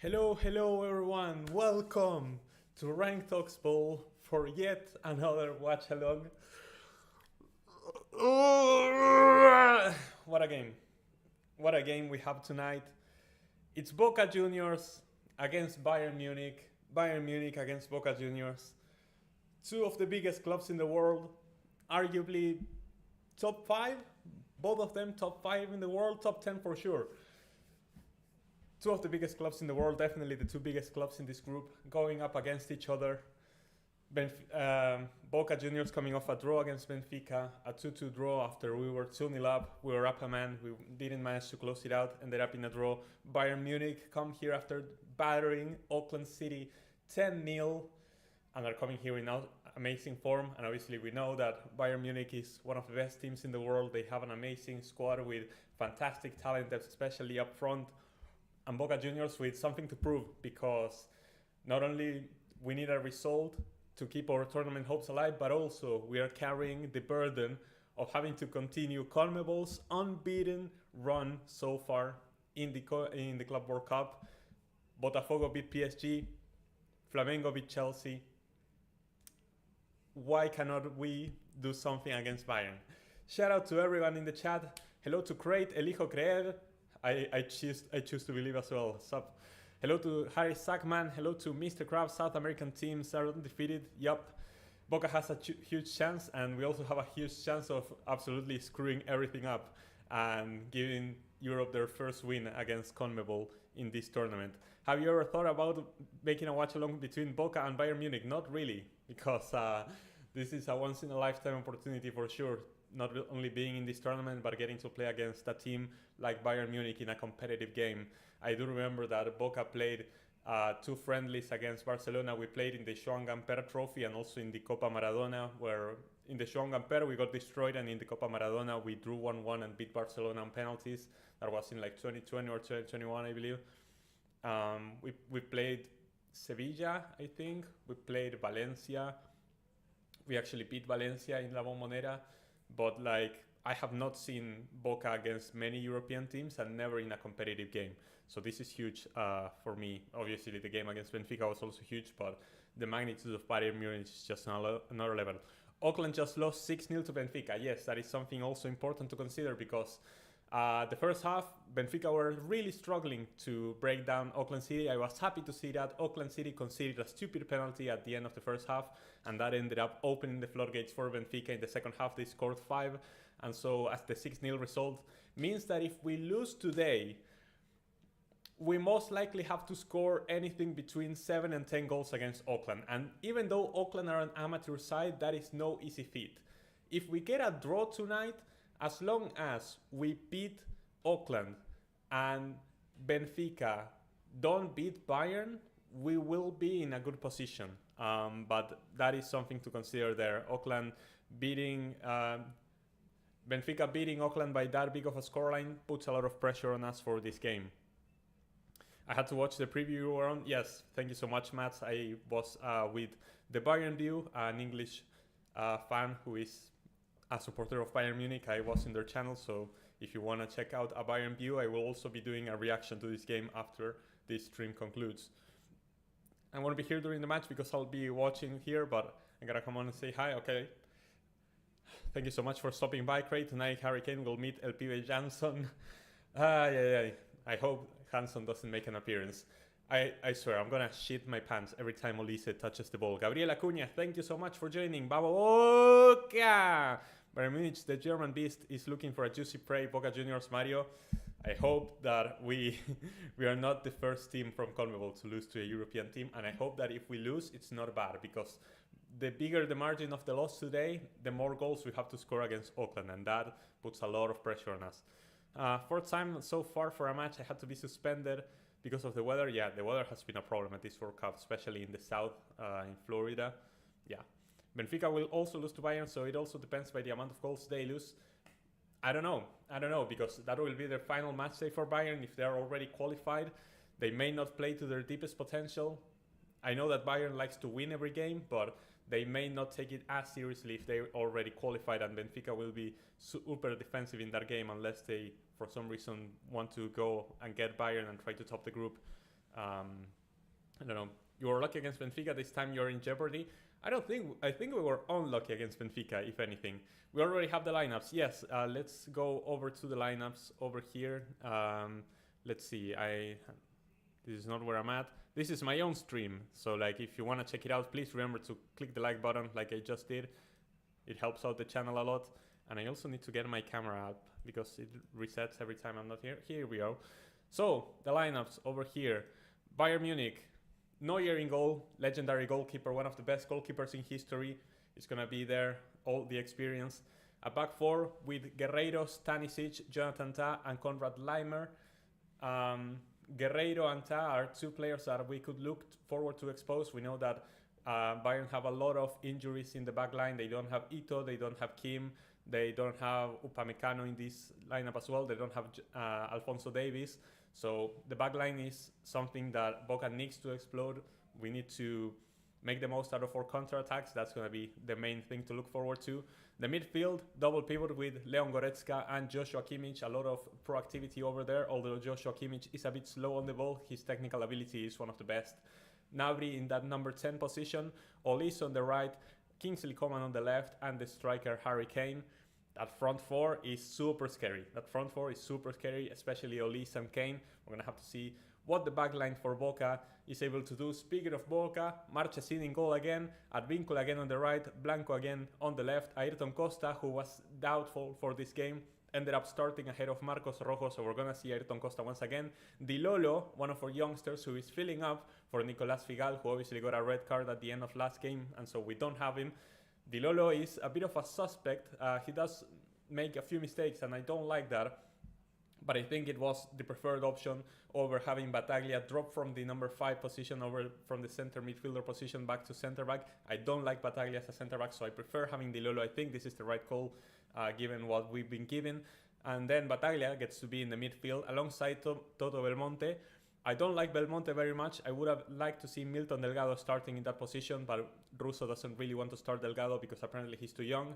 Hello everyone, welcome to Rank Talks Bowl for yet another watch along. What a game. What a game we have tonight. It's Boca Juniors against Bayern Munich. Bayern Munich against Boca Juniors. Two of the biggest clubs in the world. Arguably top 5. Both of them top 5 in the world, top 10 for sure. Two of the biggest clubs in the world, definitely the two biggest clubs in this group, going up against each other. Boca Juniors coming off a draw against Benfica, a 2-2 draw after we were 2-0 up. We were up a man, we didn't manage to close it out, ended up in a draw. Bayern Munich come here after battering Auckland City 10-0 and are coming here in amazing form. And obviously we know that Bayern Munich is one of the best teams in the world. They have an amazing squad with fantastic talent, especially up front. And Boca Juniors with something to prove, because not only we need a result to keep our tournament hopes alive, but also we are carrying the burden of having to continue Conmebol's unbeaten run so far in the Club World Cup. Botafogo beat PSG, Flamengo beat Chelsea. Why cannot we do something against Bayern? Shout out to everyone in the chat. Hello to Crate, Elijo Creer. I choose to believe as well. Sup. Hello to Harry Sackman. Hello to Mr. Krabs. South American teams are undefeated. Yup. Boca has a huge chance, and we also have a huge chance of absolutely screwing everything up and giving Europe their first win against Conmebol in this tournament. Have you ever thought about making a watch along between Boca and Bayern Munich? Not really, because this is a once in a lifetime opportunity for sure. Not only being in this tournament, but getting to play against a team like Bayern Munich in a competitive game. I do remember that Boca played 2 friendlies against Barcelona. We played in the Joan Gamper trophy and also in the Copa Maradona, where in the Joan Gamper we got destroyed, and in the Copa Maradona we drew 1-1 and beat Barcelona on penalties. That was in like 2020 or 2021, I believe. We played Sevilla, I think. We played Valencia. We actually beat Valencia in La Bombonera. But like, I have not seen Boca against many European teams and never in a competitive game. So this is huge for me. Obviously, the game against Benfica was also huge, but the magnitude of Bayern Munich is just another level. Auckland just lost 6-0 to Benfica. Yes, that is something also important to consider, because the first half, Benfica were really struggling to break down Auckland City. I was happy to see that Auckland City conceded a stupid penalty at the end of the first half, and that ended up opening the floodgates for Benfica. In the second half, they scored 5, and so as the 6-0 result means that if we lose today, we most likely have to score anything between 7 and 10 goals against Auckland. And even though Auckland are an amateur side, that is no easy feat. If we get a draw tonight, as long as we beat Auckland and Benfica don't beat Bayern, we will be in a good position. But that is something to consider there. Benfica beating Auckland by that big of a scoreline puts a lot of pressure on us for this game. I had to watch the preview you were on. Yes, thank you so much, Matt. I was with the Bayern View, an English fan who is a supporter of Bayern Munich. I was in their channel, so if you want to check out a Bayern View, I will also be doing a reaction to this game after this stream concludes. I want to be here during the match because I'll be watching here, but I gotta come on and say hi. Okay. Thank you so much for stopping by, Craig. Tonight, Harry Kane will meet El Pibe Jansson. I hope Hanson doesn't make an appearance. I swear, I'm gonna shit my pants every time Olise touches the ball. Gabriel Acuña, thank you so much for joining. Boca! Bayern Munich, the German beast, is looking for a juicy prey. Boca Juniors, Mario. I hope that we are not the first team from Conmebol to lose to a European team, and I hope that if we lose, it's not bad, because the bigger the margin of the loss today, the more goals we have to score against Auckland, and that puts a lot of pressure on us. 4th time so far for a match I had to be suspended because of the weather. Yeah, the weather has been a problem at this World Cup, especially in the south, in Florida. Yeah. Benfica will also lose to Bayern, so it also depends by the amount of goals they lose. I don't know, because that will be their final match day for Bayern. If they're already qualified, they may not play to their deepest potential. I know that Bayern likes to win every game, but they may not take it as seriously if they already qualified, and Benfica will be super defensive in that game unless they, for some reason, want to go and get Bayern and try to top the group. I don't know, you were lucky against Benfica, this time you're in jeopardy. I think we were unlucky against Benfica, if anything. We already have the lineups. Yes, let's go over to the lineups over here. Let's see, this is not where I'm at. This is my own stream, so like if you want to check it out, please remember to click the like button like I just did. It helps out the channel a lot. And I also need to get my camera up because it resets every time I'm not here. Here we go. So the lineups over here. Bayern Munich, Neuer in goal, legendary goalkeeper, one of the best goalkeepers in history. Is going to be there, all the experience. A back four with Guerreiro, Stanisic, Jonathan Tah, and Konrad Laimer. Guerreiro and Tah are two players that we could look forward to expose. We know that Bayern have a lot of injuries in the back line. They don't have Ito, they don't have Kim, they don't have Upamecano in this lineup as well. They don't have Alphonso Davies. So the back line is something that Boca needs to explode. We need to make the most out of our counterattacks. That's going to be the main thing to look forward to. The midfield, double pivot with Leon Goretzka and Joshua Kimmich. A lot of proactivity over there, although Joshua Kimmich is a bit slow on the ball. His technical ability is one of the best. Gnabry in that number 10 position. Olise on the right, Kingsley Coman on the left, and the striker Harry Kane. That front four is super scary. Especially Olise and Kane. We're going to have to see what the backline for Boca is able to do. Speaking of Boca, Marchesín in goal again, Advíncula again on the right, Blanco again on the left. Ayrton Costa, who was doubtful for this game, ended up starting ahead of Marcos Rojo, so we're going to see Ayrton Costa once again. Di Lolo, one of our youngsters who is filling up for Nicolas Figal, who obviously got a red card at the end of last game, and so we don't have him. Di Lolo is a bit of a suspect. He does make a few mistakes, and I don't like that. But I think it was the preferred option over having Battaglia drop from the number 5 position over from the center midfielder position back to center back. I don't like Battaglia as a center back, so I prefer having Di Lolo. I think this is the right call given what we've been given. And then Battaglia gets to be in the midfield alongside Toto Belmonte. I don't like Belmonte very much. I would have liked to see Milton Delgado starting in that position, but Russo doesn't really want to start Delgado because apparently he's too young.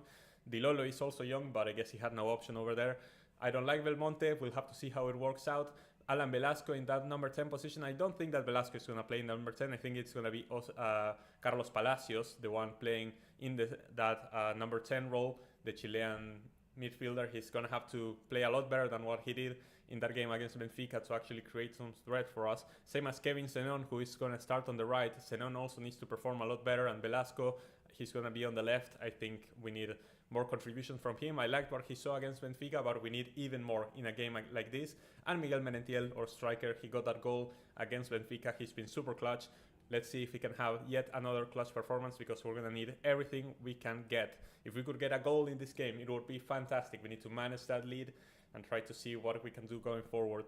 Di Lolo is also young, but I guess he had no option over there. I don't like Belmonte. We'll have to see how it works out. Alan Velasco in that number 10 position. I don't think that Velasco is going to play in number 10. I think it's going to be Carlos Palacios, the one playing in that number 10 role, the Chilean midfielder. He's going to have to play a lot better than what he did in that game against Benfica to actually create some threat for us. Same as Kevin Zenon, who is going to start on the right. Zenon also needs to perform a lot better, and Velasco, he's going to be on the left. I think we need more contribution from him. I liked what he saw against Benfica, but we need even more in a game like this. And Miguel Merentiel, our striker, he got that goal against Benfica. He's been super clutch. Let's see if he can have yet another clutch performance, because we're going to need everything we can get. If we could get a goal in this game, it would be fantastic. We need to manage that lead and try to see what we can do going forward.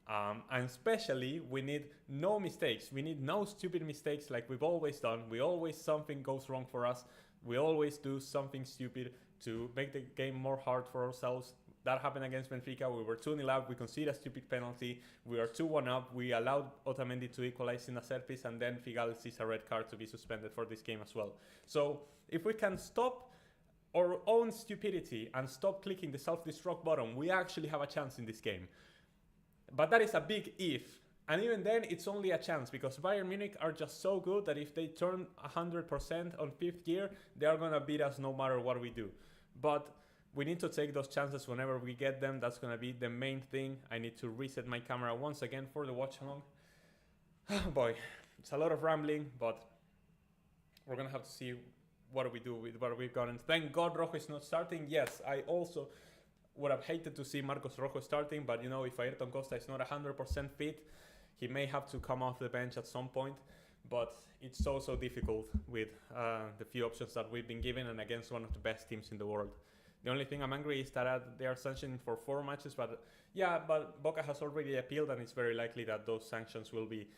And especially, we need no mistakes. We need no stupid mistakes like we've always done. Something goes wrong for us. We always do something stupid to make the game more hard for ourselves. That happened against Benfica. We were 2-0 up. We conceded a stupid penalty. We are 2-1 up. We allowed Otamendi to equalize in a set piece, and then Figal sees a red card to be suspended for this game as well. So if we can stop our own stupidity and stop clicking the self-destruct button, we actually have a chance in this game. But that is a big if. And even then, it's only a chance, because Bayern Munich are just so good that if they turn 100% on 5th gear, they are going to beat us no matter what we do. But we need to take those chances whenever we get them. That's going to be the main thing. I need to reset my camera once again for the watch along. Oh boy, it's a lot of rambling, but we're going to have to see what we do with what we've gotten. Thank God Rojo is not starting. Yes, I also would have hated to see Marcos Rojo starting, but you know, if Ayrton Costa is not 100% fit, he may have to come off the bench at some point. But it's so difficult with the few options that we've been given and against one of the best teams in the world. The only thing I'm angry is that they are sanctioned for 4 matches, but yeah, but Boca has already appealed, and it's very likely that those sanctions will be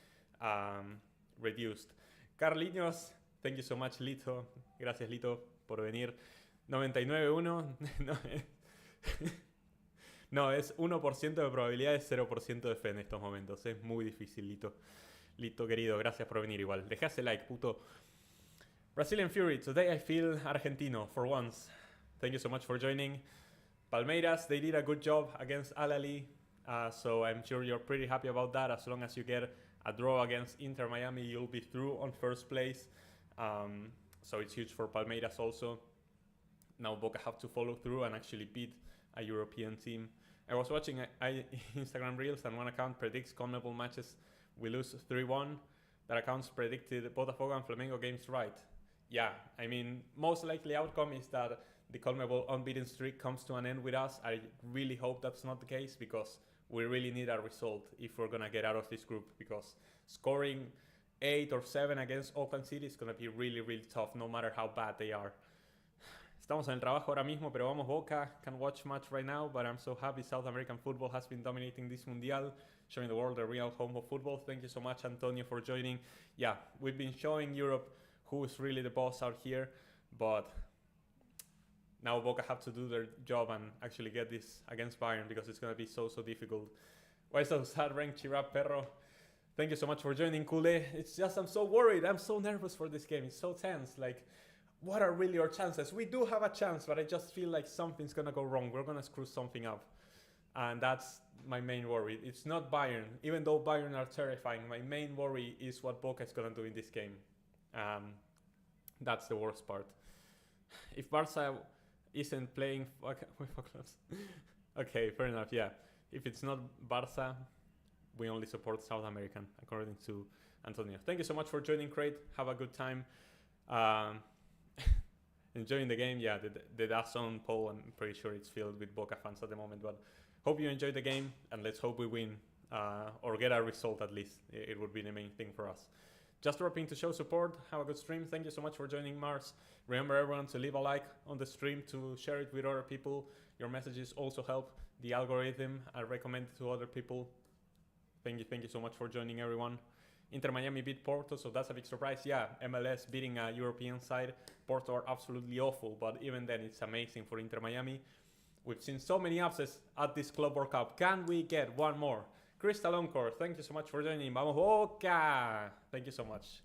reduced. Carliños, thank you so much, Lito. Gracias, Lito, por venir. 99-1. No, es 1% de probabilidades, 0% de fe en estos momentos. Es muy difícil, Lito. Lito, querido, gracias por venir igual. Dejá ese like, puto. Brazilian Fury, today I feel Argentino for once. Thank you so much for joining. Palmeiras, they did a good job against Al Ahly, so I'm sure you're pretty happy about that, as long as you get A draw against Inter Miami, you'll be through on first place. So it's huge for Palmeiras also. Now Boca have to follow through and actually beat a European team. I was watching Instagram Reels, and one account predicts Conmebol matches we lose 3-1. That account's predicted Botafogo and Flamengo games right. Yeah, I mean, most likely outcome is that the Conmebol unbeaten streak comes to an end with us. I really hope that's not the case, because we really need a result if we're going to get out of this group, because scoring 8 or 7 against Oakland City is going to be really, really tough, no matter how bad they are. Estamos en el trabajo ahora mismo, pero vamos Boca. Can't watch much right now, but I'm so happy South American football has been dominating this Mundial, showing the world the real home of football. Thank you so much, Antonio, for joining. Yeah, we've been showing Europe who is really the boss out here, but now Boca have to do their job and actually get this against Bayern, because it's going to be so difficult. Why so sad, rank? Cheer up, perro. Thank you so much for joining, Kule. It's just I'm so worried. I'm so nervous for this game. It's so tense. Like, what are really our chances? We do have a chance, but I just feel like something's going to go wrong. We're going to screw something up. And that's my main worry. It's not Bayern. Even though Bayern are terrifying, my main worry is what Boca is going to do in this game. That's the worst part. If Barca isn't playing... Okay, fair enough, yeah. If it's not Barca, we only support South American, according to Antonio. Thank you so much for joining, Crate. Have a good time. Enjoying the game. Yeah, the DAZN poll, I'm pretty sure it's filled with Boca fans at the moment, but hope you enjoyed the game, and let's hope we win, or get a result at least. It would be the main thing for us. Just dropping to show support. Have a good stream. Thank you so much for joining, Mars. Remember, everyone, to leave a like on the stream, to share it with other people. Your messages also help the algorithm. I recommend it to other people. Thank you so much for joining, everyone. Inter Miami beat Porto, so that's a big surprise. Yeah, MLS beating a European side. Porto are absolutely awful, but even then, it's amazing for Inter Miami. We've seen so many upsets at this Club World Cup. Can we get one more? Crystal Encore, thank you so much for joining. Vamos Boca! Thank you so much.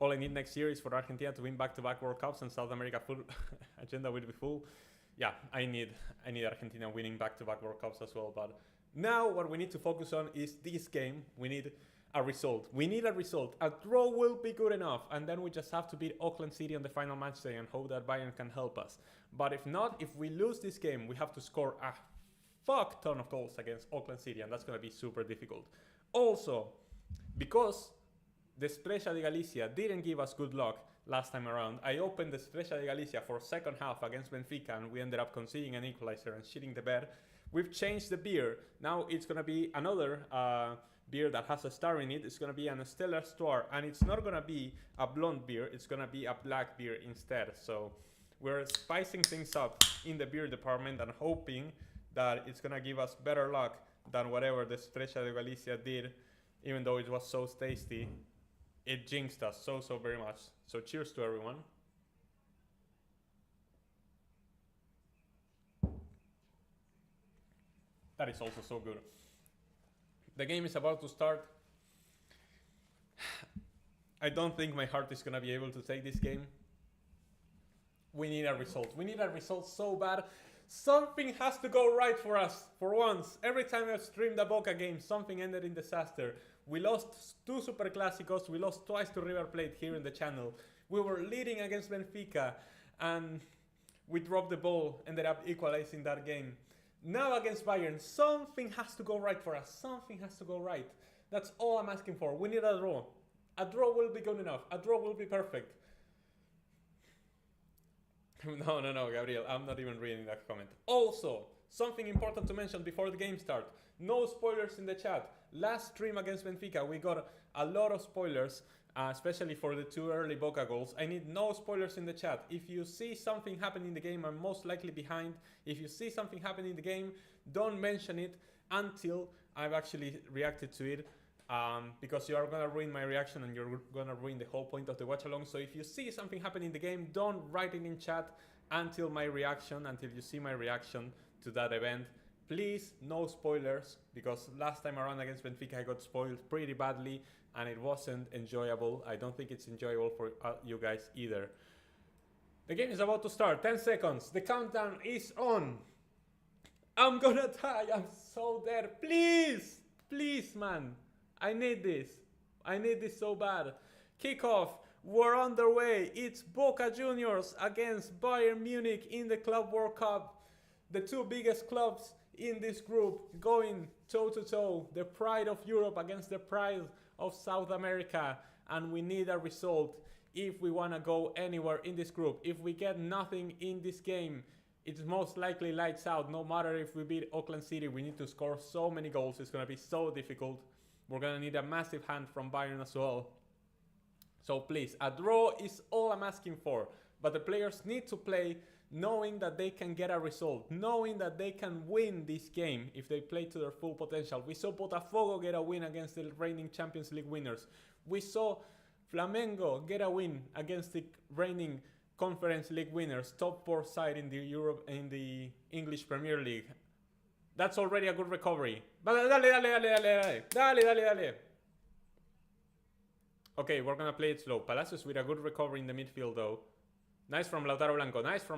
All I need next year is for Argentina to win back-to-back World Cups, and South America full agenda will be full. Yeah, I need Argentina winning back-to-back World Cups as well. But now what we need to focus on is this game. We need a result. We need a result. A draw will be good enough, and then we just have to beat Oakland City on the final match day and hope that Bayern can help us. But if not, if we lose this game, we have to score a fuck ton of goals against Oakland City, and that's going to be super difficult. Also, because the Estrella de Galicia didn't give us good luck last time around, I opened the Estrella de Galicia for second half against Benfica, and we ended up conceding an equalizer and shitting the bed. We've changed the beer. Now it's going to be another beer that has a star in it. It's going to be an Stellar Star, and it's not going to be a blonde beer. It's going to be a black beer instead. So we're spicing things up in the beer department and hoping that it's going to give us better luck than whatever the Estrella de Galicia did. Even though it was so tasty, it jinxed us so very much. So cheers to everyone. That is also so good. The game is about to start. I don't think my heart is going to be able to take this game. We need a result. We need a result so bad. Something has to go right for us, for once. Every time I've streamed a Boca game, something ended in disaster. We lost 2 Super Clásicos. We lost twice to River Plate here in the channel. We were leading against Benfica, and we dropped the ball, ended up equalizing that game. Now against Bayern, something has to go right for us. Something has to go right. That's all I'm asking for. We need a draw. A draw will be good enough. A draw will be perfect. No, Gabriel, I'm not even reading that comment. Also, something important to mention before the game starts. No spoilers in the chat. Last stream against Benfica, we got a lot of spoilers, especially for the 2 early Boca goals. I need no spoilers in the chat. If you see something happen in the game, I'm most likely behind. If you see something happen in the game, don't mention it until I've actually reacted to it. Because you are going to ruin my reaction and you're going to ruin the whole point of the watch along. So if you see something happen in the game, don't write it in chat until you see my reaction to that event. Please, no spoilers, because last time around against Benfica I got spoiled pretty badly and it wasn't enjoyable. I don't think it's enjoyable for you guys either. The game is about to start. 10 seconds. The countdown is on. I'm gonna die. I'm so dead. Please, man. I need this. I need this so bad. Kickoff. We're on their way. It's Boca Juniors against Bayern Munich in the Club World Cup. The two biggest clubs in this group going toe to toe. The pride of Europe against the pride of South America. And we need a result if we want to go anywhere in this group. If we get nothing in this game, it's most likely lights out. No matter if we beat Auckland City, we need to score so many goals. It's going to be so difficult. We're going to need a massive hand from Bayern as well. So please, a draw is all I'm asking for. But the players need to play knowing that they can get a result. Knowing that they can win this game if they play to their full potential. We saw Botafogo get a win against the reigning Champions League winners. We saw Flamengo get a win against the reigning Conference League winners, top 4 side in the English Premier League. That's already a good recovery. Dale. Okay, we're gonna play it slow. Palacios with a good recovery in the midfield though. Nice from Lautaro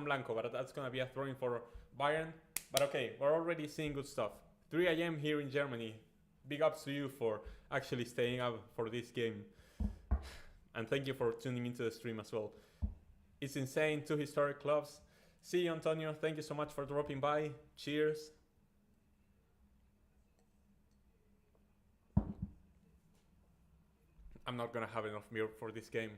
Blanco, but that's gonna be a throw-in for Bayern. But okay, we're already seeing good stuff. 3 AM here in Germany. Big ups to you for actually staying up for this game. And thank you for tuning into the stream as well. It's insane, 2 historic clubs. See you, Antonio. Thank you so much for dropping by. Cheers. I'm not gonna have enough milk for this game.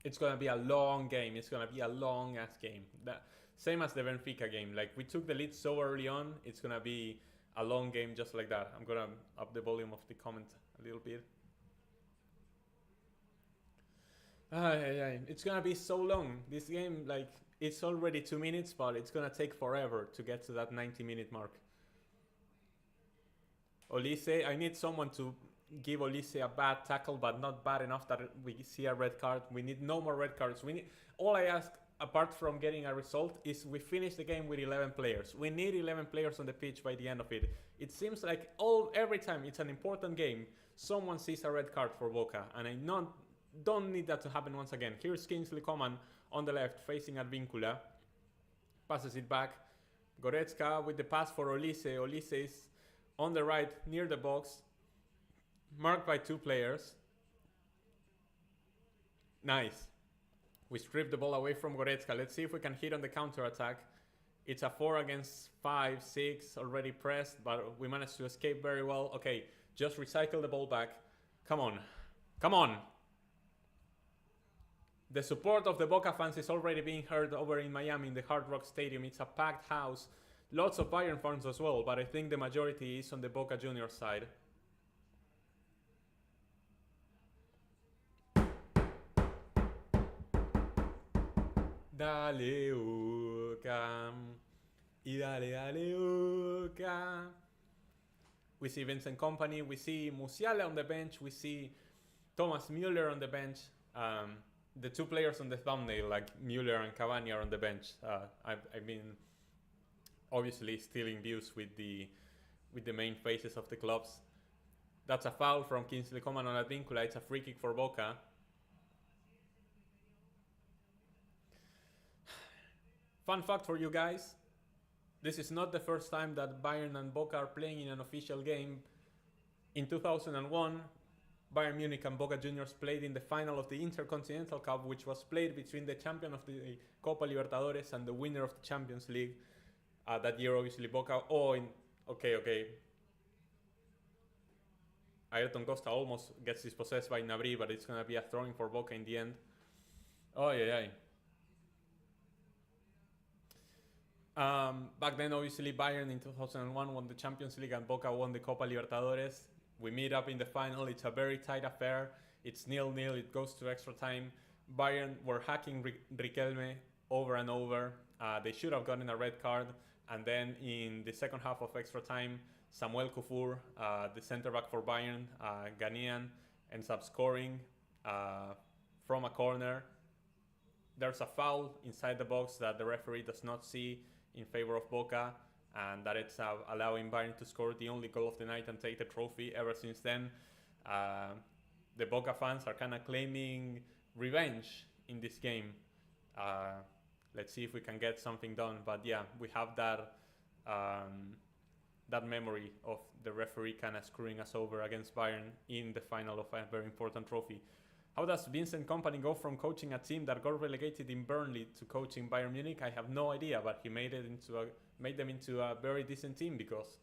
It's gonna be a long game. It's gonna be a long ass game. Same as the Benfica game. Like, we took the lead so early on. It's gonna be a long game just like that. I'm gonna up the volume of the comment a little bit. It's gonna be so long. This game, like, it's already 2 minutes, but it's gonna take forever to get to that 90-minute mark. Olise, I need someone to give Olise a bad tackle, but not bad enough that we see a red card. We need no more red cards. All I ask, apart from getting a result, is we finish the game with 11 players. We need 11 players on the pitch by the end of it. It seems like every time it's an important game, someone sees a red card for Boca, and I don't need that to happen once again. Here's Kingsley Coman on the left, facing Advíncula. Passes it back. Goretzka with the pass for Olise. Olise is on the right, near the box. Marked by 2 players. Nice. We strip the ball away from Goretzka. Let's see if we can hit on the counter attack. It's a 4 against 5, 6, already pressed, but we managed to escape very well. Okay, just recycle the ball back. Come on. Come on. The support of the Boca fans is already being heard over in Miami in the Hard Rock Stadium. It's a packed house. Lots of Bayern fans as well, but I think the majority is on the Boca Juniors side. Dale, Boca. Y dale, Boca. We see Vincent Kompany. We see Musiala on the bench. We see Thomas Müller on the bench. The 2 players on the thumbnail, like Müller and Cavani, are on the bench. I've been obviously stealing views with the main faces of the clubs. That's a foul from Kingsley Coman on Advíncula. It's a free kick for Boca. Fun fact for you guys. This is not the first time that Bayern and Boca are playing in an official game. In 2001, Bayern Munich and Boca Juniors played in the final of the Intercontinental Cup, which was played between the champion of the Copa Libertadores and the winner of the Champions League. That year, obviously, Boca... Okay. Ayrton Costa almost gets dispossessed by Nabri, but it's going to be a throwing for Boca in the end. Back then, obviously, Bayern in 2001 won the Champions League and Boca won the Copa Libertadores. We meet up in the final. It's a very tight affair. It's 0-0. It goes to extra time. Bayern were hacking Riquelme over and over. They should have gotten a red card. And then in the second half of extra time, Samuel Kufur, the center back for Bayern, Ghanaian, ends up scoring from a corner. There's a foul inside the box that the referee does not see in favor of Boca, and that it's allowing Bayern to score the only goal of the night and take the trophy. Ever since then, the Boca fans are kind of claiming revenge in this game. Let's see if we can get something done. But yeah, we have that that memory of the referee kind of screwing us over against Bayern in the final of a very important trophy. How does Vincent Kompany go from coaching a team that got relegated in Burnley to coaching Bayern Munich? I have no idea, but he made them into a very decent team because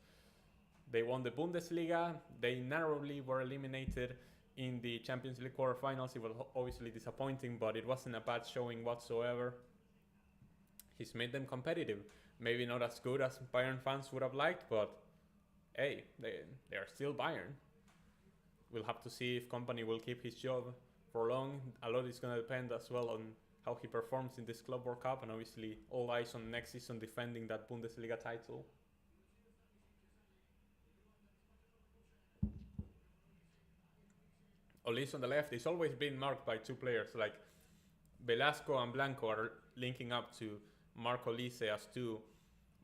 they won the Bundesliga. They narrowly were eliminated in the Champions League quarterfinals. It was obviously disappointing, but it wasn't a bad showing whatsoever. He's made them competitive. Maybe not as good as Bayern fans would have liked, but hey, they are still Bayern. We'll have to see if Kompany will keep his job for long. A lot is going to depend as well on how he performs in this Club World Cup, and obviously all eyes on next season defending that Bundesliga title. Olis on the left is always been marked by two players, like Velasco and Blanco are linking up to mark Olise as two,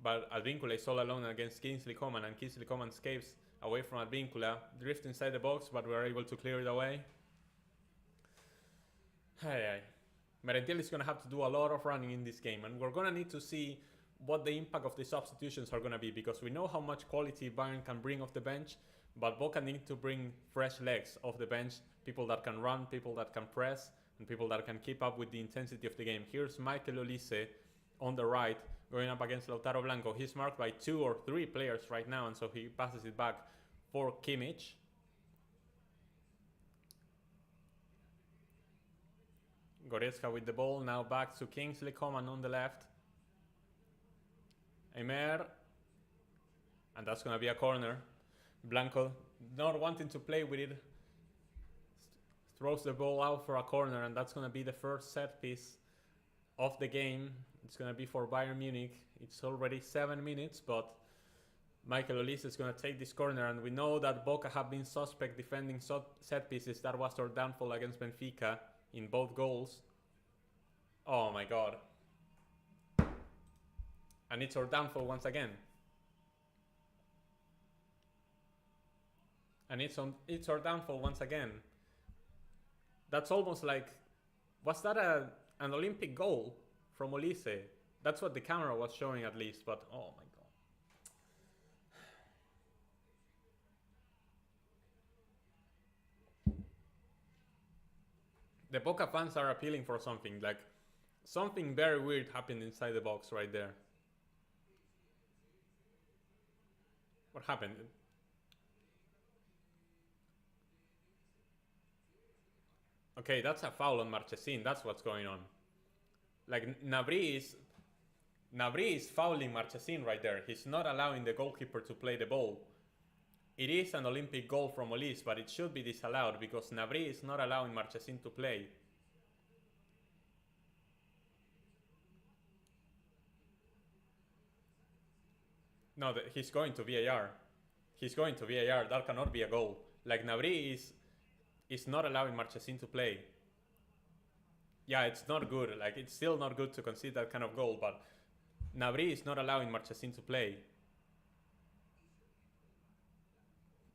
but Advíncula is all alone against Kingsley Coman, and Kingsley Coman escapes away from Advíncula, drifts inside the box, but we are able to clear it away. Merentiel is going to have to do a lot of running in this game, and we're going to need to see what the impact of the substitutions are going to be, because we know how much quality Bayern can bring off the bench, but Boca need to bring fresh legs off the bench, people that can run, people that can press, and people that can keep up with the intensity of the game. Here's Michael Olise on the right, going up against Lautaro Blanco. He's marked by 2 or 3 players right now, and so he passes it back for Kimmich. Goretzka with the ball, now back to Kingsley Coman on the left. Emer, and that's going to be a corner. Blanco, not wanting to play with it, throws the ball out for a corner, and that's going to be the first set piece of the game. It's going to be for Bayern Munich. It's already 7 minutes, but Michael Olise is going to take this corner, and we know that Boca have been suspect defending set pieces. That was their downfall against Benfica in both goals. Oh my god. And it's our downfall once again. And it's our downfall once again. That's almost like, was that an Olympic goal from Olise? That's what the camera was showing at least, but oh my god. The Boca fans are appealing for something, like something very weird happened inside the box right there. What happened? Okay, that's a foul on Marchesín. That's what's going on. Like Nabri is fouling Marchesín right there. He's not allowing the goalkeeper to play the ball. It is an Olympic goal from Olise, but it should be disallowed because Nabri is not allowing Marchesín to play. No, he's going to VAR. He's going to VAR. That cannot be a goal. Like Nabri is not allowing Marchesín to play. Yeah, it's not good. Like, it's still not good to concede that kind of goal, but Nabri is not allowing Marchesín to play.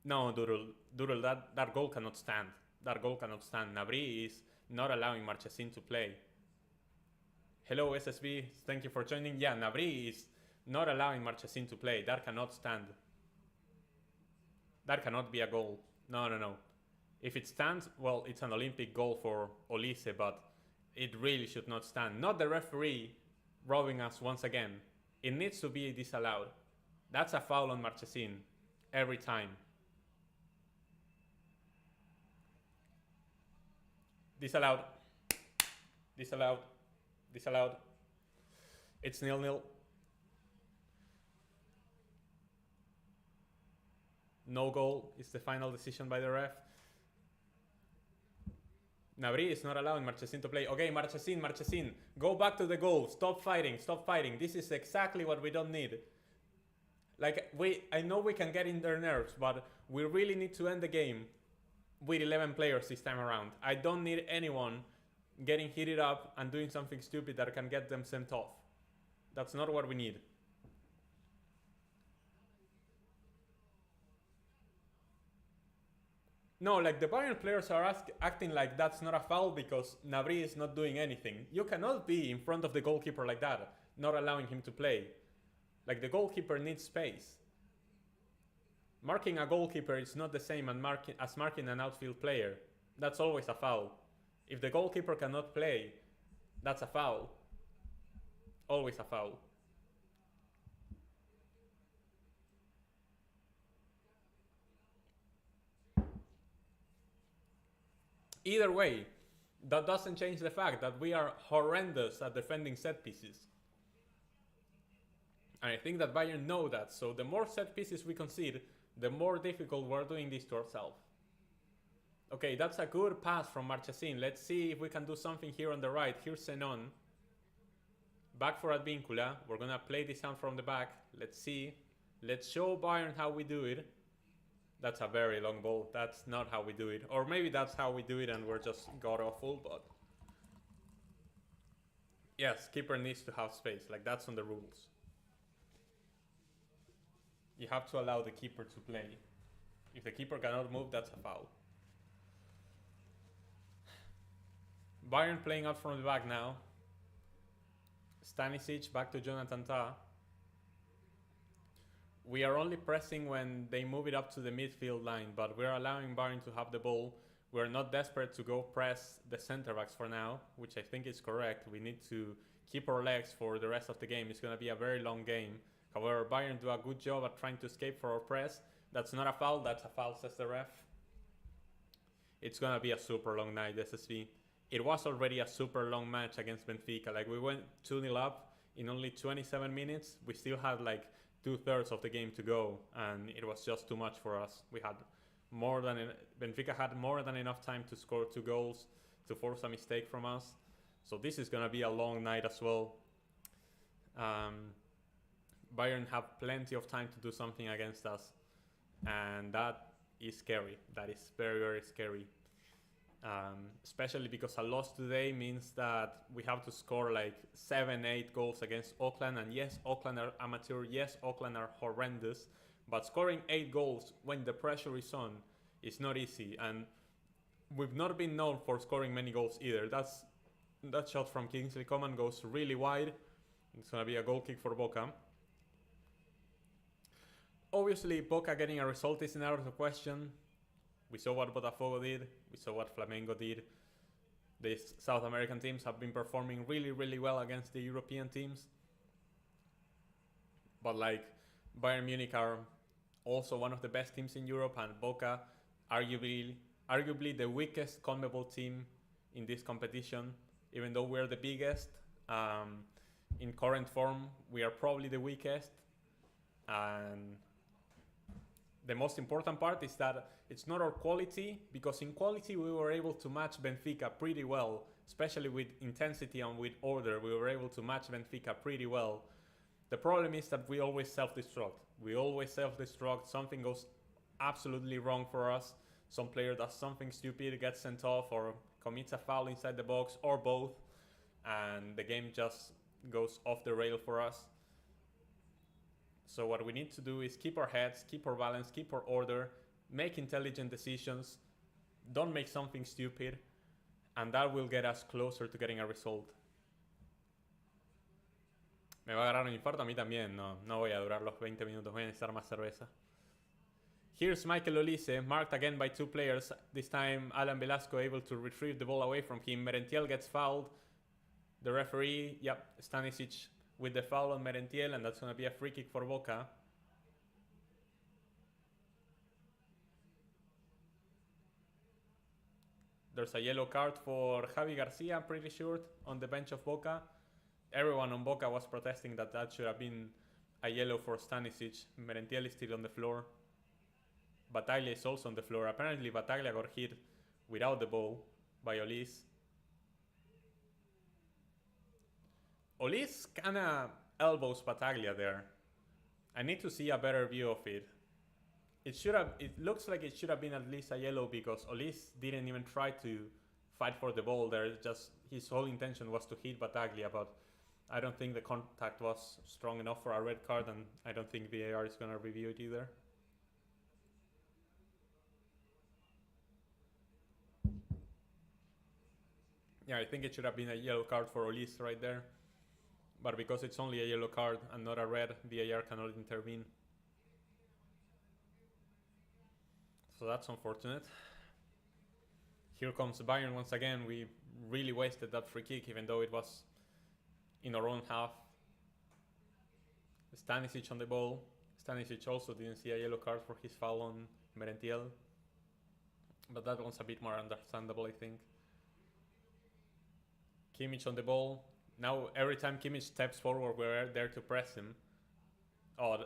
No, Durul, that goal cannot stand. That goal cannot stand. Nabri is not allowing Marchesín to play. Hello, SSB. Thank you for joining. Yeah, Nabri is not allowing Marchesín to play. That cannot stand. That cannot be a goal. No. If it stands, well, it's an Olympic goal for Olise, but it really should not stand. Not the referee robbing us once again. It needs to be disallowed. That's a foul on Marchesín every time. Disallowed. Disallowed. Disallowed. It's 0-0. No goal is the final decision by the ref. Nabri is not allowing Marchesín to play. Okay, Marchesín, go back to the goal. Stop fighting. This is exactly what we don't need. Like, I know we can get in their nerves, but we really need to end the game with 11 players this time around. I don't need anyone getting heated up and doing something stupid that can get them sent off. That's not what we need. No, like the Bayern players are acting like that's not a foul because Nabri is not doing anything. You cannot be in front of the goalkeeper like that, not allowing him to play. Like, the goalkeeper needs space. Marking a goalkeeper is not the same as marking an outfield player. That's always a foul. If the goalkeeper cannot play, that's a foul. Always a foul. Either way, that doesn't change the fact that we are horrendous at defending set pieces. And I think that Bayern know that, so the more set pieces we concede, the more difficult we're doing this to ourselves. Okay, that's a good pass from Marchesín. Let's see if we can do something here on the right. Here's Zenon. Back for Advíncula. We're gonna play this out from the back. Let's see. Let's show Bayern how we do it. That's a very long ball. That's not how we do it. Or maybe that's how we do it and we're just god-awful, but... Yes, keeper needs to have space. Like, that's on the rules. You have to allow the keeper to play. If the keeper cannot move, that's a foul. Bayern playing out from the back now. Stanisic back to Jonathan Tah. We are only pressing when they move it up to the midfield line, but we're allowing Bayern to have the ball. We're not desperate to go press the center backs for now, which I think is correct. We need to keep our legs for the rest of the game. It's going to be a very long game. However, Bayern do a good job at trying to escape for our press. That's not a foul, that's a foul, says the ref. It's going to be a super long night, SSV. It was already a super long match against Benfica. Like, we went 2-0 up in only 27 minutes. We still had like 2/3 of the game to go, and it was just too much for us. We had more than Benfica had more than enough time to score 2 goals to force a mistake from us. So this is gonna be a long night as well. Bayern have plenty of time to do something against us, and that is scary. That is very, very scary. Especially because a loss today means that we have to score like 7-8 goals against Auckland, and yes, Auckland are amateur, yes, Auckland are horrendous, but scoring 8 goals when the pressure is on is not easy, and we've not been known for scoring many goals either. That shot from Kingsley Coman goes really wide. It's gonna be a goal kick for Boca. Obviously, Boca getting a result isn't out of the question. We saw what Botafogo did. We saw what Flamengo did. These South American teams have been performing really, really well against the European teams. But like, Bayern Munich are also one of the best teams in Europe, and Boca arguably the weakest Conmebol team in this competition. Even though we're the biggest, in current form, we are probably the weakest. And the most important part is that it's not our quality, because in quality we were able to match Benfica pretty well, especially with intensity and with order. We were able to match Benfica pretty well. The problem is that we always self-destruct. We always self-destruct. Something goes absolutely wrong for us. Some player does something stupid, gets sent off, or commits a foul inside the box, or both, and the game just goes off the rail for us. So what we need to do is keep our heads, keep our balance, keep our order, make intelligent decisions, don't make something stupid, and that will get us closer to getting a result. Me va a agarrar un infarto a mí también, no voy a durar los 20 minutos, voy a necesitar más cerveza. Here's Michael Olise, marked again by 2 players, this time Alan Velasco able to retrieve the ball away from him. Merentiel gets fouled. The referee, Stanisic with the foul on Merentiel, and that's going to be a free kick for Boca. There's a yellow card for Javi Garcia, I'm pretty sure, on the bench of Boca. Everyone on Boca was protesting that should have been a yellow for Stanisic. Merentiel is still on the floor. Bataglia is also on the floor. Apparently Bataglia got hit without the ball by Olise. Olise kinda elbows Bataglia there. I need to see a better view of it. It looks like it should have been at least a yellow, because Olise didn't even try to fight for the ball there. Just his whole intention was to hit Bataglia, but I don't think the contact was strong enough for a red card, and I don't think VAR is gonna review it either. Yeah, I think it should have been a yellow card for Olise right there. But because it's only a yellow card and not a red, VAR cannot intervene. So that's unfortunate. Here comes Bayern once again. We really wasted that free kick, even though it was in our own half. Stanisic on the ball. Stanisic also didn't see a yellow card for his foul on Merentiel. But that one's a bit more understandable, I think. Kimmich on the ball. Now every time Kimmich steps forward, we're there to press him. Oh,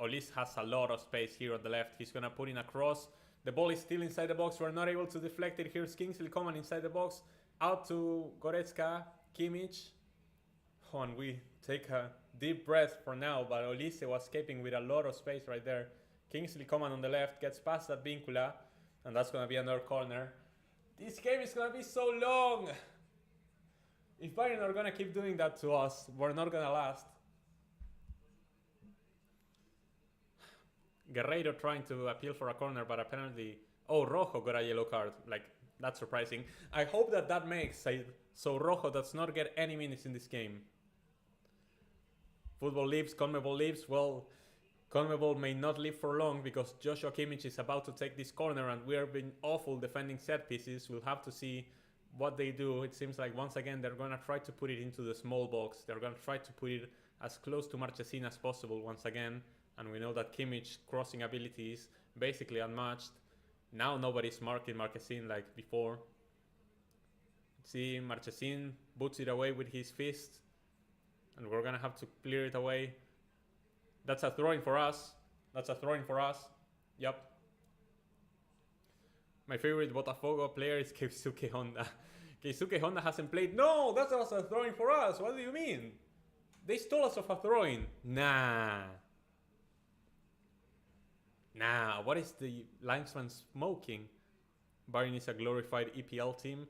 Olis has a lot of space here on the left. He's going to put in a cross. The ball is still inside the box. We're not able to deflect it. Here's Kingsley Coman inside the box. Out to Goretzka. Kimmich. Oh, and we take a deep breath for now. But Olise was escaping with a lot of space right there. Kingsley Coman on the left. Gets past that Vincula. And that's going to be another corner. This game is going to be so long. If Bayern are going to keep doing that to us, we're not going to last. Guerreiro trying to appeal for a corner, but apparently... Oh, Rojo got a yellow card. Like, that's surprising. I hope that that makes it so Rojo does not get any minutes in this game. Football lives, Conmebol lives. Well, Conmebol may not live for long because Joshua Kimmich is about to take this corner and we are being awful defending set pieces. We'll have to see what they do. It seems like once again they're going to try to put it into the small box. They're going to try to put it as close to Marchesín as possible once again. And we know that Kimmich crossing ability is basically unmatched. Now nobody's marking Marchesín like before. See, Marchesín boots it away with his fist. And we're going to have to clear it away. That's a throw-in for us. That's a throw-in for us. Yep. My favorite Botafogo player is Keisuke Honda. Keisuke Honda hasn't played. No, that was a throw-in for us. What do you mean? They stole us of a throw-in. Nah. Nah, what is the linesman smoking? Bayern is a glorified EPL team.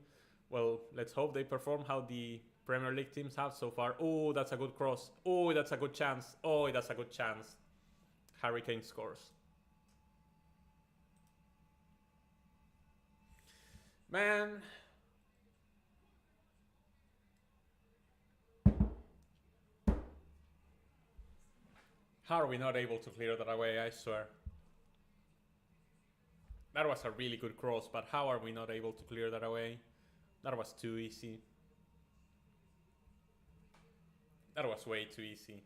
Well, let's hope they perform how the Premier League teams have so far. Oh, that's a good cross. Oh, that's a good chance. Oh, that's a good chance. Harry Kane scores. Man. How are we not able to clear that away, I swear. That was a really good cross, but how are we not able to clear that away? That was too easy. That was way too easy.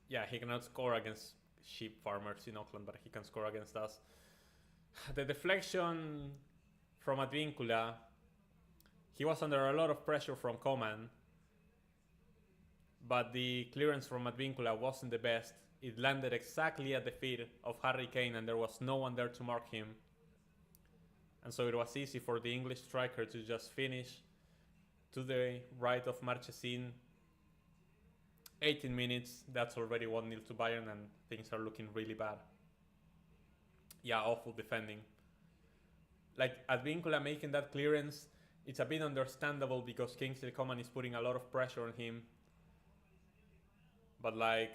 Yeah, he cannot score against sheep farmers in Auckland, but he can score against us. The deflection from Advíncula, he was under a lot of pressure from Coman, but the clearance from Advíncula wasn't the best. It landed exactly at the feet of Harry Kane and there was no one there to mark him. And so it was easy for the English striker to just finish to the right of Marchesín. 18 minutes, that's already 1-0 to Bayern and things are looking really bad. Yeah, awful defending. Like Advíncula making that clearance, it's a bit understandable because Kingsley Coman is putting a lot of pressure on him. But like,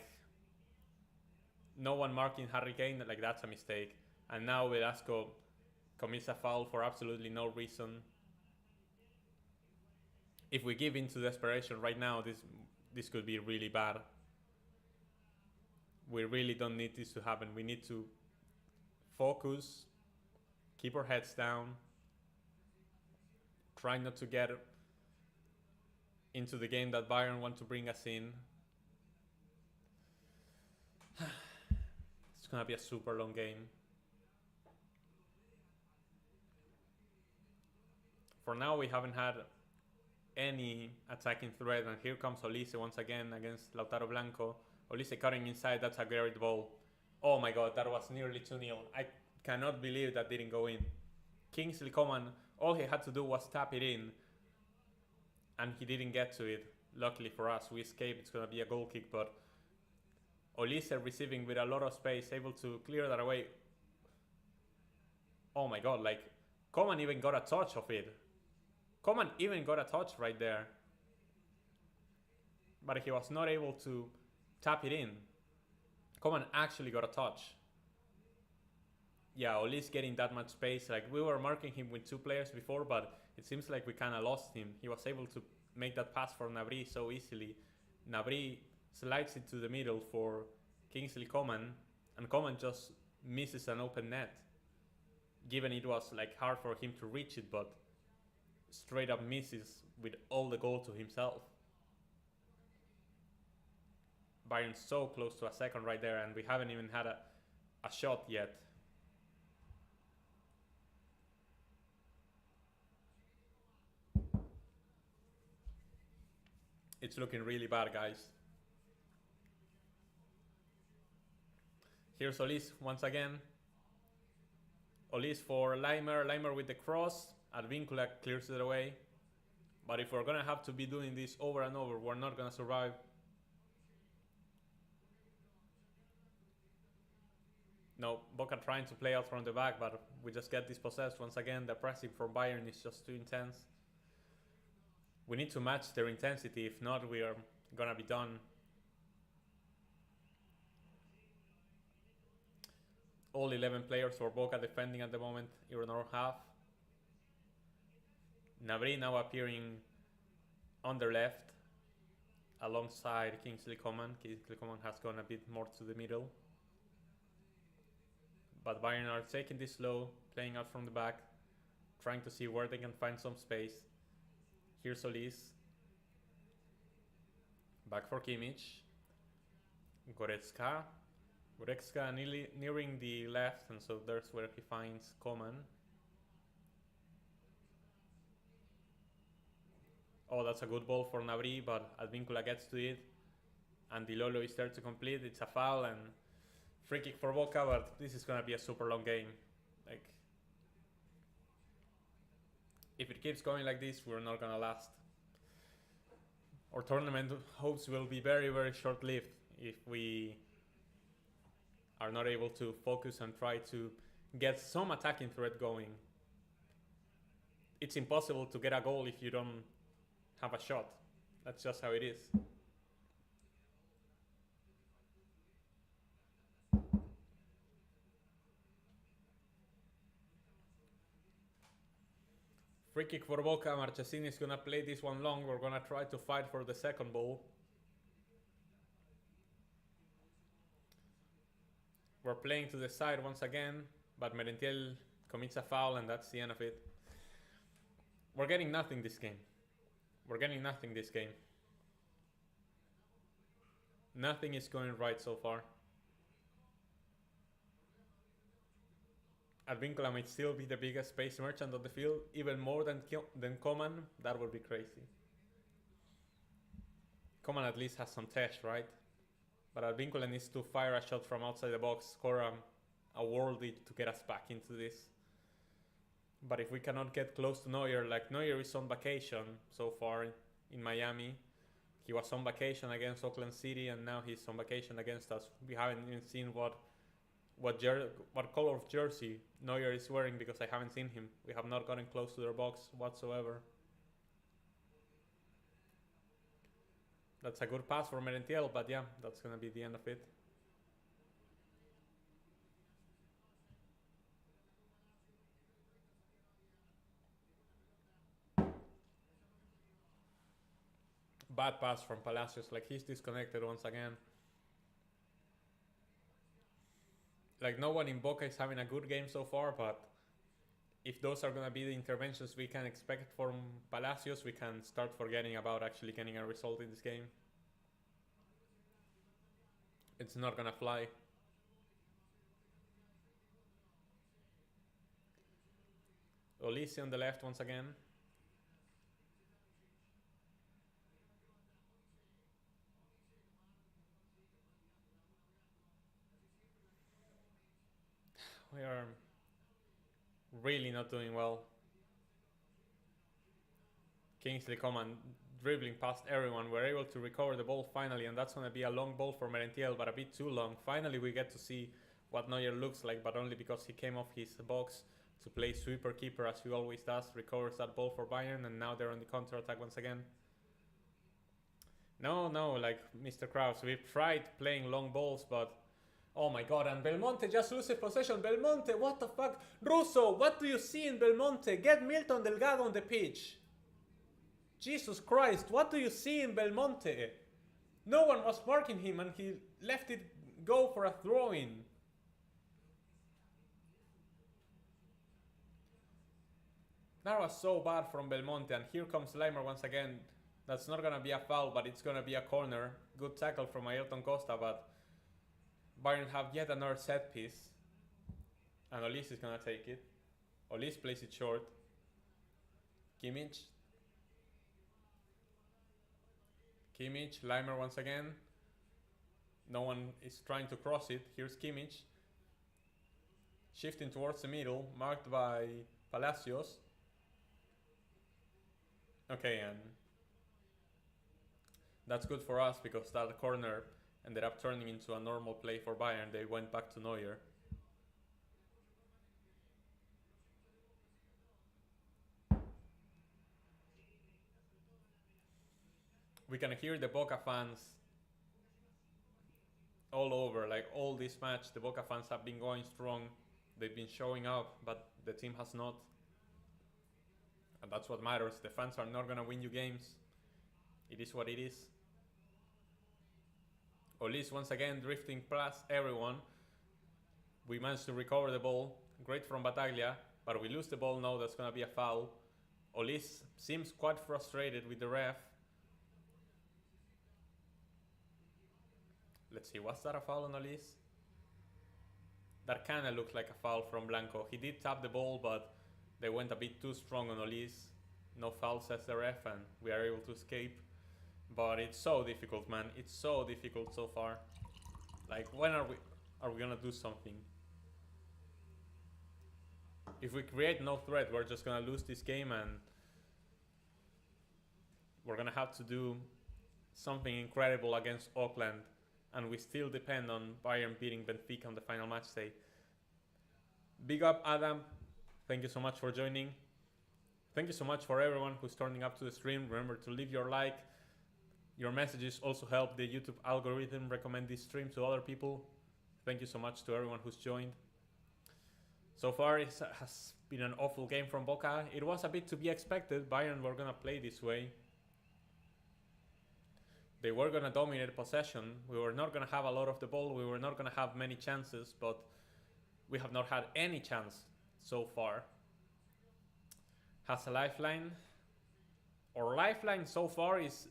no one marking Harry Kane, like that's a mistake. And now Velasco commits a foul for absolutely no reason. If we give in to desperation right now, this could be really bad. We really don't need this to happen. We need to focus, keep our heads down, try not to get into the game that Bayern want to bring us in. It's gonna be a super long game. For now, we haven't had any attacking threat, and here comes Olise once again against Lautaro Blanco. Olise cutting inside, that's a great ball. Oh my god, that was nearly 2-0. I cannot believe that didn't go in. Kingsley Coman, all he had to do was tap it in, and he didn't get to it. Luckily for us, we escaped. It's gonna be a goal kick, but Olise receiving with a lot of space, able to clear that away. Oh my god, like, Coman even got a touch of it. Coman even got a touch right there. But he was not able to tap it in. Coman actually got a touch. Yeah, Olise getting that much space. Like, we were marking him with two players before, but it seems like we kind of lost him. He was able to make that pass for Gnabry so easily. Gnabry slides it to the middle for Kingsley Coman, and Coman just misses an open net. given it was like hard for him to reach it, but straight up misses with all the goal to himself. Bayern so close to a second right there, and we haven't even had a shot yet. It's looking really bad, guys. Here's Olis once again. Olis for Leimer. Leimer with the cross. Advíncula clears it away. But if we're gonna have to be doing this over and over, we're not gonna survive. No, Boca trying to play out from the back, but we just get dispossessed once again. The pressing from Bayern is just too intense. We need to match their intensity, if not we are gonna be done. All 11 players for Boca defending at the moment, even our half. Nabri now appearing on the left alongside Kingsley Coman. Kingsley Coman has gone a bit more to the middle. But Bayern are taking this slow, playing out from the back, trying to see where they can find some space. Here's Solis. Back for Kimmich. Goretzka. Goretzka nearing the left, and so there's where he finds Coman. Oh, that's a good ball for Nabri, but Advíncula gets to it. And Di Lolo is there to complete. It's a foul and free kick for Boca, but this is gonna be a super long game. Like, if it keeps going like this, we're not gonna last. Our tournament hopes will be very, very short-lived if we are not able to focus and try to get some attacking threat going. It's impossible to get a goal if you don't have a shot. That's just how it is. Free kick for Boca. Marchesini is gonna play this one long. We're gonna try to fight for the second ball. We're playing to the side once again, but Merentiel commits a foul and that's the end of it. We're getting nothing this game. We're getting nothing this game. Nothing is going right so far. Advíncula might still be the biggest space merchant on the field, even more than Coman. That would be crazy. Coman at least has some test, right? But Advíncula needs to fire a shot from outside the box, score a worldie to get us back into this. But if we cannot get close to Neuer, like Neuer is on vacation so far in Miami. He was on vacation against Oakland City and now he's on vacation against us. We haven't even seen what color of jersey Neuer is wearing because I haven't seen him. We have not gotten close to their box whatsoever. That's a good pass for Merentiel, but yeah, that's gonna be the end of it. Bad pass from Palacios, like he's disconnected once again. Like no one in Boca is having a good game so far, but if those are gonna be the interventions we can expect from Palacios, we can start forgetting about actually getting a result in this game. It's not gonna fly. Olise on the left once again. We are really not doing well. Kingsley Coman dribbling past everyone. We're able to recover the ball finally, and that's going to be a long ball for Merentiel, but a bit too long. Finally, we get to see what Neuer looks like, but only because he came off his box to play sweeper keeper as he always does. Recovers that ball for Bayern, and now they're on the counter-attack once again. No, like Mr. Krause, we've tried playing long balls, but oh my god, and Belmonte just loses possession. Belmonte, what the fuck? Russo, what do you see in Belmonte? Get Milton Delgado on the pitch. Jesus Christ, what do you see in Belmonte? No one was marking him and he left it go for a throw-in. That was so bad from Belmonte, and here comes Leimer once again. That's not gonna be a foul, but it's gonna be a corner. Good tackle from Ayrton Costa, but Bayern have yet another set piece. And Olis is gonna take it. Olis plays it short. Kimmich, Leimer once again. No one is trying to cross it. Here's Kimmich. Shifting towards the middle, marked by Palacios. Okay, and that's good for us because that corner ended up turning into a normal play for Bayern. They went back to Neuer. We can hear the Boca fans all over, like all this match. The Boca fans have been going strong. They've been showing up, but the team has not. And that's what matters. The fans are not gonna win you games. It is what it is. Olis once again drifting past everyone. We managed to recover the ball. Great from Battaglia, but we lose the ball now. That's gonna be a foul. Olis seems quite frustrated with the ref. Let's see, was that a foul on Olis? That kind of looked like a foul from Blanco. He did tap the ball, but they went a bit too strong on Olis. No foul, says the ref, and we are able to escape. But it's so difficult, man. It's so difficult so far. Like, when are we gonna do something? If we create no threat, we're just gonna lose this game, and we're gonna have to do something incredible against Auckland. And we still depend on Bayern beating Benfica on the final match day. Big up, Adam. Thank you so much for joining. Thank you so much for everyone who's turning up to the stream. Remember to leave your like. Your messages also help the YouTube algorithm recommend this stream to other people. Thank you so much to everyone who's joined. So far, it has been an awful game from Boca. It was a bit to be expected. Bayern were gonna play this way. They were going to dominate possession. We were not going to have a lot of the ball. We were not going to have many chances, but we have not had any chance so far. Has a lifeline. Our lifeline so far is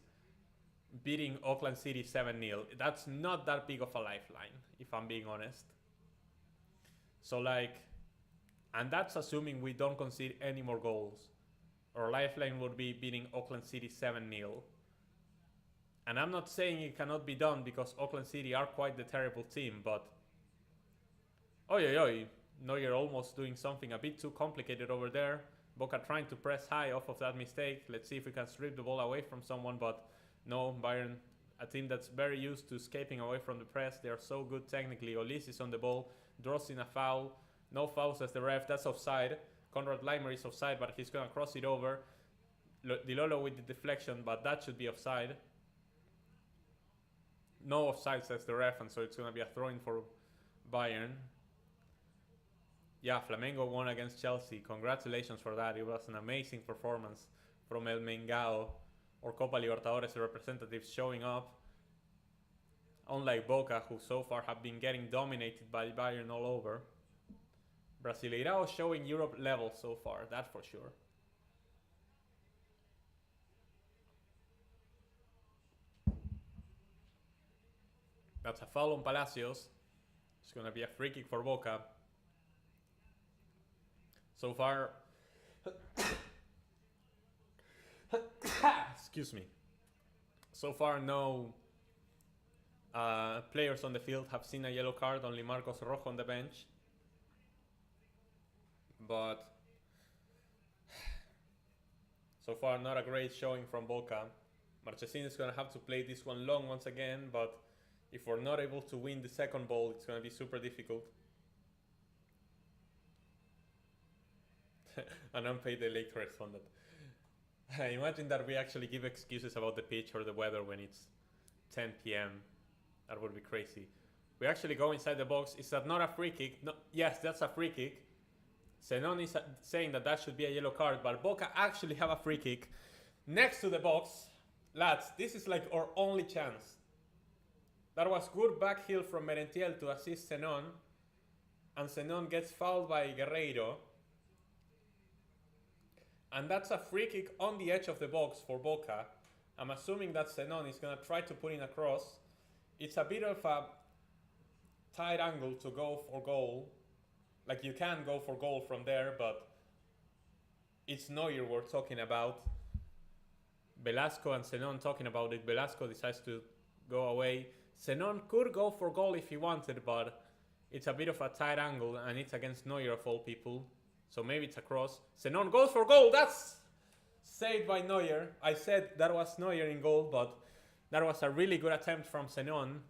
beating Auckland City 7-0. That's not that big of a lifeline, if I'm being honest. So like, and that's assuming we don't concede any more goals. Our lifeline would be beating Auckland City 7-0. And I'm not saying it cannot be done because Auckland City are quite the terrible team, but oi, Neuer almost doing something a bit too complicated over there. Boca trying to press high off of that mistake. Let's see if we can strip the ball away from someone, but no, Bayern, a team that's very used to escaping away from the press. They are so good technically. Olis is on the ball, draws in a foul. No fouls as the ref, that's offside. Konrad Leimer is offside, but he's gonna cross it over. Di Lolo with the deflection, but that should be offside. No offside, says the ref, and so it's going to be a throw-in for Bayern. Yeah, Flamengo won against Chelsea. Congratulations for that. It was an amazing performance from El Mengao, or Copa Libertadores representatives showing up. Unlike Boca, who so far have been getting dominated by Bayern all over. Brasileirao showing Europe level so far, that for sure. That's a foul on Palacios. It's going to be a free kick for Boca. So far... Excuse me. So far, no players on the field have seen a yellow card. Only Marcos Rojo on the bench. But... so far, not a great showing from Boca. Marchesín is going to have to play this one long once again, but... if we're not able to win the second ball, it's going to be super difficult. An unpaid elite responded. Imagine that we actually give excuses about the pitch or the weather when it's 10 p.m. That would be crazy. We actually go inside the box. Is that not a free kick? No, yes, that's a free kick. Zenon is saying that that should be a yellow card, but Boca actually have a free kick next to the box. Lads, this is like our only chance. That was good back heel from Merentiel to assist Zenon. And Zenon gets fouled by Guerreiro. And that's a free kick on the edge of the box for Boca. I'm assuming that Zenon is going to try to put in a cross. It's a bit of a tight angle to go for goal. Like, you can go for goal from there, but it's Neuer we're talking about. Velasco and Zenon talking about it. Velasco decides to go away. Zenon could go for goal if he wanted, but it's a bit of a tight angle and it's against Neuer of all people. So maybe it's a cross. Zenon goes for goal. That's saved by Neuer. I said that was Neuer in goal, but that was a really good attempt from Zenon.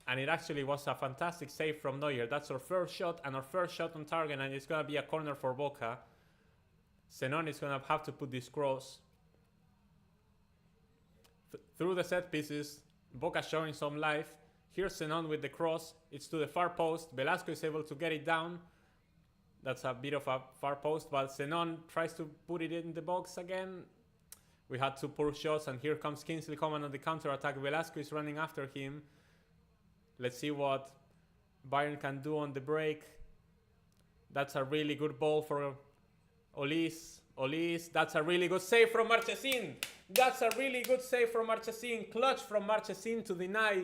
And it actually was a fantastic save from Neuer. That's our first shot and our first shot on target, and it's going to be a corner for Boca. Zenon is going to have to put this cross through the set pieces. Boca showing some life. Here's Zenon with the cross. It's to the far post. Velasco is able to get it down. That's a bit of a far post, but Zenon tries to put it in the box again. We had two poor shots, and here comes Kingsley Coman on the counter attack. Velasco is running after him. Let's see what Bayern can do on the break. That's a really good ball for Olis. That's a really good save from Marchesin. That's a really good save from Marchesin. Clutch from Marchesin to deny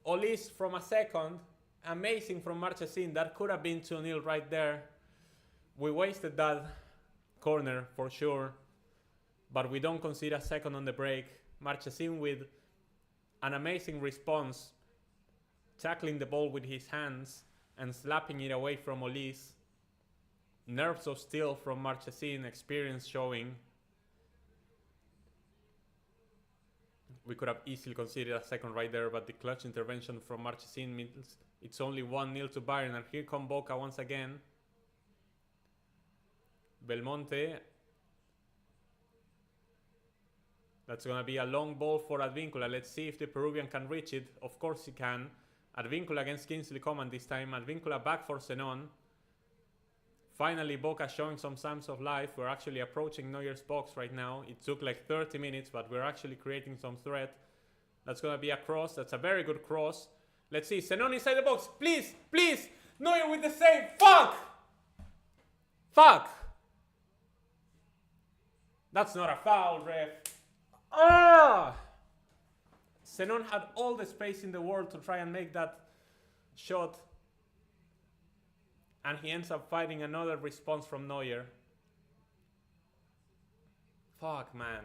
Olis from a second. Amazing from Marchesin. That could have been 2-0 right there. We wasted that corner for sure, but we don't concede a second on the break. Marchesin with an amazing response, tackling the ball with his hands and slapping it away from Olis. Nerves of steel from Marchesin, experience showing. We could have easily conceded a second right there, but the clutch intervention from Marchesin means it's only 1-0 to Bayern, and here come Boca once again. Belmonte. That's going to be a long ball for Advíncula. Let's see if the Peruvian can reach it. Of course he can. Advíncula against Kingsley Coman this time. Advíncula back for Zenon. Finally, Boca showing some signs of life. We're actually approaching Neuer's box right now. It took like 30 minutes, but we're actually creating some threat. That's going to be a cross. That's a very good cross. Let's see. Zenon inside the box. Please, please. Neuer with the save. Fuck! Fuck! That's not a foul, ref. Ah! Zenon had all the space in the world to try and make that shot. And he ends up fighting another response from Neuer. Fuck, man.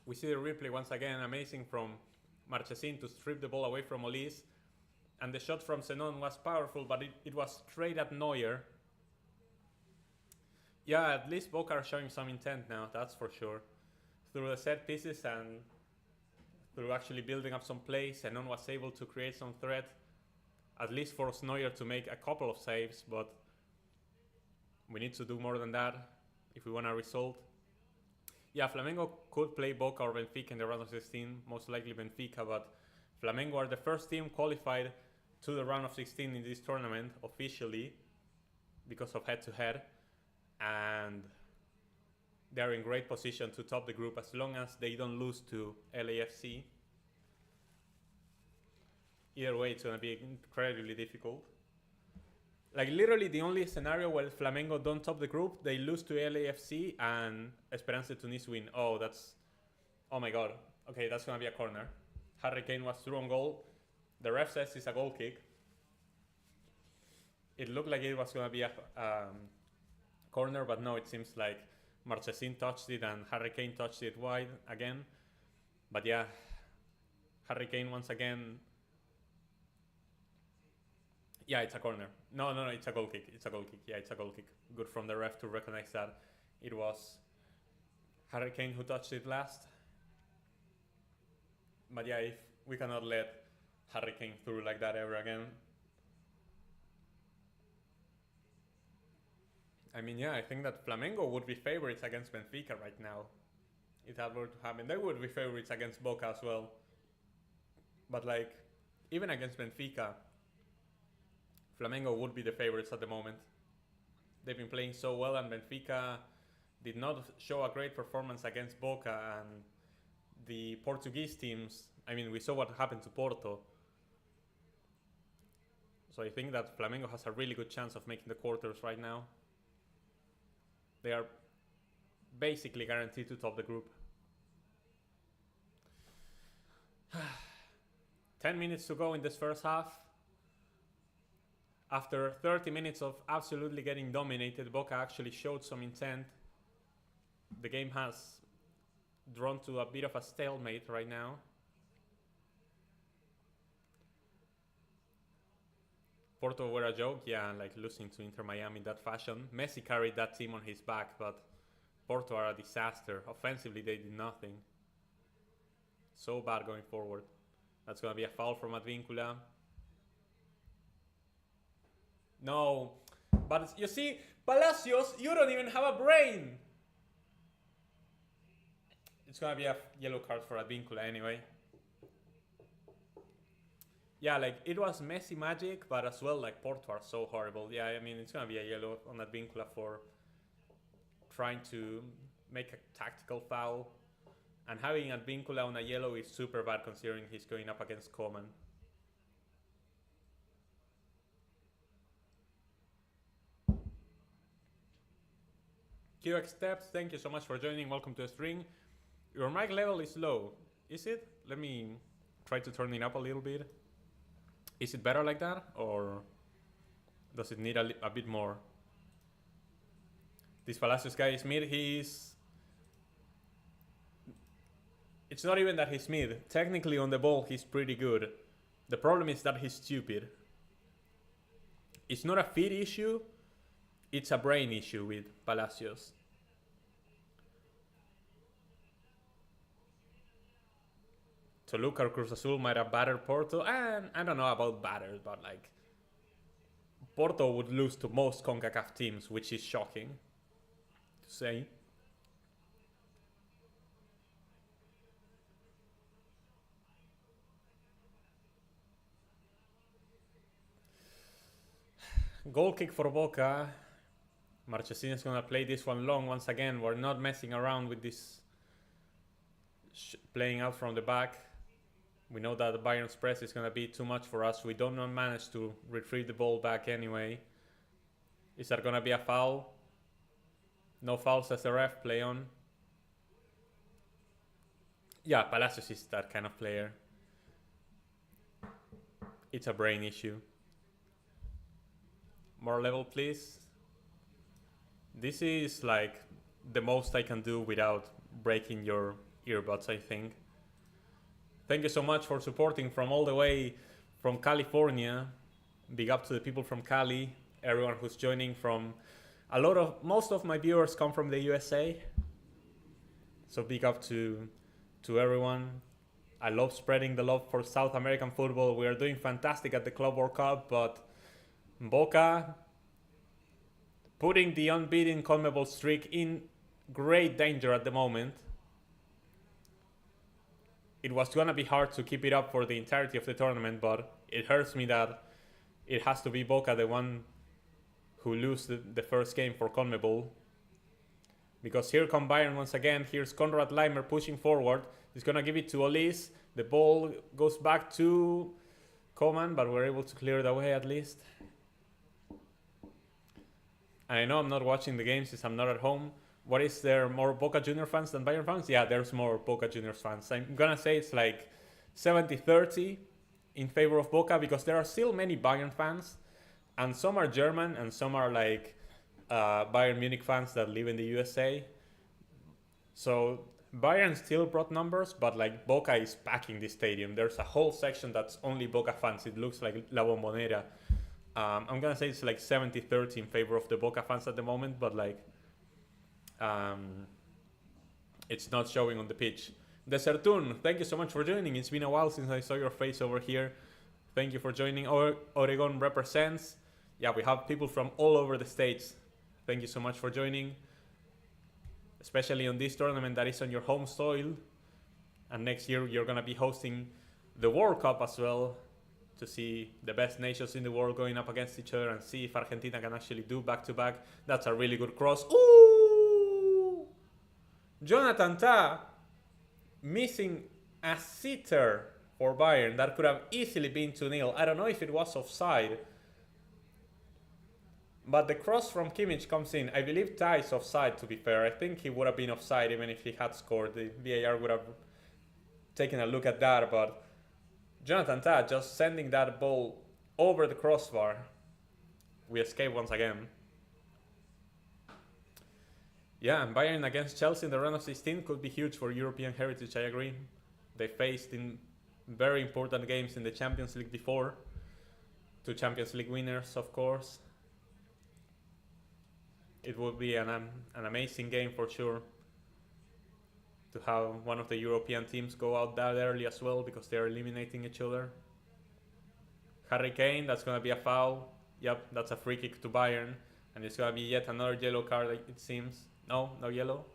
We see the replay once again. Amazing from Marchesin to strip the ball away from Olis. And the shot from Zenon was powerful, but it was straight at Neuer. Yeah, at least Boca are showing some intent now, that's for sure. Through the set pieces and through actually building up some play, Zenon was able to create some threat. At least force Neuer to make a couple of saves, but we need to do more than that if we want a result. Yeah, Flamengo could play Boca or Benfica in the round of 16, most likely Benfica, but Flamengo are the first team qualified to the round of 16 in this tournament officially because of head-to-head, and they're in great position to top the group as long as they don't lose to LAFC. Either way, it's going to be incredibly difficult. Like, literally the only scenario where Flamengo don't top the group, they lose to LAFC and Esperance de Tunis win. Oh, that's... Oh my god. Okay, that's going to be a corner. Harry Kane was through on goal. The ref says it's a goal kick. It looked like it was going to be a corner, but no, it seems like Marchesin touched it and Harry Kane touched it wide again. But yeah, Harry Kane once again. Yeah, it's a corner. No, it's a goal kick. It's a goal kick. Yeah, it's a goal kick. Good from the ref to recognize that it was Harry Kane who touched it last. But yeah, if we cannot let Harry Kane through like that ever again. I mean, yeah, I think that Flamengo would be favorites against Benfica right now. If that were to happen, they would be favorites against Boca as well. But like, even against Benfica, Flamengo would be the favorites at the moment. They've been playing so well, and Benfica did not show a great performance against Boca, and the Portuguese teams, I mean, we saw what happened to Porto. So I think that Flamengo has a really good chance of making the quarters right now. They are basically guaranteed to top the group. 10 minutes to go in this first half. After 30 minutes of absolutely getting dominated, Boca actually showed some intent. The game has drawn to a bit of a stalemate right now. Porto were a joke, yeah, like losing to Inter Miami in that fashion. Messi carried that team on his back, but Porto are a disaster. Offensively, they did nothing. So bad going forward. That's going to be a foul from Advíncula. No, but you see, Palacios, you don't even have a brain. It's going to be a yellow card for Advíncula anyway. Yeah, like, it was Messi magic, but as well, like, Porto are so horrible. Yeah, I mean, it's going to be a yellow on Advíncula for trying to make a tactical foul. And having Advíncula on a yellow is super bad considering he's going up against Coman. QX Steps, thank you so much for joining. Welcome to the stream. Your mic level is low. Is it? Let me try to turn it up a little bit. Is it better like that? Or does it need a bit more? This Palacios guy is mid. It's not even that he's mid. Technically on the ball, he's pretty good. The problem is that he's stupid. It's not a feet issue. It's a brain issue with Palacios. Toluca or Cruz Azul might have battered Porto. And I don't know about battered, but like Porto would lose to most CONCACAF teams, which is shocking to say. Goal kick for Boca. Marchesín is going to play this one long once again. We're not messing around with this playing out from the back. We know that the Bayern's press is going to be too much for us. We don't manage to retrieve the ball back anyway. Is that going to be a foul? No foul, says the ref. Play on. Yeah, Palacios is that kind of player. It's a brain issue. More level, please. This is like the most I can do without breaking your earbuds, I think. Thank you so much for supporting from all the way from California. Big up to the people from Cali. Everyone who's joining from most of my viewers come from the USA. So big up to everyone. I love spreading the love for South American football. We are doing fantastic at the Club World Cup, but Boca putting the unbeaten Conmebol streak in great danger at the moment. It was gonna be hard to keep it up for the entirety of the tournament, but it hurts me that it has to be Boca the one who lose the first game for Conmebol. Because here come Bayern once again. Here's Konrad Leimer pushing forward. He's gonna give it to Olis. The ball goes back to Coman, but we're able to clear it away at least. I know I'm not watching the game since I'm not at home. What is there, more Boca Juniors fans than Bayern fans? Yeah, there's more Boca Juniors fans. I'm gonna say it's like 70-30 in favor of Boca because there are still many Bayern fans and some are German and some are like Bayern Munich fans that live in the USA. So Bayern still brought numbers, but like Boca is packing the stadium. There's a whole section that's only Boca fans. It looks like La Bombonera. I'm gonna say it's like 70-30 in favor of the Boca fans at the moment, but like it's not showing on the pitch. Desertun, thank you so much for joining. It's been a while since I saw your face over here. Thank you for joining. Oregon represents. Yeah, we have people from all over the states. Thank you so much for joining, especially on this tournament that is on your home soil. And next year you're gonna be hosting the World Cup as well, to see the best nations in the world going up against each other and see if Argentina can actually do back-to-back. That's a really good cross. Ooh! Jonathan Tah missing a sitter for Bayern. That could have easily been 2-0. I don't know if it was offside, But the cross from Kimmich comes in. I believe Tah is offside, to be fair. I think he would have been offside even if he had scored. The VAR would have taken a look at that, but Jonathan Tah just sending that ball over the crossbar. We escape once again. Yeah, and Bayern against Chelsea in the round of 16 could be huge for European heritage, I agree. They faced in very important games in the Champions League before. 2 Champions League winners, of course. It would be an amazing game for sure to have one of the European teams go out that early as well, because they're eliminating each other. Harry Kane, that's going to be a foul. Yep, that's a free kick to Bayern. And it's going to be yet another yellow card, it seems. No, no yellow.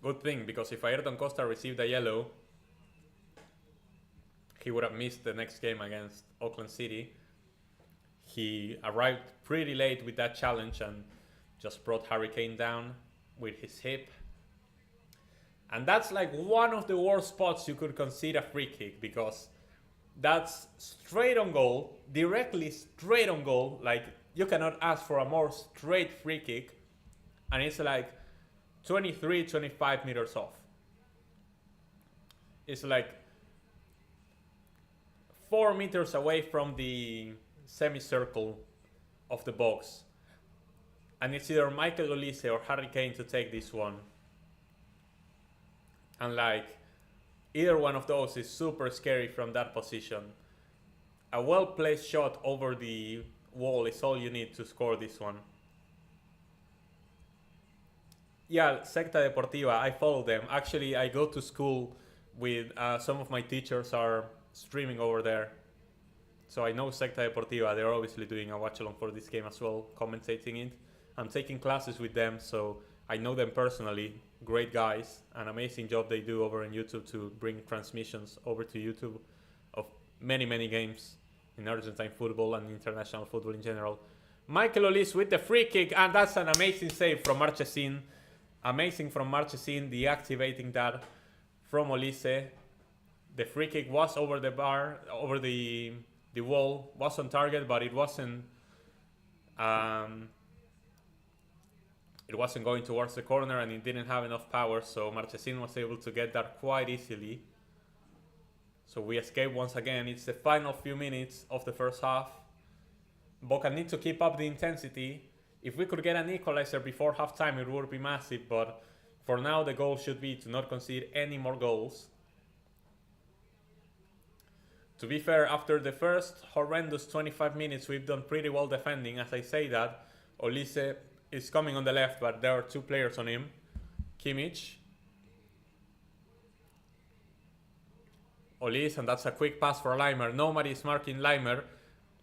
Good thing, because if Ayrton Costa received a yellow, he would have missed the next game against Auckland City. He arrived pretty late with that challenge and just brought Harry Kane down with his hip. And that's like one of the worst spots you could concede a free kick, because that's straight on goal, directly straight on goal. Like, you cannot ask for a more straight free kick. And it's like 23, 25 meters off. It's like 4 meters away from the semicircle of the box. And it's either Michael Olise or Harry Kane to take this one. And like, either one of those is super scary from that position. A well-placed shot over the wall is all you need to score this one. Yeah, Secta Deportiva, I follow them. Actually, I go to school with some of my teachers are streaming over there. So I know Secta Deportiva, they're obviously doing a watch along for this game as well, commentating it. I'm taking classes with them, so I know them personally. Great guys, an amazing job they do over on YouTube to bring transmissions over to YouTube of many games in Argentine football and international football in general. Michael Olise with the free kick, and that's an amazing save from Marchesin. Amazing from Marchesin, deactivating that from Olise. The free kick was over the bar, over the wall, was on target, but it wasn't going towards the corner, and it didn't have enough power, so Marchesin was able to get that quite easily. So we escape once again. It's the final few minutes of the first half. Boca need to keep up the intensity. If we could get an equalizer before halftime, it would be massive, but for now the goal should be to not concede any more goals. To be fair, after the first horrendous 25 minutes, we've done pretty well defending. As I say that, Olise is coming on the left, but there are 2 players on him. Kimmich. Olise, and that's a quick pass for Leimer. Nobody is marking Leimer.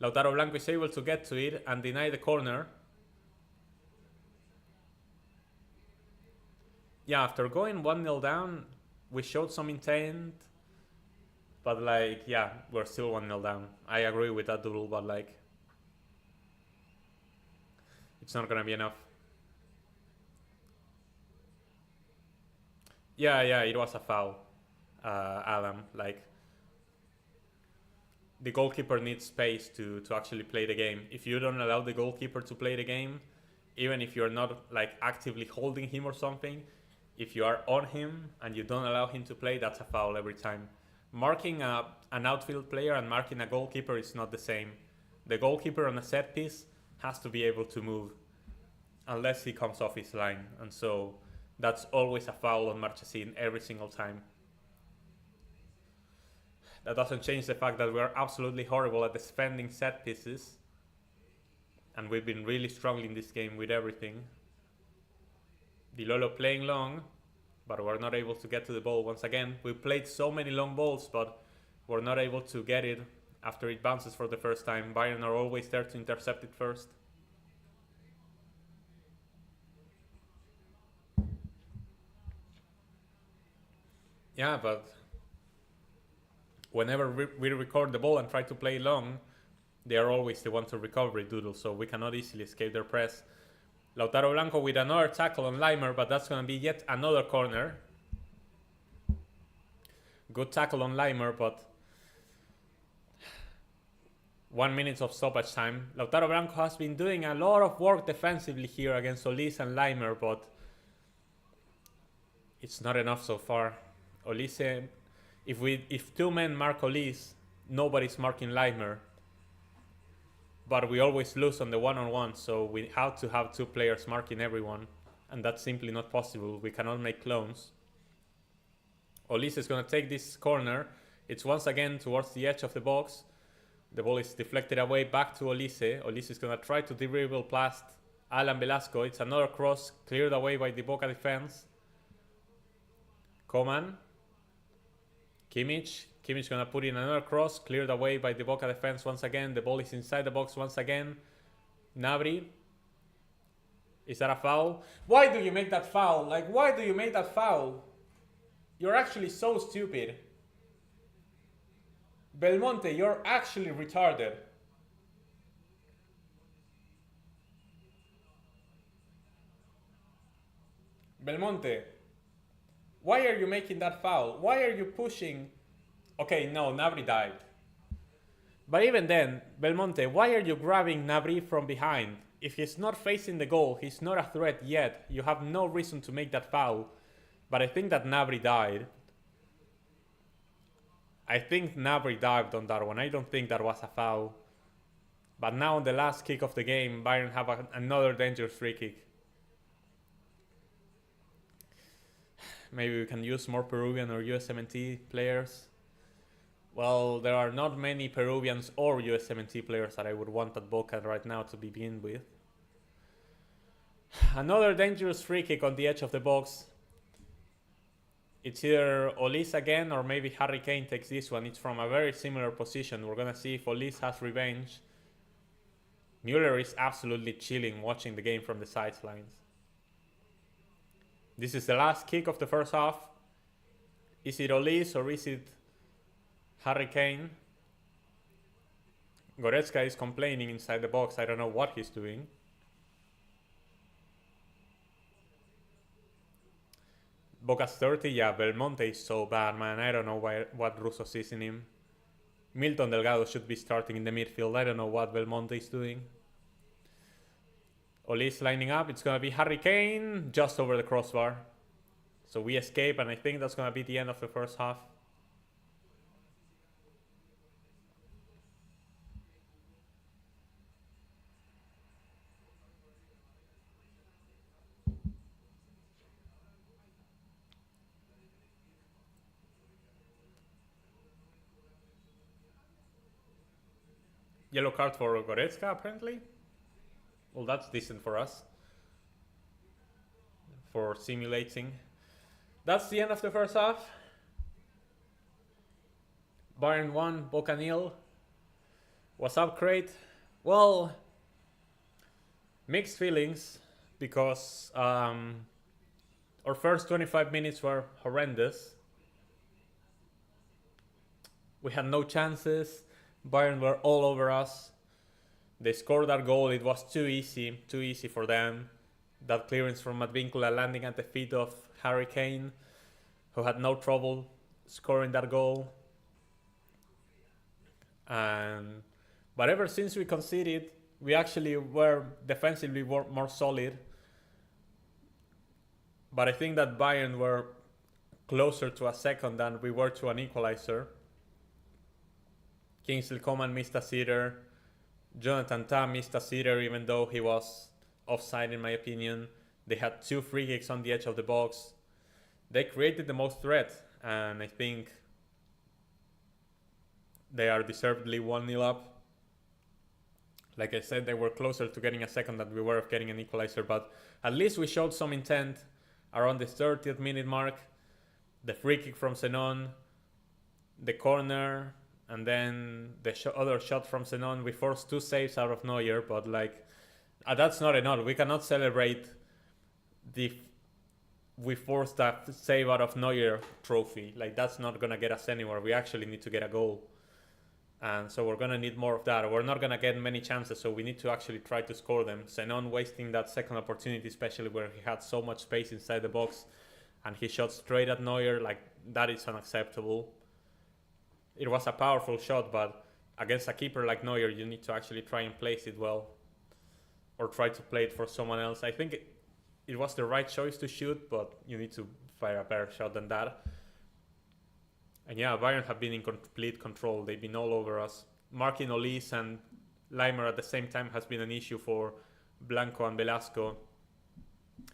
Lautaro Blanco is able to get to it and deny the corner. Yeah, after going 1-0 down, we showed some intent. But like, yeah, we're still 1-0 down. I agree with that doodle, but like, it's not gonna be enough. Yeah, it was a foul, Adam. Like, the goalkeeper needs space to actually play the game. If you don't allow the goalkeeper to play the game, even if you're not like actively holding him or something, if you are on him and you don't allow him to play, that's a foul every time. Marking an outfield player and marking a goalkeeper is not the same. The goalkeeper on a set piece has to be able to move unless he comes off his line, and so that's always a foul on Marchesin every single time. That doesn't change the fact that we're absolutely horrible at defending set pieces, and we've been really struggling this game with everything. Di Lolo playing long, but we're not able to get to the ball once again. We played so many long balls, but we're not able to get it after it bounces for the first time. Bayern are always there to intercept it first. Yeah, but whenever we record the ball and try to play long, they are always the one to recover it, Doodle, so we cannot easily escape their press. Lautaro Blanco with another tackle on Leimer, but that's going to be yet another corner. Good tackle on Leimer, but 1 minute of stoppage time. Lautaro Blanco has been doing a lot of work defensively here against Olise and Leimer, but it's not enough so far. Olise, if two men mark Olise, nobody's marking Leimer. But we always lose on the one-on-one, so we have to have two players marking everyone, and that's simply not possible. We cannot make clones. Olise is going to take this corner. It's once again towards the edge of the box. The ball is deflected away back to Olise. Olise is going to try to dribble past Alan Velasco. It's another cross cleared away by the Boca defense. Coman. Kimmich. Kimmich going to put in another cross cleared away by the Boca defense once again. The ball is inside the box once again. Gnabry. Is that a foul? Why do you make that foul? Like, why do you make that foul? You're actually so stupid. Belmonte, you're actually retarded. Belmonte, why are you making that foul? Why are you pushing? Okay, no, Gnabry dived. But even then, Belmonte, why are you grabbing Gnabry from behind? If he's not facing the goal, he's not a threat yet. You have no reason to make that foul. But I think that Gnabry died. I think Gnabry dived on that one. I don't think that was a foul. But now on the last kick of the game, Bayern have another dangerous free kick. Maybe we can use more Peruvian or USMNT players. Well, there are not many Peruvians or USMNT players that I would want at Boca right now to begin with. Another dangerous free kick on the edge of the box. It's either Olise again or maybe Harry Kane takes this one. It's from a very similar position. We're going to see if Olise has revenge. Müller is absolutely chilling watching the game from the sidelines. This is the last kick of the first half. Is it Olise or is it Harry Kane? Goretzka is complaining inside the box. I don't know what he's doing. Boca's 30, yeah, Belmonte is so bad, man. I don't know what Russo sees in him. Milton Delgado should be starting in the midfield. I don't know what Belmonte is doing. Olise lining up. It's going to be Harry Kane just over the crossbar. So we escape, and I think that's going to be the end of the first half. Yellow card for Goretzka, apparently. Well, that's decent for us. For simulating. That's the end of the first half. Bayern 1, Boca 0. What's up, Crate? Well, mixed feelings, because our first 25 minutes were horrendous. We had no chances. Bayern were all over us. They scored that goal. It was too easy for them. That clearance from Advíncula landing at the feet of Harry Kane, who had no trouble scoring that goal. But ever since we conceded, we actually were defensively more solid. But I think that Bayern were closer to a second than we were to an equalizer. Kingsley Coman missed a sitter. Jonathan Tah missed a sitter, even though he was offside in my opinion. They had 2 free kicks on the edge of the box. They created the most threat, and I think they are deservedly 1-0 up. Like I said, they were closer to getting a second than we were of getting an equalizer, but at least we showed some intent around the 30th minute mark. The free kick from Zenon, the corner, and then the other shot from Zenon. We forced 2 saves out of Neuer, but like that's not enough. We cannot celebrate we forced that save out of Neuer trophy. Like, that's not gonna get us anywhere. We actually need to get a goal, and so we're gonna need more of that. We're not gonna get many chances, so we need to actually try to score them. Zenon wasting that second opportunity, especially where he had so much space inside the box and he shot straight at Neuer. Like, that is unacceptable. It was a powerful shot, but against a keeper like Neuer, you need to actually try and place it well, or try to play it for someone else. I think it was the right choice to shoot, but you need to fire a better shot than that. And yeah, Bayern have been in complete control. They've been all over us. Marking Olis and Leimer at the same time has been an issue for Blanco and Velasco.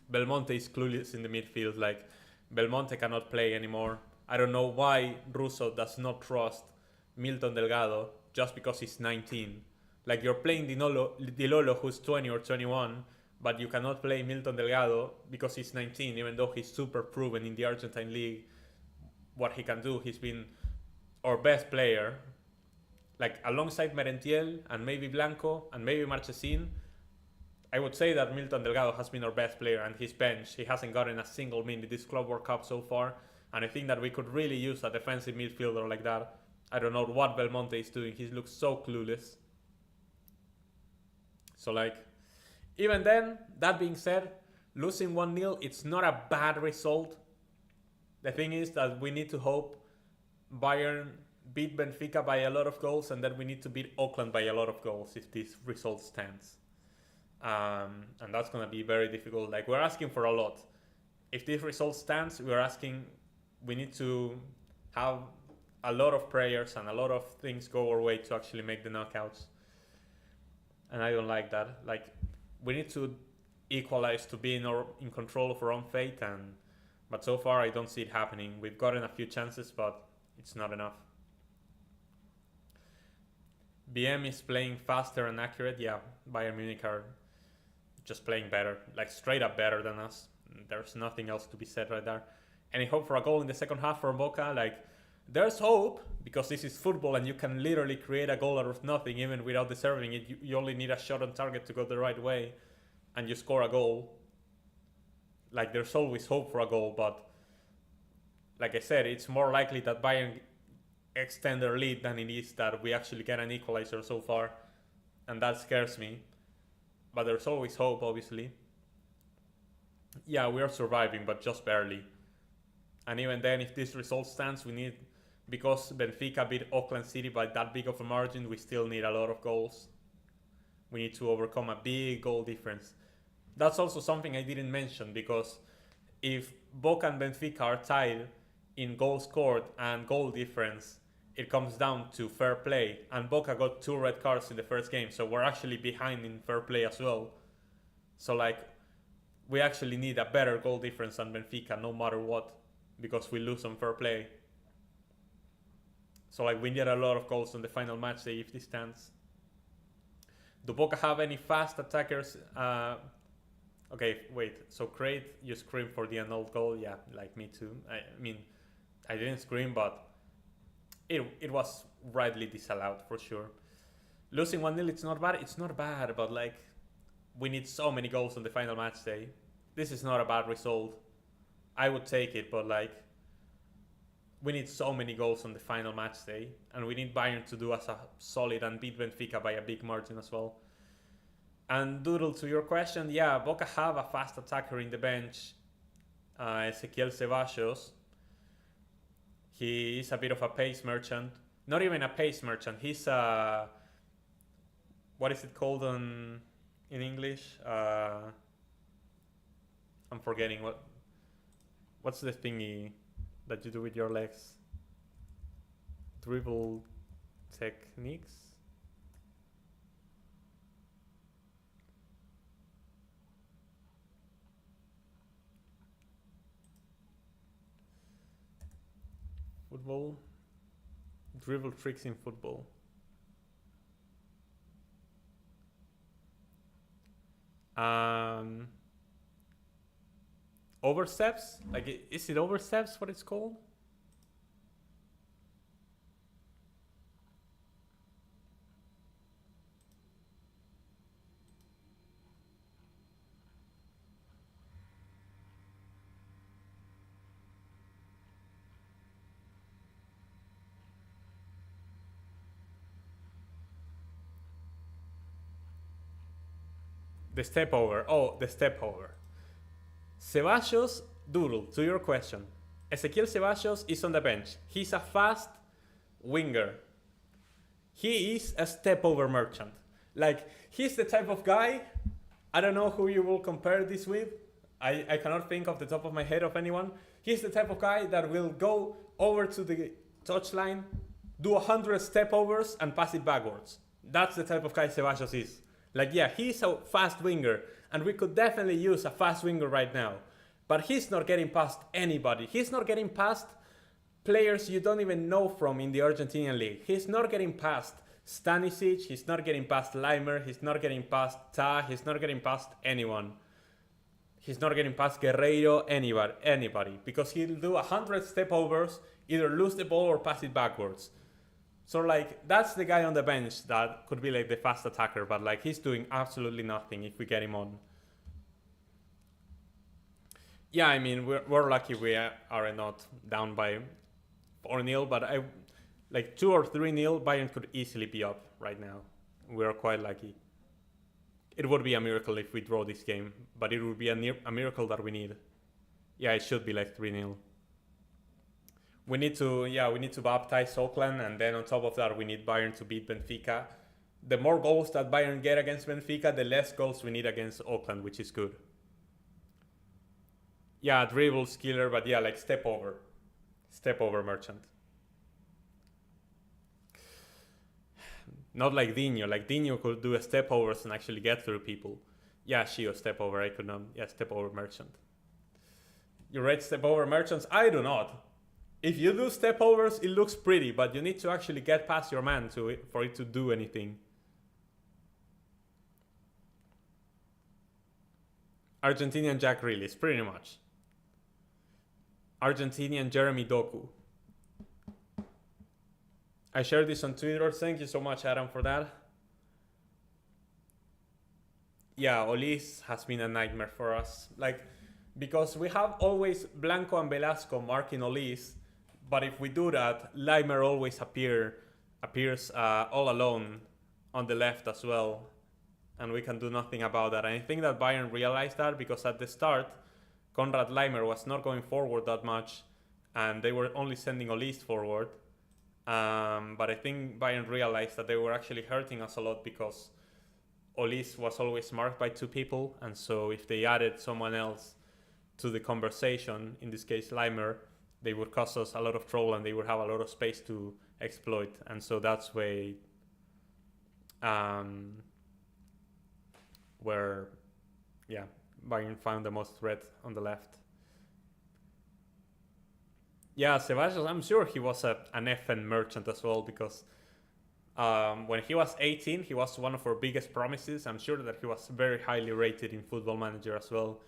Belmonte is clueless in the midfield. Like, Belmonte cannot play anymore. I don't know why Russo does not trust Milton Delgado just because he's 19. Like, you're playing Di Lolo, who's 20 or 21, but you cannot play Milton Delgado because he's 19, even though he's super proven in the Argentine league what he can do. He's been our best player. Like, alongside Merentiel and maybe Blanco and maybe Marchesin, I would say that Milton Delgado has been our best player, and his bench, he hasn't gotten a single minute this Club World Cup so far, and I think that we could really use a defensive midfielder like that. I don't know what Belmonte is doing. He looks so clueless. So, like, even then, that being said, losing 1-0, it's not a bad result. The thing is that we need to hope Bayern beat Benfica by a lot of goals, and then we need to beat Auckland by a lot of goals if this result stands. And that's going to be very difficult. Like, we're asking for a lot. If this result stands, we need to have a lot of prayers and a lot of things go our way to actually make the knockouts. And I don't like that. Like, we need to equalize to be in control of our own fate, but so far I don't see it happening. We've gotten a few chances, but it's not enough. BM is playing faster and accurate. Yeah, Bayern Munich are just playing better, like straight up better than us. There's nothing else to be said right there. Any hope for a goal in the second half for Boca? Like, there's hope, because this is football and you can literally create a goal out of nothing even without deserving it. You only need a shot on target to go the right way and you score a goal. Like, there's always hope for a goal, but like I said, it's more likely that Bayern extend their lead than it is that we actually get an equalizer so far, and that scares me. But there's always hope, obviously. Yeah, we are surviving, but just barely. And even then, if this result stands, we need, because Benfica beat Auckland City by that big of a margin, we still need a lot of goals. We need to overcome a big goal difference. That's also something I didn't mention, because if Boca and Benfica are tied in goals scored and goal difference, it comes down to fair play. And Boca got 2 red cards in the first game, so we're actually behind in fair play as well. So, like, we actually need a better goal difference than Benfica no matter what, because we lose on fair play. So, like, we need a lot of goals on the final match day if this stands. Do Boca have any fast attackers? Okay, wait. So, Crate, you screamed for the annulled goal? Yeah, like me too. I mean, I didn't scream, but it was rightly disallowed for sure. Losing 1-0, it's not bad. It's not bad, but like, we need so many goals on the final match day. This is not a bad result. I would take it, but like, we need so many goals on the final match day, and we need Bayern to do us a solid and beat Benfica by a big margin as well. And Doodle, to your question, yeah, Boca have a fast attacker in the bench, Ezequiel Ceballos. He is a bit of a pace merchant. Not even a pace merchant. He's a... What is it called in English? I'm forgetting what's the thingy that you do with your legs? Dribble techniques? Football? Dribble tricks in football. Oversteps? Like, is it oversteps what it's called? The step over. Oh, the step over. Ceballos, Doodle, to your question. Ezequiel Ceballos is on the bench. He's a fast winger. he is a step over merchant. Like, he's the type of guy, I don't know who you will compare this with. I cannot think off the top of my head of anyone. He's the type of guy that will go over to the touchline, do 100 step overs and pass it backwards. That's the type of guy Ceballos is. Like, yeah, he's a fast winger, and we could definitely use a fast winger right now. But he's not getting past anybody. He's not getting past players you don't even know from in the Argentinian league. He's not getting past Stanisic, he's not getting past Leimer, he's not getting past Ta, he's not getting past anyone. He's not getting past Guerreiro, anybody. Because he'll do 100 step overs, either lose the ball or pass it backwards. So, like, that's the guy on the bench that could be, like, the fast attacker. But, like, he's doing absolutely nothing if we get him on. Yeah, I mean, we're lucky we are not down by 4-0. But, like, 2 or 3-0, Bayern could easily be up right now. We're quite lucky. It would be a miracle if we draw this game, but it would be a miracle that we need. Yeah, it should be like 3-0. We need to baptize Auckland, and then on top of that, we need Bayern to beat Benfica. The more goals that Bayern get against Benfica, the less goals we need against Auckland, which is good. Yeah, dribbles, killer, but yeah, like step over merchant. Not like Dino. Like Dino could do a step overs and actually get through people. Yeah, Shio step over. I could not. Yeah, step over merchant. You rate step over merchants? I do not. If you do step overs, it looks pretty, but you need to actually get past your man for it to do anything. Argentinian Jack Grealish, pretty much. Argentinian Jeremy Doku. I shared this on Twitter. Thank you so much, Adam, for that. Yeah, Olis has been a nightmare for us. Like, because we have always Blanco and Velasco marking Olis, but if we do that, Leimer always appears all alone on the left as well, and we can do nothing about that. And I think that Bayern realized that, because at the start, Konrad Leimer was not going forward that much, and they were only sending Olis forward. But I think Bayern realized that they were actually hurting us a lot, because Olis was always marked by 2 people, and so if they added someone else to the conversation, in this case Leimer, they would cause us a lot of trouble and they would have a lot of space to exploit. And so that's where Bayern found the most threat on the left. Yeah, Ceballos, I'm sure he was an FN merchant as well, because when he was 18, he was one of our biggest promises. I'm sure that he was very highly rated in Football Manager as well.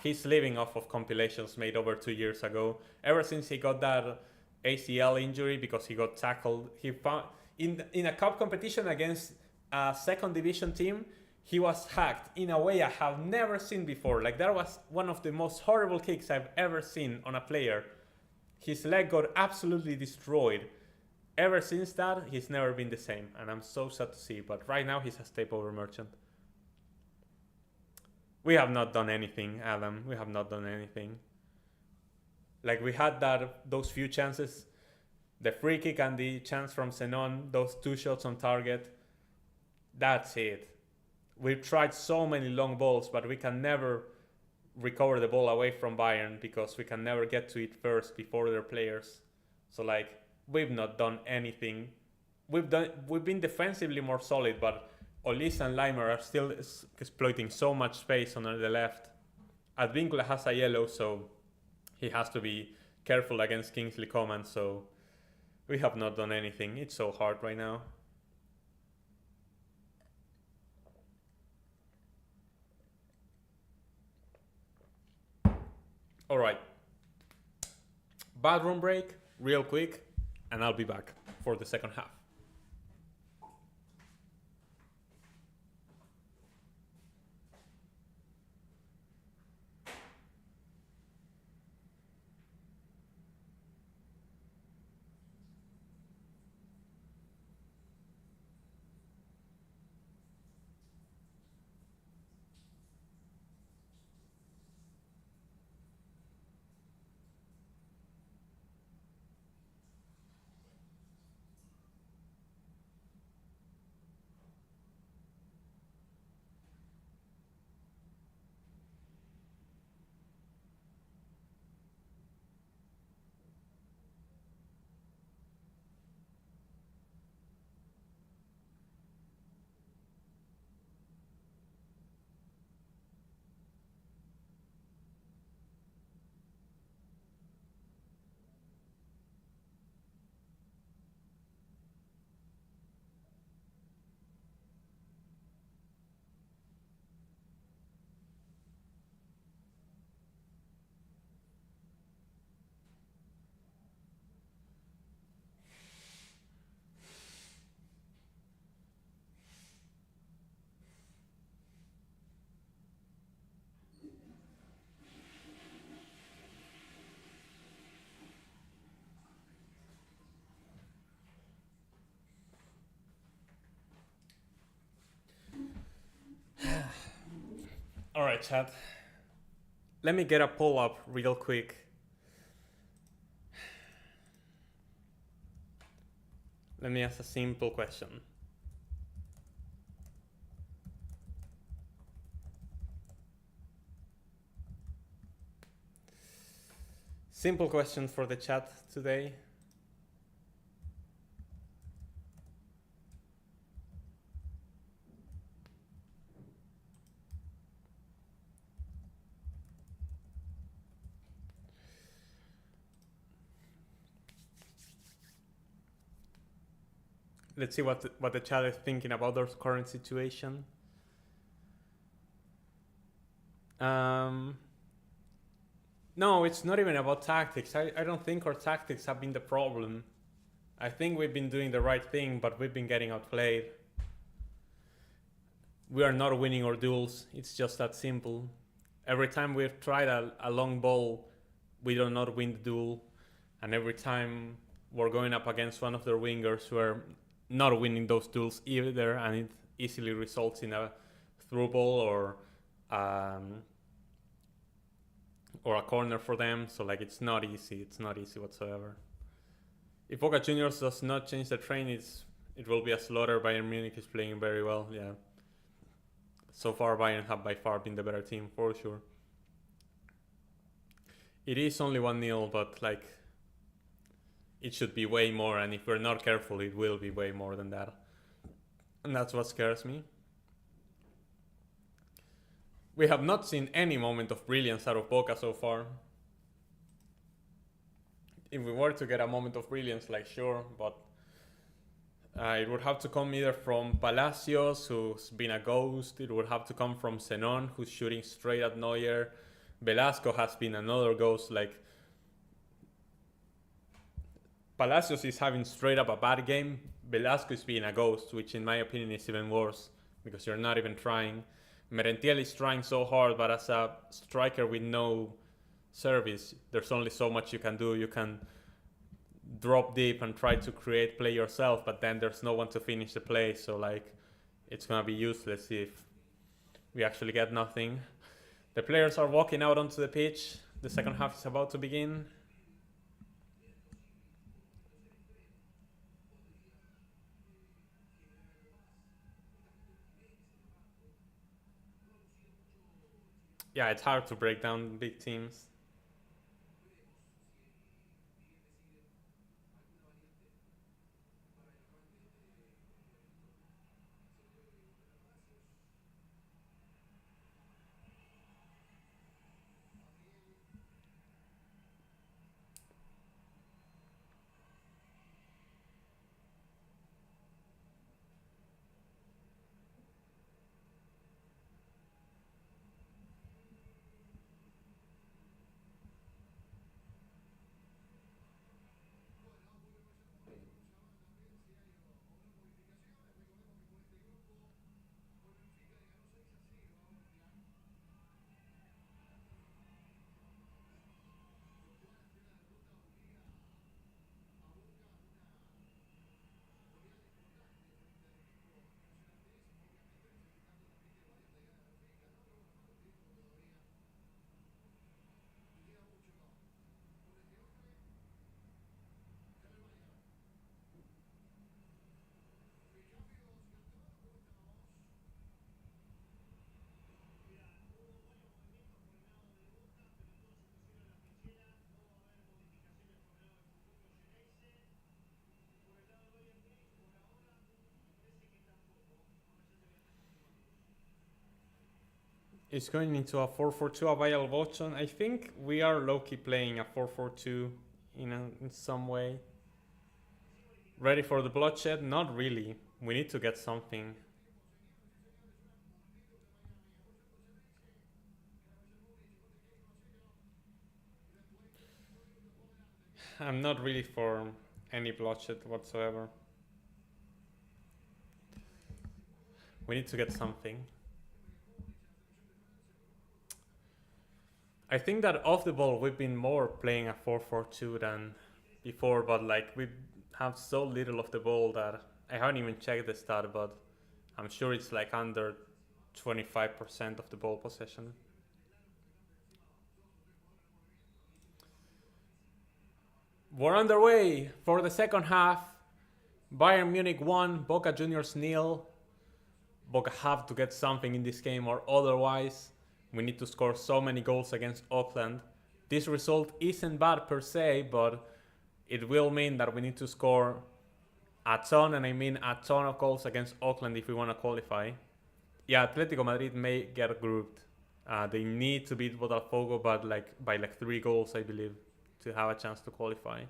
He's living off of compilations made over 2 years ago. Ever since he got that ACL injury because he got tackled, he found in a cup competition against a second division team, he was hacked in a way I have never seen before. Like, that was one of the most horrible kicks I've ever seen on a player. His leg got absolutely destroyed. Ever since that, he's never been the same, and I'm so sad to see. But right now, he's a step over merchant. We have not done anything, Adam. We have not done anything. Like, we had those few chances, the free kick and the chance from Zenon, those 2 shots on target. That's it. We've tried so many long balls, but we can never recover the ball away from Bayern, because we can never get to it first before their players. So, like, we've not done anything. We've been defensively more solid, but Olis and Leimer are still exploiting so much space on the left. Advíncula has a yellow, so he has to be careful against Kingsley Coman. So we have not done anything. It's so hard right now. All right. Bathroom break, real quick, and I'll be back for the second half. Alright, chat. Let me get a poll up real quick. Let me ask a simple question. Simple question for the chat today. Let's see what the chat is thinking about their current situation. No, it's not even about tactics. I don't think our tactics have been the problem. I think we've been doing the right thing, but we've been getting outplayed. We are not winning our duels. It's just that simple. Every time we've tried a long ball, we do not win the duel. And every time we're going up against one of their wingers, we're not winning those duels either, and it easily results in a through ball or a corner for them. So like it's not easy whatsoever. If Boca Juniors does not change the train, it will be a slaughter. Bayern Munich is playing very well, yeah. So far Bayern have by far been the better team for sure. It is only 1-0, but like it should be way more, and if we're not careful, it will be way more than that. And that's what scares me. We have not seen any moment of brilliance out of Boca so far. If we were to get a moment of brilliance, like sure, but it would have to come either from Palacios, who's been a ghost. It would have to come from Zenon, who's shooting straight at Neuer. Velasco has been another ghost. Like Palacios is having straight up a bad game. Velasco is being a ghost, which in my opinion is even worse because you're not even trying. Merentiel is trying so hard, but as a striker with no service, there's only so much you can do. You can drop deep and try to create play yourself, but then there's no one to finish the play. So like, it's gonna be useless if we actually get nothing. The players are walking out onto the pitch. The second half is about to begin. Yeah, it's hard to break down big teams. It's going into a 4-4-2, a viable option. I think we are low-key playing a 4-4-2 in some way. Ready for the bloodshed? Not really. We need to get something. I'm not really for any bloodshed whatsoever. We need to get something. I think that off the ball we've been more playing a 4-4-2 than before, but like we have so little of the ball that I haven't even checked the stat, but I'm sure it's like under 25% of the ball possession. We're underway for the second half. Bayern Munich 1, Boca Juniors 0. Boca have to get something in this game, or otherwise we need to score so many goals against Auckland. This result isn't bad per se, but it will mean that we need to score a ton, and I mean a ton of goals against Auckland if we want to qualify. Yeah, Atletico Madrid may get grouped. They need to beat Botafogo, but by 3 goals, I believe, to have a chance to qualify.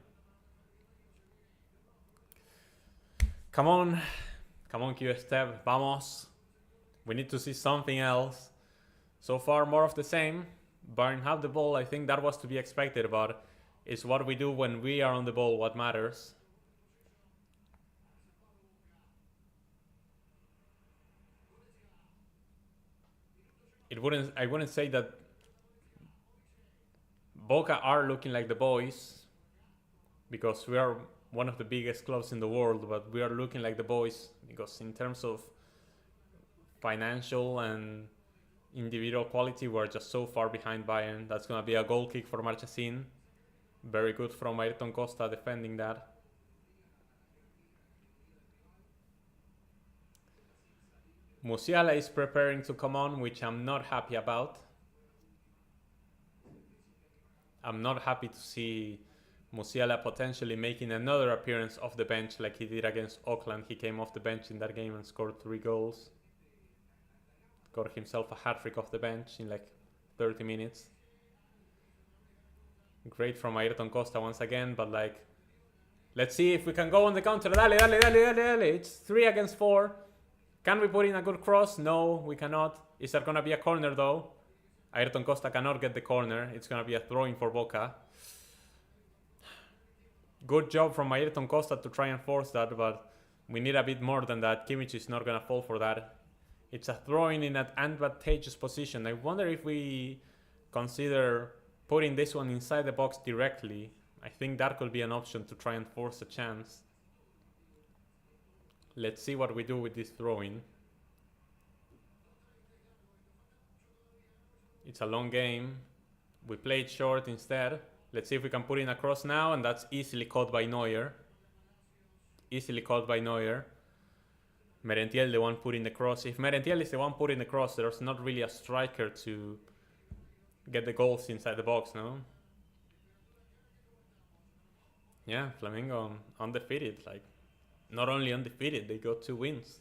Come on, Q-Step, vamos. We need to see something else. So far, more of the same. Bayern have the ball. I think that was to be expected, but it's what we do when we are on the ball what matters. I wouldn't say that Boca are looking like the boys, because we are one of the biggest clubs in the world, but we are looking like the boys because in terms of financial and individual quality, we're just so far behind Bayern. That's going to be a goal kick for Marchesín. Very good from Ayrton Costa defending that. Musiala is preparing to come on, which I'm not happy about. I'm not happy to see Musiala potentially making another appearance off the bench like he did against Auckland. He came off the bench in that game and scored 3 goals. Got himself a hat-trick off the bench in 30 minutes. Great from Ayrton Costa once again, but let's see if we can go on the counter. Dale, dale, dale, dale, dale. It's 3 against 4. Can we put in a good cross? No, we cannot. Is there going to be a corner though? Ayrton Costa cannot get the corner. It's going to be a throw-in for Boca. Good job from Ayrton Costa to try and force that, but we need a bit more than that. Kimmich is not going to fall for that. It's a throw-in in an advantageous position. I wonder if we consider putting this one inside the box directly. I think that could be an option to try and force a chance. Let's see what we do with this throw-in. It's a long game. We played short instead. Let's see if we can put in a cross now, and that's easily caught by Neuer. Easily caught by Neuer. Merentiel the one putting the cross. If Merentiel is the one putting the cross, there's not really a striker to get the goals inside the box, no? Yeah, Flamengo undefeated. Not only undefeated, they got 2 wins.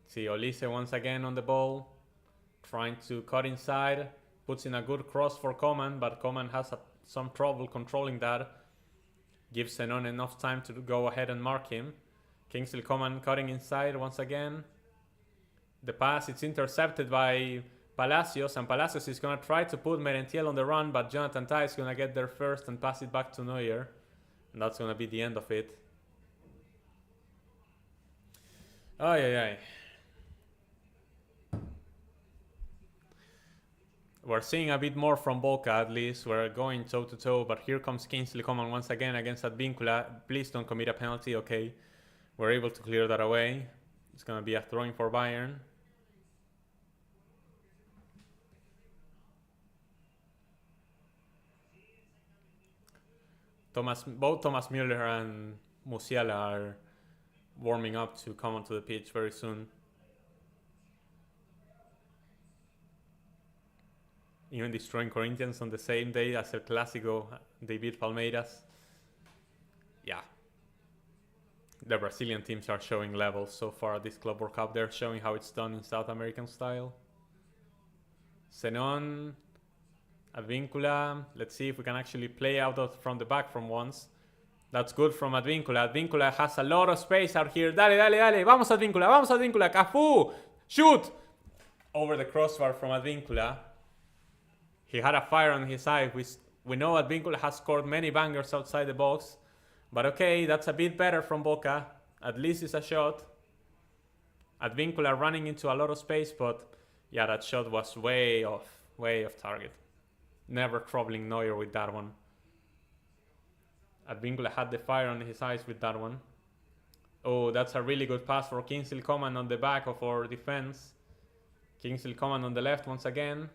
See Olise once again on the ball, trying to cut inside, puts in a good cross for Coman, but Coman has some trouble controlling that. Gives Zenon enough time to go ahead and mark him. Kingsley Coman cutting inside once again. The pass, it's intercepted by Palacios, and Palacios is going to try to put Merentiel on the run, but Jonathan Tah is going to get there first and pass it back to Neuer. And that's going to be the end of it. Ay, ay, ay. We're seeing a bit more from Boca, at least. We're going toe-to-toe, but here comes Kingsley Coman once again against Advíncula. Please don't commit a penalty. Okay, we're able to clear that away. It's going to be a throw-in for Bayern. Both Thomas Müller and Musiala are warming up to come onto the pitch very soon. Even destroying Corinthians on the same day as El Clásico, they beat Palmeiras. Yeah. The Brazilian teams are showing levels so far at this Club World Cup. They're showing how it's done in South American style. Zenon, Advíncula. Let's see if we can actually play out from the back from once. That's good from Advíncula. Advíncula has a lot of space out here. Dale, dale, dale. Vamos Advíncula, vamos Advíncula. Cafu, shoot! Over the crossbar from Advíncula. He had a fire on his eye. We know Advíncula has scored many bangers outside the box. But okay, that's a bit better from Boca. At least it's a shot. Advíncula running into a lot of space, but yeah, that shot was way off target. Never troubling Neuer with that one. Advíncula had the fire on his eyes with that one. Oh, that's a really good pass for Kingsley Coman on the back of our defense. Kingsley Coman on the left once again.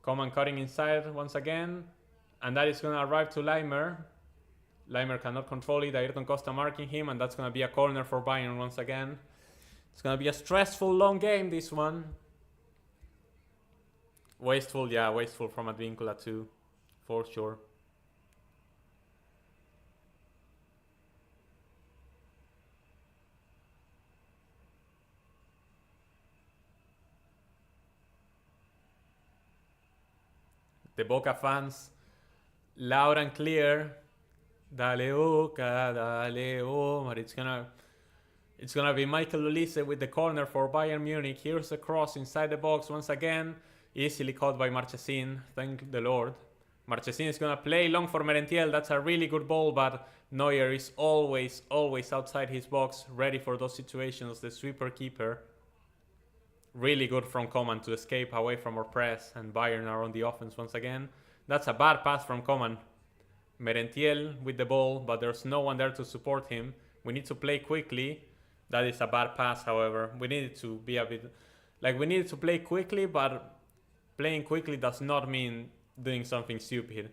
Coman cutting inside once again. And that is going to arrive to Leimer. Leimer cannot control it. Ayrton Costa marking him. And that's going to be a corner for Bayern once again. It's going to be a stressful, long game, this one. Wasteful, yeah, wasteful from Advíncula too. For sure. The Boca fans, loud and clear. Dale Boca, dale Omar. It's gonna be Michael Olise with the corner for Bayern Munich. Here's a cross inside the box once again. Easily caught by Marchesín, thank the Lord. Marchesín is gonna play long for Merentiel. That's a really good ball, but Neuer is always outside his box, ready for those situations. The sweeper keeper. Really good from Coman to escape away from our press, and Bayern are on the offense once again. That's a bad pass from Coman. Merentiel with the ball, but there's no one there to support him. We need to play quickly. That is a bad pass, however. We needed to be a bit... Like, we needed to play quickly, but playing quickly does not mean doing something stupid.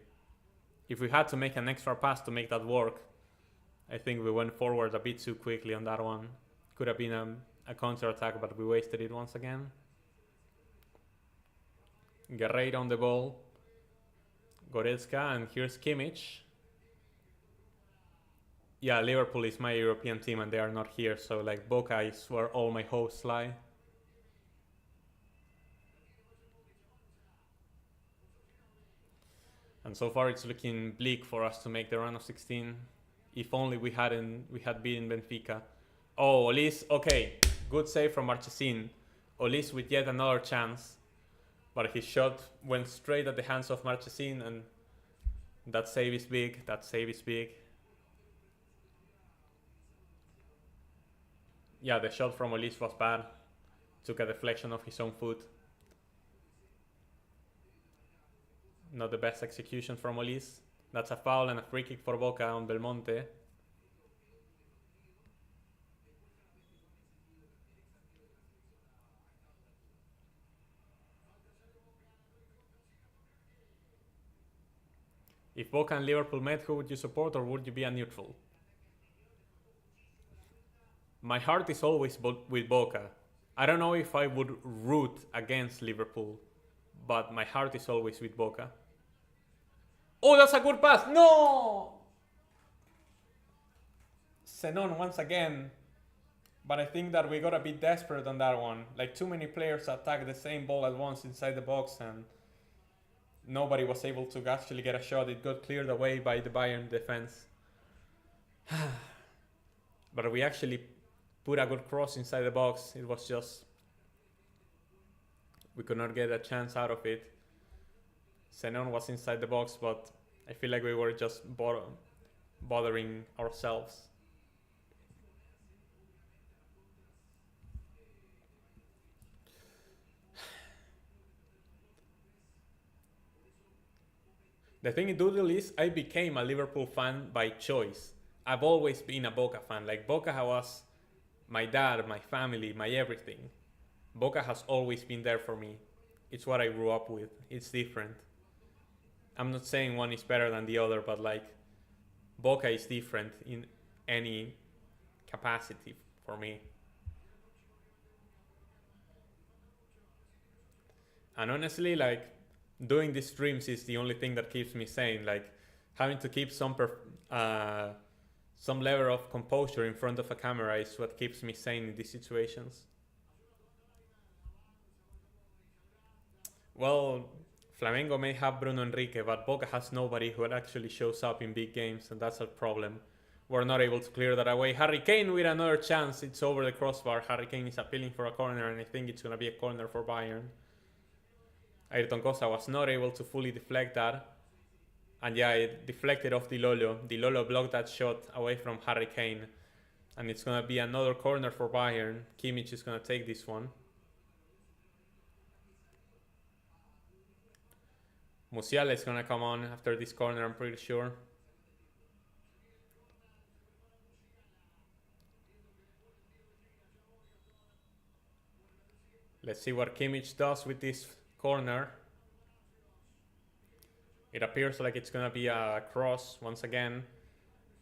If we had to make an extra pass to make that work, I think we went forward a bit too quickly on that one. Could have been a counter-attack, but we wasted it once again. Guerreiro on the ball. Goretzka, and here's Kimmich. Yeah, Liverpool is my European team and they are not here, so like Boca is where all my hopes lie. And so far it's looking bleak for us to make the round of 16. If only we had beaten Benfica. Oh, Olise, okay. Good save from Marchesín. Olise with yet another chance. But his shot went straight at the hands of Marchesín, and that save is big. That save is big. Yeah, the shot from Olise was bad. Took a deflection of his own foot. Not the best execution from Olise. That's a foul and a free kick for Boca on Belmonte. If Boca and Liverpool met, who would you support, or would you be a neutral? My heart is always with Boca. I don't know if I would root against Liverpool, but my heart is always with Boca. Oh, that's a good pass! No! Zenon once again. But I think that we got a bit desperate on that one. Like, too many players attacked the same ball at once inside the box, and nobody was able to actually get a shot. It got cleared away by the Bayern defense. But we actually put a good cross inside the box. It was just... we could not get a chance out of it. Zenon was inside the box, but I feel like we were just bothering ourselves. The thing in Doodle is, I became a Liverpool fan by choice. I've always been a Boca fan. Like, Boca was my dad, my family, my everything. Boca has always been there for me. It's what I grew up with. It's different. I'm not saying one is better than the other, but like, Boca is different in any capacity for me. And honestly, like, doing these streams is the only thing that keeps me sane. Like, having to keep some level of composure in front of a camera is what keeps me sane in these situations. Well, Flamengo may have Bruno Henrique, but Boca has nobody who actually shows up in big games, and that's a problem. We're not able to clear that away. Harry Kane with another chance. It's over the crossbar. Harry Kane is appealing for a corner, and I think it's going to be a corner for Bayern. Ayrton Costa was not able to fully deflect that. And yeah, it deflected off Di Lolo. Di Lolo blocked that shot away from Harry Kane. And it's going to be another corner for Bayern. Kimmich is going to take this one. Musiala is going to come on after this corner, I'm pretty sure. Let's see what Kimmich does with this corner. It appears like it's gonna be a cross once again.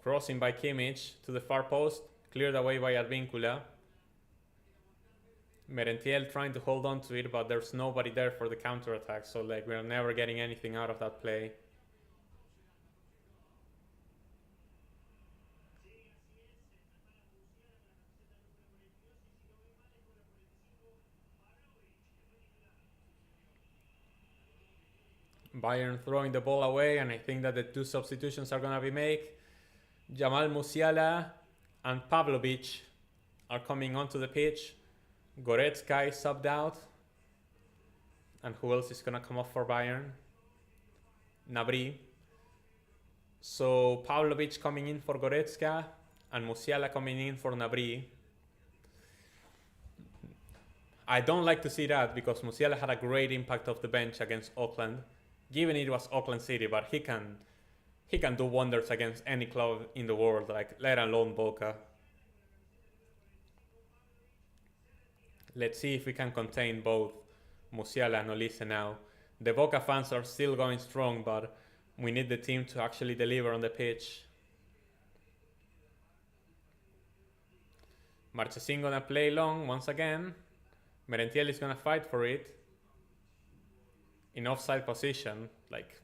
Crossing by Kimmich to the far post. Cleared away by Advíncula. Merentiel trying to hold on to it, but there's nobody there for the counter attack. So like we're never getting anything out of that play. Bayern throwing the ball away, and I think that the two substitutions are gonna be made. Jamal Musiala and Pavlovic are coming onto the pitch. Goretzka is subbed out. And who else is gonna come off for Bayern? Gnabry. So Pavlovic coming in for Goretzka and Musiala coming in for Gnabry. I don't like to see that because Musiala had a great impact off the bench against Auckland. Given it was Auckland City, but he can do wonders against any club in the world, like let alone Boca. Let's see if we can contain both Musiala and Olise now. The Boca fans are still going strong, but we need the team to actually deliver on the pitch. Marchesín gonna play long once again. Merentiel is gonna fight for it. In offside position. Like,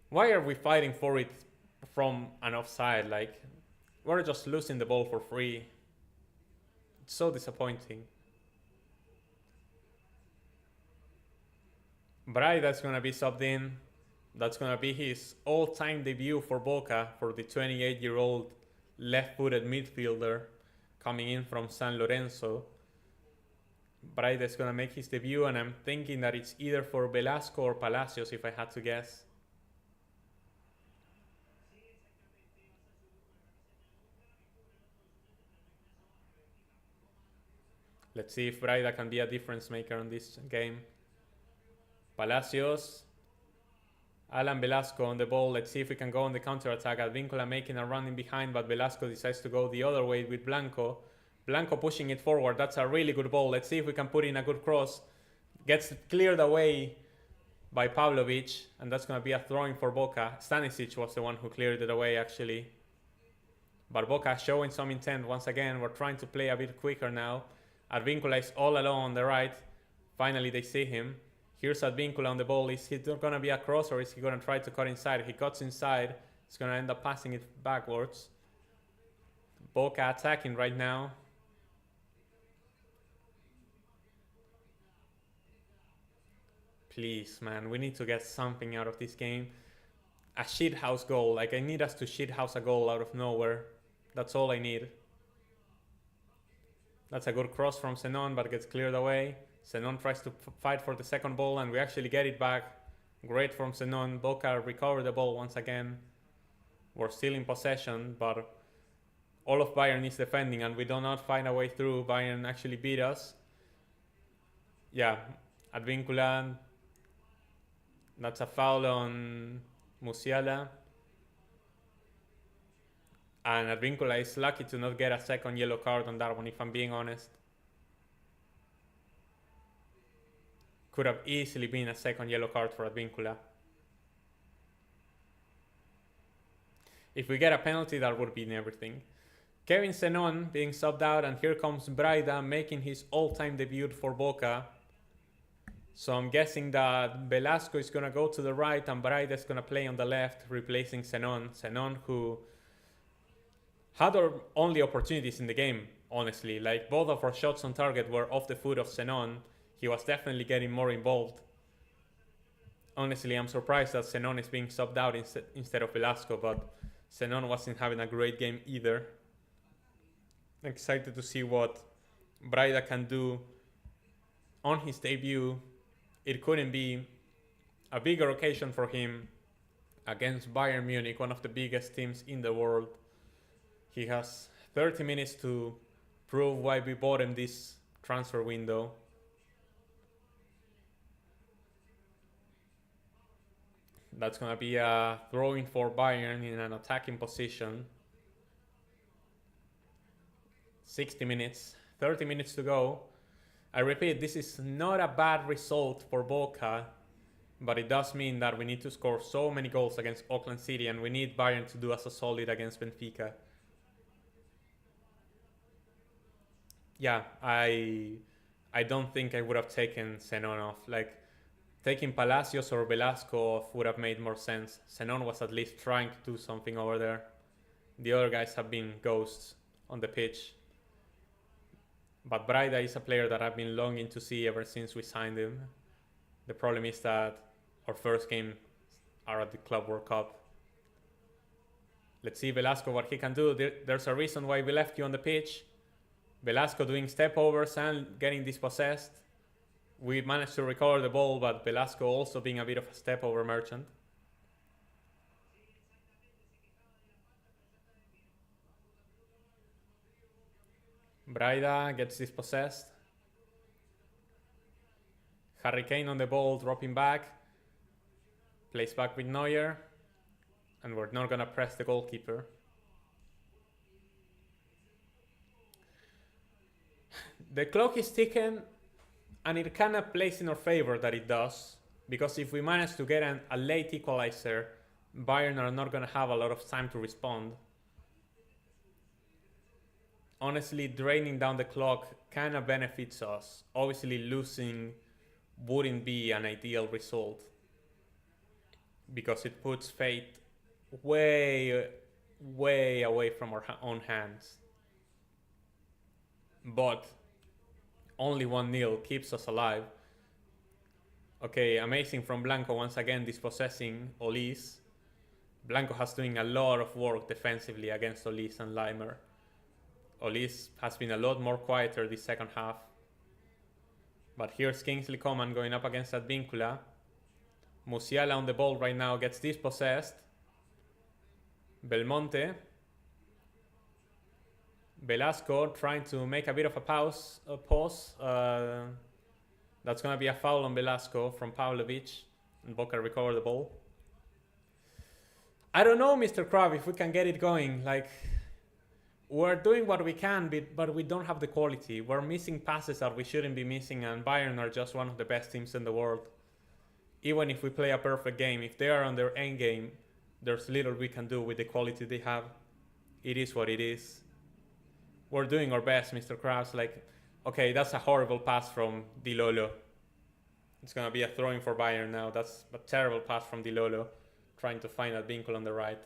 why are we fighting for it from an offside? Like, we're just losing the ball for free. It's so disappointing. Braida's gonna be subbed in. That's gonna be his all-time debut for Boca, for the 28-year-old left-footed midfielder coming in from San Lorenzo. Braida is gonna make his debut, and I'm thinking that it's either for Velasco or Palacios if I had to guess. Let's see if Braida can be a difference maker on this game. Palacios. Alan Velasco on the ball. Let's see if we can go on the counter attack. Advíncula making a run in behind, but Velasco decides to go the other way with Blanco. Blanco pushing it forward. That's a really good ball. Let's see if we can put in a good cross. Gets cleared away by Pavlovic, and that's going to be a throwing for Boca. Stanisic was the one who cleared it away, actually. But Boca showing some intent once again. We're trying to play a bit quicker now. Advíncula is all alone on the right. Finally, they see him. Here's Advíncula on the ball. Is he going to be a cross, or is he going to try to cut inside? He cuts inside. He's going to end up passing it backwards. Boca attacking right now. Please, man, we need to get something out of this game. A shithouse goal. Like, I need us to shithouse a goal out of nowhere. That's all I need. That's a good cross from Zenon, but gets cleared away. Zenon tries to fight for the second ball, and we actually get it back. Great from Zenon. Boca recovered the ball once again. We're still in possession, but all of Bayern is defending, and we do not find a way through. Bayern actually beat us. Yeah, Advíncula. That's a foul on Musiala. And Advíncula is lucky to not get a second yellow card on that one, if I'm being honest. Could have easily been a second yellow card for Advíncula. If we get a penalty, that would be everything. Kevin Zenon being subbed out, and here comes Braida making his all-time debut for Boca. So I'm guessing that Velasco is going to go to the right and Braida is going to play on the left, replacing Zenon. Zenon, who had our only opportunities in the game, honestly. Like, both of our shots on target were off the foot of Zenon. He was definitely getting more involved. Honestly, I'm surprised that Zenon is being subbed out instead of Velasco, but Zenon wasn't having a great game either. Excited to see what Braida can do on his debut. It couldn't be a bigger occasion for him against Bayern Munich, one of the biggest teams in the world. He has 30 minutes to prove why we bought him this transfer window. That's going to be a throw-in for Bayern in an attacking position. 60 minutes, 30 minutes to go. I repeat, this is not a bad result for Boca, but it does mean that we need to score so many goals against Auckland City, and we need Bayern to do us a solid against Benfica. Yeah, I don't think I would have taken Zenon off. Like, taking Palacios or Velasco off would have made more sense. Zenon was at least trying to do something over there. The other guys have been ghosts on the pitch. But Braida is a player that I've been longing to see ever since we signed him. The problem is that our first game are at the Club World Cup. Let's see Velasco what he can do. There's a reason why we left you on the pitch. Velasco doing step overs and getting dispossessed. We managed to recover the ball, but Velasco also being a bit of a step over merchant. Braida gets dispossessed. Harry Kane on the ball, dropping back. Plays back with Neuer. And we're not gonna press the goalkeeper. The clock is ticking, and it kind of plays in our favor that it does. Because if we manage to get a late equalizer, Bayern are not gonna have a lot of time to respond. Honestly, draining down the clock kind of benefits us. Obviously, losing wouldn't be an ideal result, because it puts fate way away from our own hands. But only 1-0 keeps us alive. Okay, amazing from Blanco once again dispossessing Olis. Blanco has doing a lot of work defensively against Olis and Leimer. Olis has been a lot more quieter this second half. But here's Kingsley Coman going up against Advíncula. Musiala on the ball right now gets dispossessed. Belmonte. Velasco trying to make a bit of a pause. That's going to be a foul on Velasco from Pavlovic. And Boca recover the ball. I don't know, Mr. Krab, if we can get it going. Like, we're doing what we can, but we don't have the quality. We're missing passes that we shouldn't be missing, and Bayern are just one of the best teams in the world. Even if we play a perfect game, if they are on their end game, there's little we can do with the quality they have. It is what it is. We're doing our best, Mr. Krabs. Like, okay, that's a horrible pass from Di Lolo. It's going to be a throw-in for Bayern now. That's a terrible pass from Di Lolo, trying to find Advíncula on the right.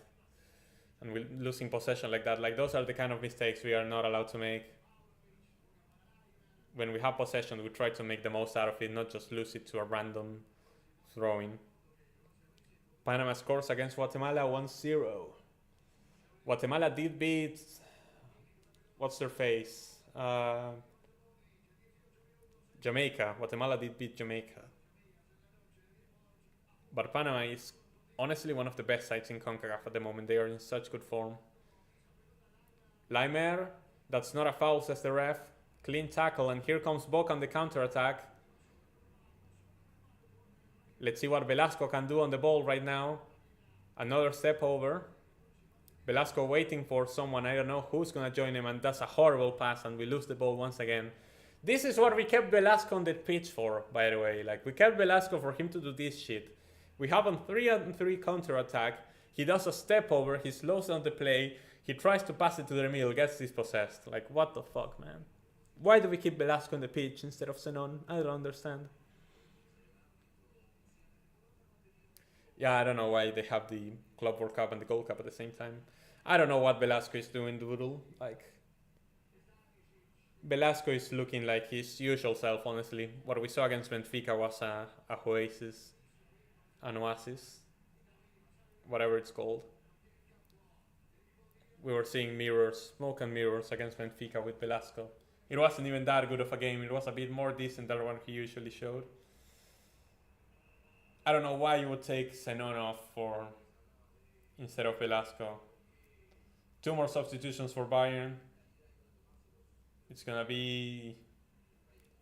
And we're losing possession like that. Like, those are the kind of mistakes we are not allowed to make. When we have possession, we try to make the most out of it, not just lose it to a random throw-in. Panama scores against Guatemala 1-0. Guatemala did beat... What's their face? Jamaica. Guatemala did beat Jamaica. But Panama is honestly one of the best sides in CONCACAF at the moment. They are in such good form. Leimer, that's not a foul, says the ref. Clean tackle, and here comes Boca on the counter-attack. Let's see what Velasco can do on the ball right now. Another step over. Velasco waiting for someone, I don't know who's going to join him, and that's a horrible pass, and we lose the ball once again. This is what we kept Velasco on the pitch for, by the way. Like, we kept Velasco for him to do this shit. We have him 3-on-3 counter-attack. He does a step over, he slows down the play, he tries to pass it to the middle, gets dispossessed. Like, what the fuck, man? Why do we keep Velasco on the pitch instead of Zenon? I don't understand. Yeah, I don't know why they have the Club World Cup and the Gold Cup at the same time. I don't know what Velasco is doing, Doodle. Like, Velasco is looking like his usual self, honestly. What we saw against Benfica was a oasis. An oasis. Whatever it's called. We were seeing mirrors, smoke and mirrors against Benfica with Velasco. It wasn't even that good of a game. It was a bit more decent than what he usually showed. I don't know why you would take Zenon off instead of Velasco. 2 more substitutions for Bayern. It's gonna be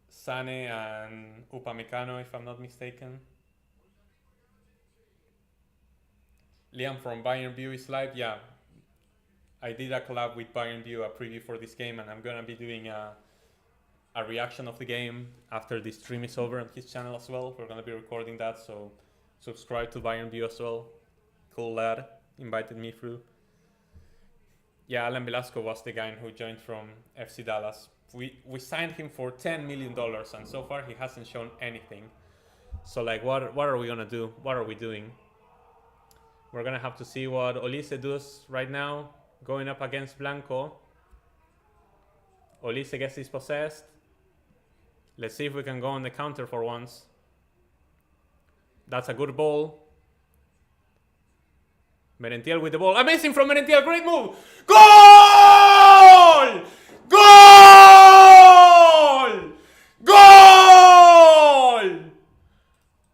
Sane and Upamecano, if I'm not mistaken. Liam from Bayern View is live. Yeah, I did a collab with Bayern View, a preview for this game, and I'm gonna be doing a a reaction of the game after the stream is over on his channel as well. We're gonna be recording that, so subscribe to Bayern View as well. Cool lad, invited me through. Yeah, Alan Velasco was the guy who joined from FC Dallas. We signed him for $10 million, and so far he hasn't shown anything. So like, what are we gonna do? What are we doing? We're gonna have to see what Olise does right now, going up against Blanco. Olise gets dispossessed. Let's see if we can go on the counter for once. That's a good ball. Merentiel with the ball. Amazing from Merentiel. Great move. Goal! Goal! Goal!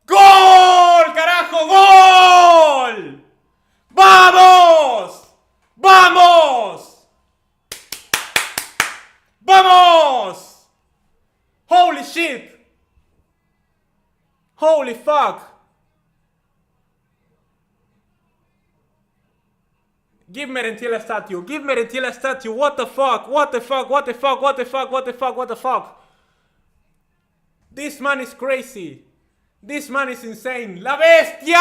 Goal! Carajo, gol! Vamos! Vamos! Vamos! Holy shit! Holy fuck! Give Merentiel a statue. Give Merentiel a statue. What the fuck? What the fuck? What the fuck? What the fuck? What the fuck? What the fuck? This man is crazy. This man is insane. La bestia!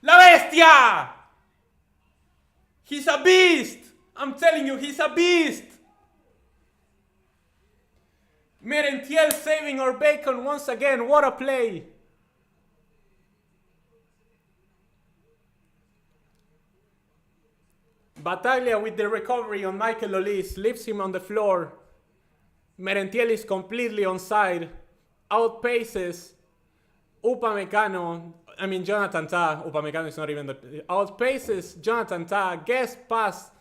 La bestia! He's a beast. I'm telling you, he's a beast. Merentiel saving our bacon once again. What a play. Battaglia with the recovery on Michael Olise leaves him on the floor. Merentiel is completely onside. Outpaces Upamecano. I mean Jonathan Tah. Upamecano is not even the... Outpaces Jonathan Tah. Gets past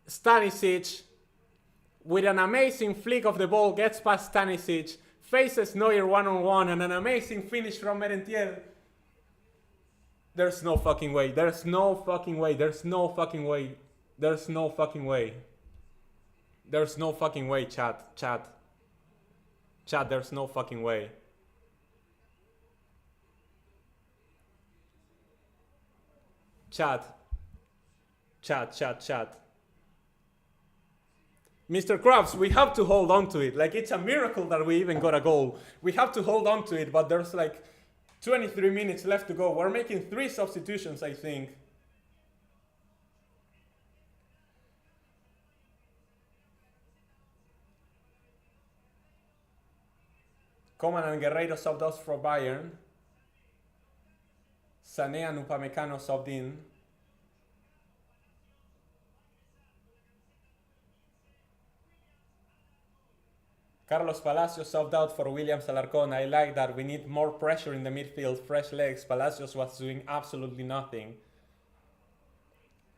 Stanisic. With an amazing flick of the ball. Gets past Stanisic. Faces Neuer one-on-one. And an amazing finish from Merentiel. There's no fucking way. There's no fucking way. There's no fucking way. There's no fucking way. There's no fucking way, chat. Chat, there's no fucking way. Chat. Mr. Krabs, we have to hold on to it. Like, it's a miracle that we even got a goal. We have to hold on to it, but there's like 23 minutes left to go. We're making 3 substitutions, I think. Coman and Guerreiro subbed out for Bayern. Sané and Upamecano subbed in. Carlos Palacios subbed out for Williams Alarcón. I like that. We need more pressure in the midfield. Fresh legs. Palacios was doing absolutely nothing.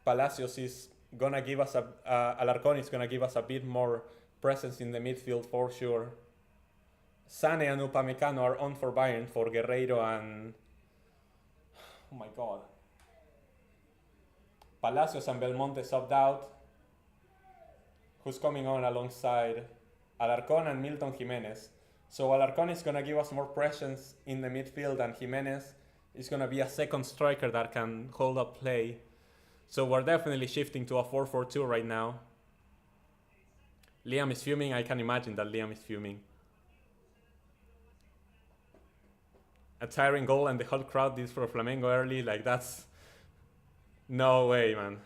Palacios is gonna give us Alarcón is gonna give us a bit more presence in the midfield for sure. Sané and Upamecano are on for Bayern, for Guerreiro and... Oh my god. Palacios and Belmonte subbed out. Who's coming on alongside? Alarcón and Milton Jimenez. So Alarcón is going to give us more presence in the midfield, and Jimenez is going to be a second striker that can hold up play. So we're definitely shifting to a 4-4-2 right now. Liam is fuming. I can imagine that Liam is fuming. A tiring goal and the whole crowd did for Flamengo early. Like, that's... No way, man.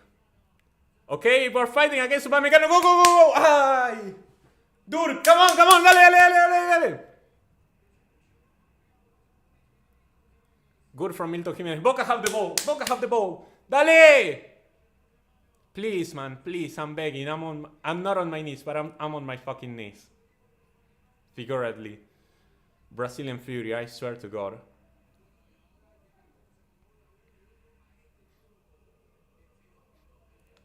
Okay, we're fighting against Upamecano. Go, go, go, go! Ay! Dude, come on, dale, dale, dale, dale, dale. Good from Milton Jimenez. Boca have the ball. Boca have the ball. Dale! Please, man, please, I'm begging. I'm not on my knees, but I'm on my fucking knees. Figuratively. Brazilian Fury, I swear to God.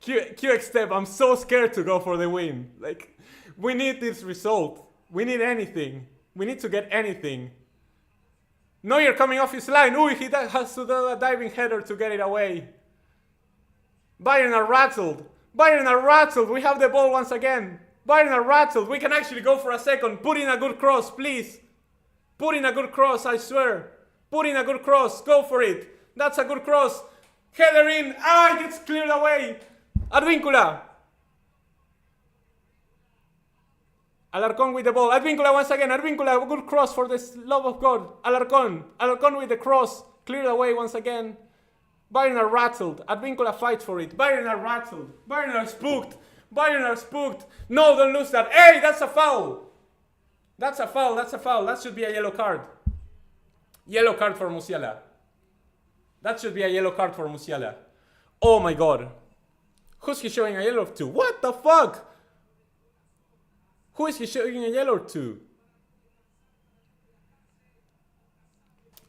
QX step, I'm so scared to go for the win. Like, we need this result. We need anything. We need to get anything. Neuer coming off his line. Ooh, he has to do a diving header to get it away. Bayern are rattled. Bayern are rattled. We have the ball once again. Bayern are rattled. We can actually go for a second. Put in a good cross, please. Put in a good cross, I swear. Put in a good cross. Go for it. That's a good cross. Header in. Ah, it gets cleared away. Advíncula. Alarcon with the ball. Advíncula once again. Advíncula, a good cross for the love of God. Alarcon. Alarcon with the cross. Cleared away once again. Bayern are rattled. Advíncula fights for it. Bayern are rattled. Bayern are spooked. Bayern are spooked. No, don't lose that. Hey, that's a foul. That's a foul. That's a foul. That should be a yellow card. Yellow card for Musiala. That should be a yellow card for Musiala. Oh my god. Who's he showing a yellow to? What the fuck? Who is he showing a yellow to?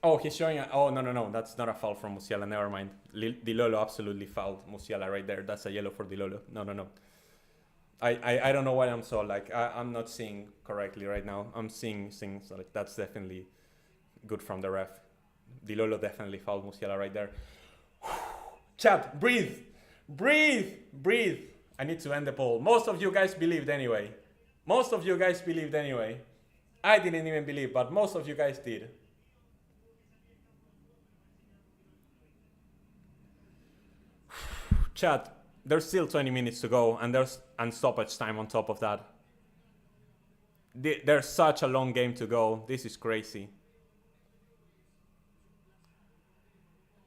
Oh, he's showing a... Oh, no. That's not a foul from Musiala. Never mind. Di Lolo absolutely fouled Musiala right there. That's a yellow for Di Lolo. No. I don't know why I'm so like... I'm not seeing correctly right now. I'm seeing things like that's definitely good from the ref. Di Lolo definitely fouled Musiala right there. Chat, breathe. I need to end the poll. Most of you guys believed anyway. I didn't even believe, but most of you guys did. Chat, there's still 20 minutes to go, and there's stoppage time on top of that. There's such a long game to go. This is crazy.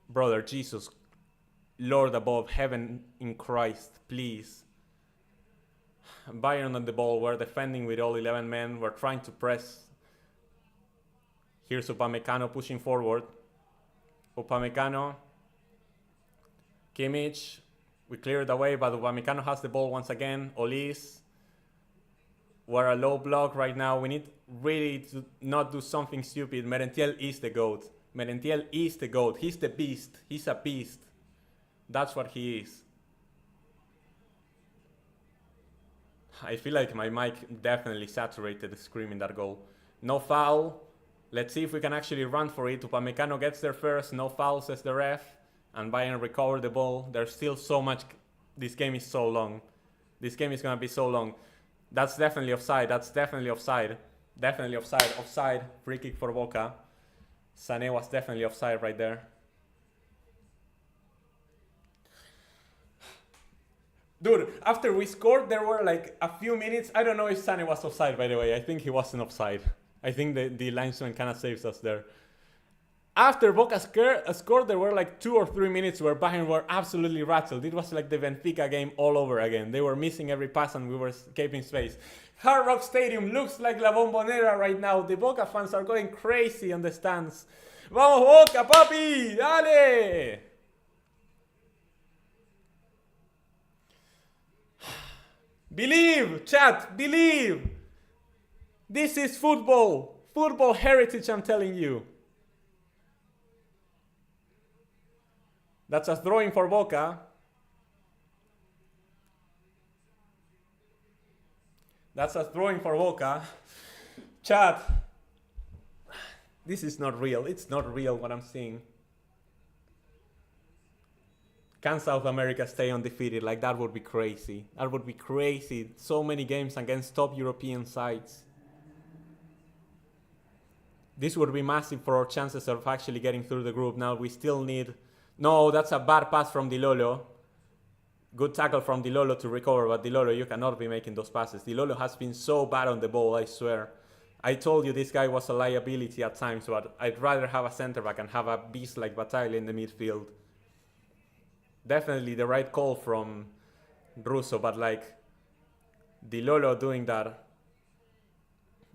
Brother, Jesus, Lord above, heaven in Christ, please. Bayern on the ball. We're defending with all 11 men. We're trying to press. Here's Upamecano pushing forward. Upamecano. Kimmich. We cleared away, but Upamecano has the ball once again. Olis. We're a low block right now. We need really to not do something stupid. Merentiel is the GOAT. Merentiel is the GOAT. He's the beast. He's a beast. That's what he is. I feel like my mic definitely saturated screaming that goal. No foul. Let's see if we can actually run for it. Upamecano gets there first. No foul, says the ref. And Bayern recover the ball. There's still so much. This game is so long. This game is going to be so long. That's definitely offside. Definitely offside. Offside. Free kick for Boca. Sané was definitely offside right there. Dude, after we scored, there were like a few minutes. I don't know if Sané was offside, by the way. I think he wasn't offside. I think the linesman kind of saves us there. After Boca scored, there were like 2 or 3 minutes where Bayern were absolutely rattled. It was like the Benfica game all over again. They were missing every pass and we were escaping space. Hard Rock Stadium looks like La Bombonera right now. The Boca fans are going crazy on the stands. Vamos Boca, papi! Dale! Believe, chat, believe! This is football. Football heritage, I'm telling you. That's a throwing for Boca. Chat. This is not real. It's not real what I'm seeing. Can South America stay undefeated? Like, that would be crazy. That would be crazy. So many games against top European sides. This would be massive for our chances of actually getting through the group. Now we still need... No, that's a bad pass from Di Lolo. Good tackle from Di Lolo to recover, but Di Lolo, you cannot be making those passes. Di Lolo has been so bad on the ball, I swear. I told you this guy was a liability at times, but I'd rather have a center back and have a beast like Bataglia in the midfield. Definitely the right call from Russo, but like Di Lolo doing that.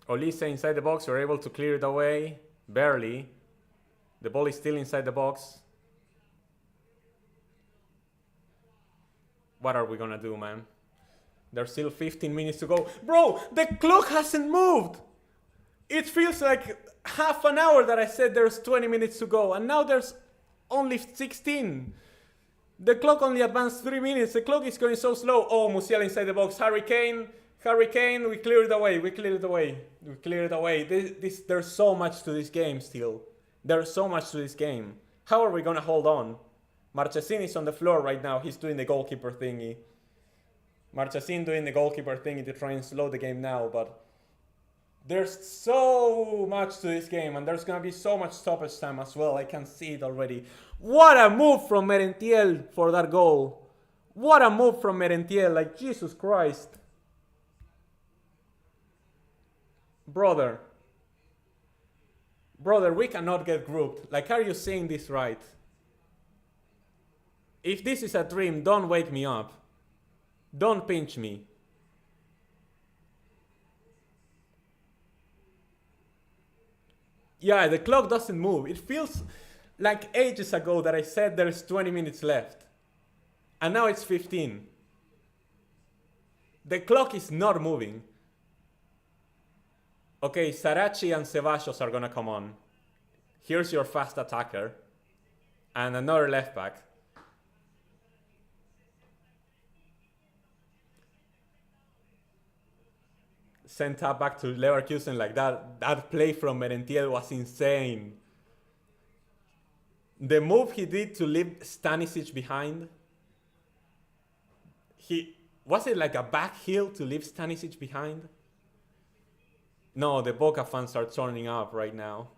Olise inside the box, we're able to clear it away. Barely. The ball is still inside the box. What are we gonna do, man? There's still 15 minutes to go. Bro, the clock hasn't moved! It feels like half an hour that I said there's 20 minutes to go, and now there's only 16. The clock only advanced 3 minutes. The clock is going so slow. Oh, Musiala inside the box. Harry Kane, we cleared it away. There's so much to this game still. There's so much to this game. How are we gonna hold on? Marchesín is on the floor right now. He's doing the goalkeeper thingy. Marchesín doing the goalkeeper thingy to try and slow the game now, but there's so much to this game, and there's gonna be so much stoppage time as well. I can see it already. What a move from Merentiel for that goal. What a move from Merentiel, like Jesus Christ. Brother. Brother, we cannot get grouped. Like, are you saying this right? If this is a dream, don't wake me up. Don't pinch me. Yeah, the clock doesn't move. It feels like ages ago that I said there's 20 minutes left. And now it's 15. The clock is not moving. Okay, Sarachi and Ceballos are gonna come on. Here's your fast attacker. And another left back. Sent up back to Leverkusen like that. That play from Merentiel was insane. The move he did to leave Stanisic behind. Was it like a back heel to leave Stanisic behind? No, the Boca fans are turning up right now.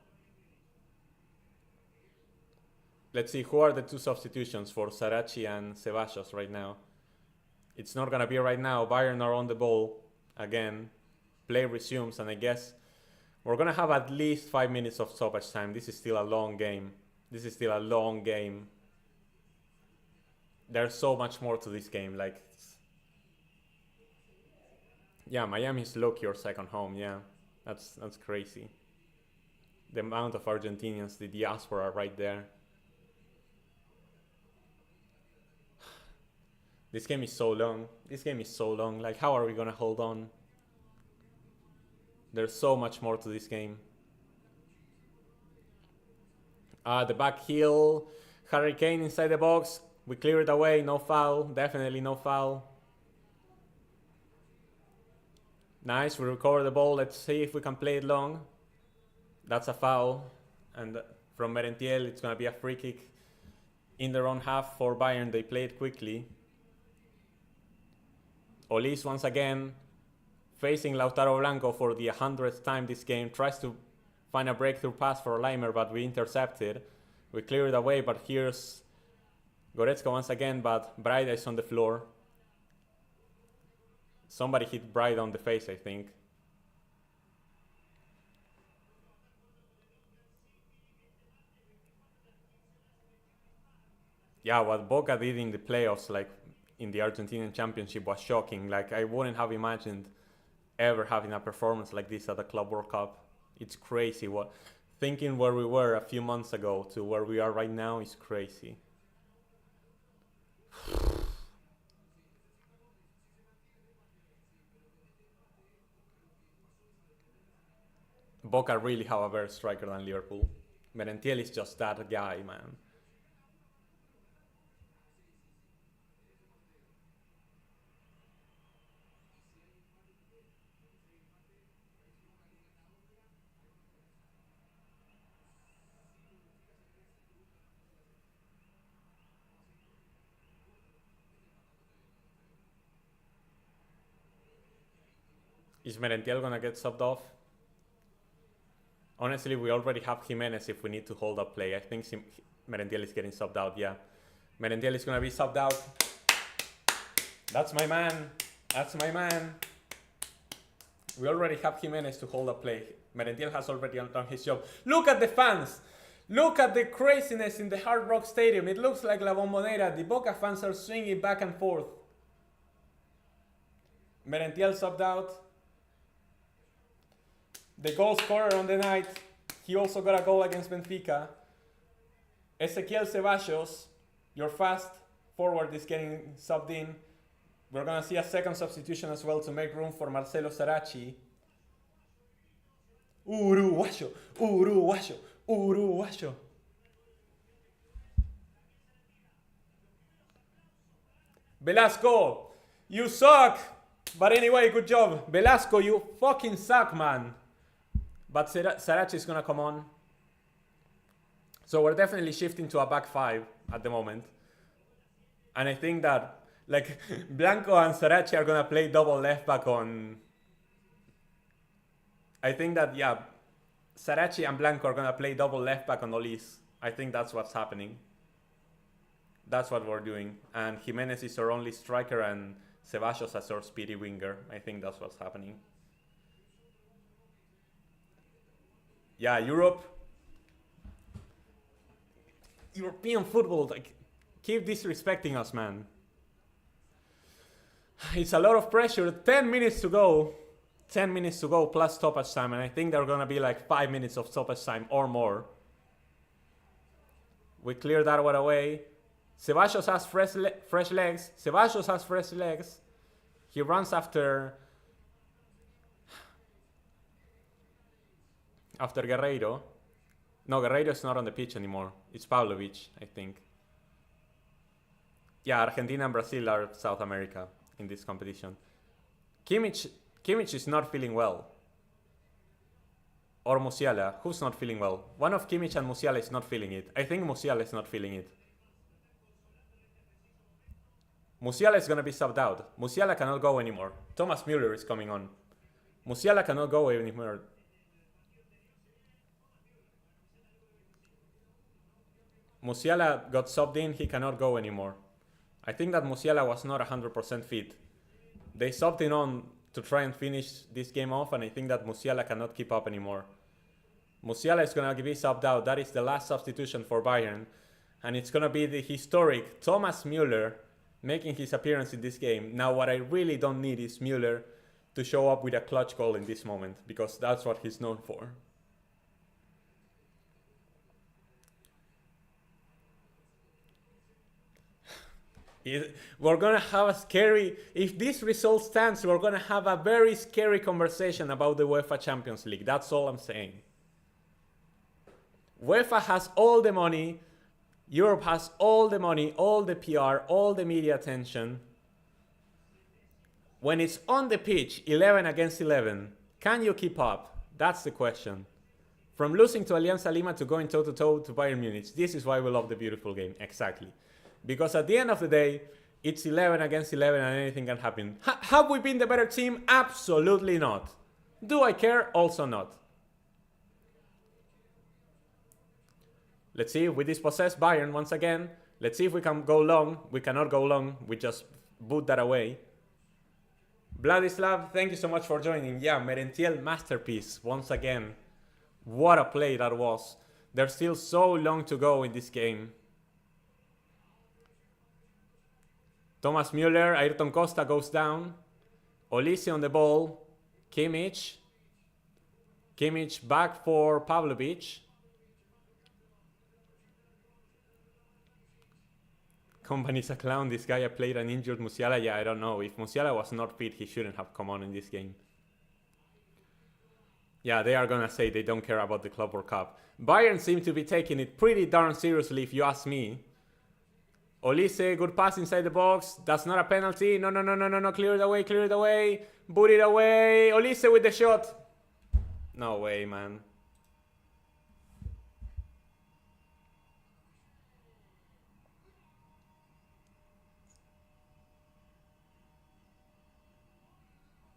Let's see, who are the two substitutions for Sarachi and Ceballos right now? It's not gonna be right now. Bayern are on the ball again. Play resumes, and I guess we're gonna have at least 5 minutes of stoppage time. This is still a long game. This is still a long game. There's so much more to this game. Like, yeah, Miami's low-key your second home. Yeah, that's crazy. The amount of Argentinians, the diaspora right there. This game is so long. This game is so long. Like, how are we gonna hold on? There's so much more to this game. The back heel. Harry Kane inside the box. We clear it away. No foul. Definitely no foul. Nice. We recover the ball. Let's see if we can play it long. That's a foul. And from Merentiel, it's going to be a free kick in their own half for Bayern. They play it quickly. Olis once again facing Lautaro Blanco for the 100th time this game. Tries to find a breakthrough pass for Leimer, but we intercepted. We clear it away, but here's Goretzka once again, but Braida is on the floor. Somebody hit Braida on the face, I think. Yeah, what Boca did in the playoffs, like in the Argentinian Championship, was shocking. Like, I wouldn't have imagined ever having a performance like this at the Club World Cup. It's crazy. Thinking where we were a few months ago to where we are right now is crazy. Boca really have a better striker than Liverpool. Merentiel is just that guy, man. Is Merentiel gonna get subbed off? Honestly, we already have Jimenez if we need to hold up play. I think Merentiel is getting subbed out, yeah. Merentiel is gonna be subbed out. That's my man. That's my man. We already have Jimenez to hold up play. Merentiel has already done his job. Look at the fans. Look at the craziness in the Hard Rock Stadium. It looks like La Bombonera. The Boca fans are swinging back and forth. Merentiel subbed out. The goal scorer on the night, he also got a goal against Benfica. Ezequiel Ceballos, your fast forward, is getting subbed in. We're going to see a second substitution as well to make room for Marcelo Sarachi. Uruguayo, Uruguayo, Uruguayo. Velasco, you suck! But anyway, good job. Velasco, you fucking suck, man. But Sarachi is gonna come on. So we're definitely shifting to a back five at the moment. And I think that, like, Blanco and Sarachi are gonna play double left back on... I think that, yeah, Sarachi and Blanco are gonna play double left back on Olis. I think that's what's happening. That's what we're doing. And Jimenez is our only striker and Ceballos as our speedy winger. I think that's what's happening. Yeah, European football, like, keep disrespecting us, man. It's a lot of pressure. 10 minutes to go. 10 minutes to go plus stoppage time, and I think there are gonna be like 5 minutes of stoppage time or more. We clear that one away. Ceballos has fresh legs. Ceballos has fresh legs. He runs after Guerreiro. No, Guerreiro is not on the pitch anymore. It's Pavlovic, I think. Yeah, Argentina and Brazil are South America in this competition. Kimmich is not feeling well. Or Musiala. Who's not feeling well? One of Kimmich and Musiala is not feeling it. I think Musiala is not feeling it. Musiala is gonna be subbed out. Musiala cannot go anymore. Thomas Müller is coming on. Musiala cannot go anymore. Musiala got subbed in, he cannot go anymore. I think that Musiala was not 100% fit. They subbed in on to try and finish this game off, and I think that Musiala cannot keep up anymore. Musiala is gonna be subbed out. That is the last substitution for Bayern. And it's gonna be the historic Thomas Müller making his appearance in this game. Now what I really don't need is Müller to show up with a clutch goal in this moment, because that's what he's known for. We're gonna have a scary, if this result stands, we're gonna have a very scary conversation about the UEFA Champions League. That's all I'm saying. UEFA has all the money, Europe has all the money, all the PR, all the media attention. When it's on the pitch, 11 against 11, can you keep up? That's the question. From losing to Alianza Lima to going toe-to-toe to Bayern Munich, this is why we love the beautiful game, exactly. Because at the end of the day, it's 11 against 11 and anything can happen. Have we been the better team? Absolutely not. Do I care? Also not. Let's see if we dispossess Bayern once again. Let's see if we can go long. We cannot go long. We just boot that away. Vladislav, thank you so much for joining. Yeah, Merentiel masterpiece once again. What a play that was. There's still so long to go in this game. Thomas Müller, Ayrton Costa goes down. Olise on the ball. Kimmich. Kimmich back for Pavlovic. Company's a clown. This guy played an injured Musiala. Yeah, I don't know. If Musiala was not fit, he shouldn't have come on in this game. Yeah, they are gonna say they don't care about the Club World Cup. Bayern seem to be taking it pretty darn seriously, if you ask me. Olise, good pass inside the box. That's not a penalty. No. Clear it away, clear it away. Boot it away. Olise with the shot. No way, man.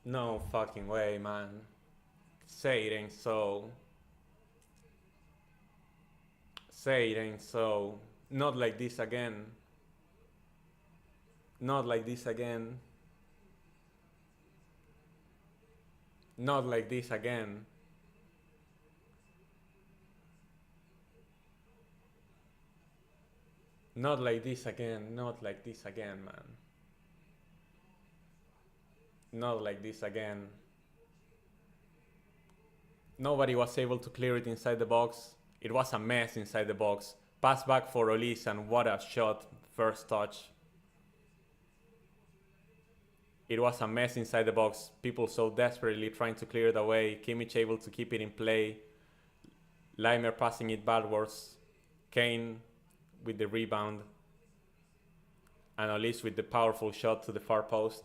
No fucking way, man. Say it ain't so. Say it ain't so. Not like this again. Not like this again. Not like this again. Not like this again. Not like this again, man. Not like this again. Nobody was able to clear it inside the box. It was a mess inside the box. Pass back for Olise, and what a shot. First touch. It was a mess inside the box. People so desperately trying to clear it away. Kimmich able to keep it in play. Leimer passing it backwards. Kane with the rebound. And Olise with the powerful shot to the far post.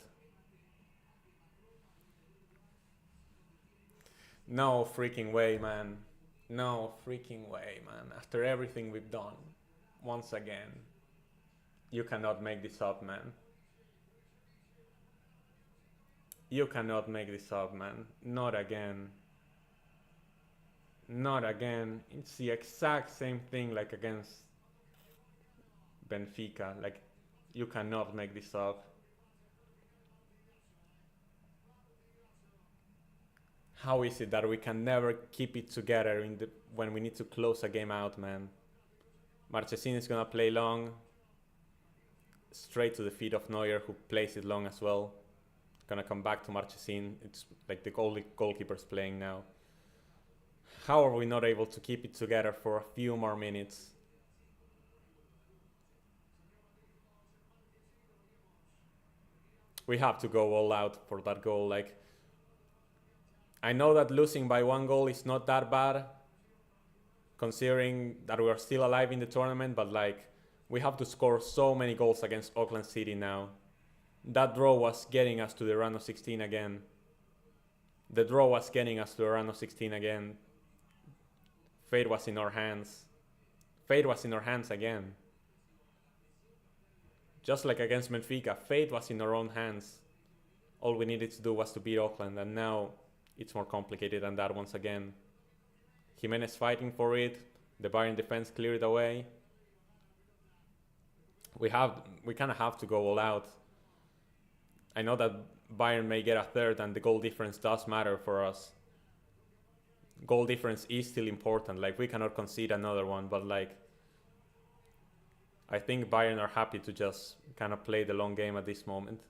No freaking way, man. No freaking way, man. After everything we've done, once again, you cannot make this up, man. You cannot make this up, man. Not again. Not again. It's the exact same thing like against Benfica. Like, you cannot make this up. How is it that we can never keep it together when we need to close a game out, man? Marchesín is gonna play long. Straight to the feet of Neuer, who plays it long as well. Gonna come back to Marchesín. It's like the only goalkeeper's playing now. How are we not able to keep it together for a few more minutes? We have to go all out for that goal. Like, I know that losing by 1 goal is not that bad, considering that we are still alive in the tournament, but like, we have to score so many goals against Auckland City now. That draw was getting us to the round of 16 again. The draw was getting us to the round of 16 again. Fate was in our hands. Fate was in our hands again. Just like against Benfica, fate was in our own hands. All we needed to do was to beat Auckland, and now it's more complicated than that once again. Jimenez fighting for it. The Bayern defense cleared away. We kind of have to go all out. I know that Bayern may get a third, and the goal difference does matter for us. Goal difference is still important. Like, we cannot concede another one, but like, I think Bayern are happy to just kind of play the long game at this moment.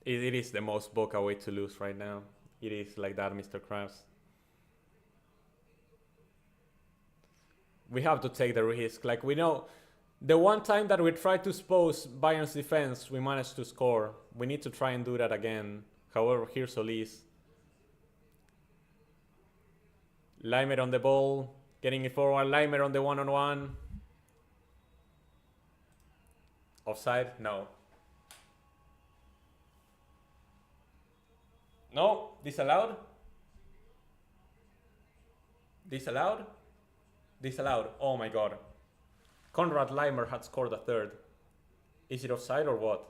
It is the most Boca way to lose right now. It is like that, Mr. Krabs. We have to take the risk. Like, we know the one time that we tried to expose Bayern's defense, we managed to score. We need to try and do that again. However, here's Solis. Leimer on the ball, getting it forward. Leimer on the one-on-one. Offside? No. No, disallowed. Disallowed. Disallowed. Oh my god. Konrad Leimer had scored a third. Is it offside or what?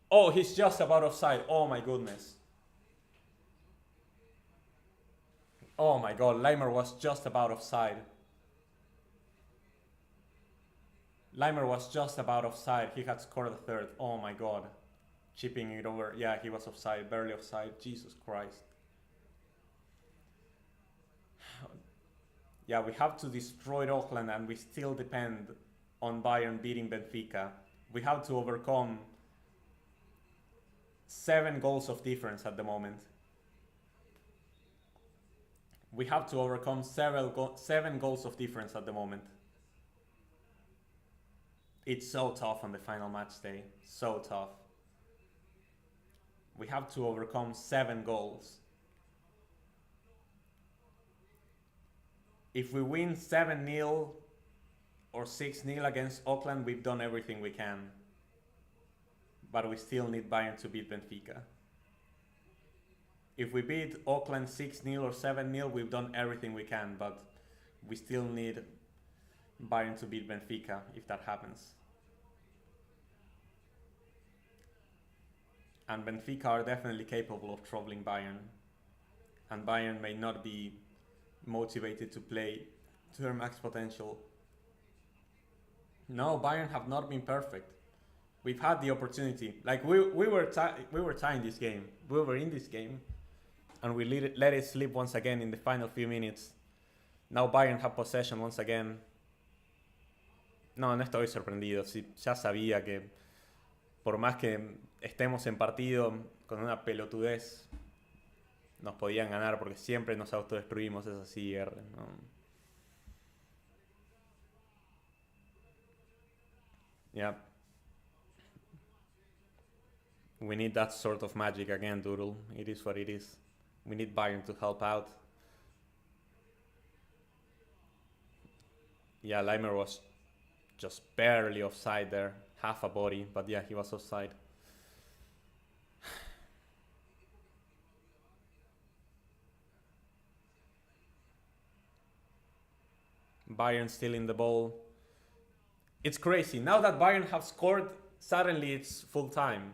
Oh, he's just about offside. Oh my goodness. Oh my god, Leimer was just about offside. Leimer was just about offside. He had scored a third. Oh my god. Chipping it over. Yeah, he was offside. Barely offside. Jesus Christ. Yeah, we have to destroy Auckland, and we still depend on Bayern beating Benfica. We have to overcome 7 goals of difference at the moment. We have to overcome 7 goals of difference at the moment. It's so tough on the final match day. So tough. We have to overcome 7 goals. If we win 7-0 or 6-0 against Auckland, we've done everything we can. But we still need Bayern to beat Benfica. If we beat Auckland 6-0 or 7-0, we've done everything we can, but we still need Bayern to beat Benfica if that happens. And Benfica are definitely capable of troubling Bayern. And Bayern may not be motivated to play to their max potential. No, Bayern have not been perfect. We've had the opportunity. Like, we were tying this game. We were in this game, and we let it slip once again in the final few minutes. Now Bayern have possession once again. No estoy sorprendido. Sí, ya sabía que por más que estemos en partido con una pelotudez, nos podían ganar, porque siempre nos autodestruimos. Es así, R, ¿no? Yeah. We need that sort of magic again, Doodle. It is what it is. We need Bayern to help out. Yeah, Leimer was just barely offside there. Half a body, but yeah, he was offside. Bayern still in the ball. It's crazy. Now that Bayern have scored, suddenly it's full time.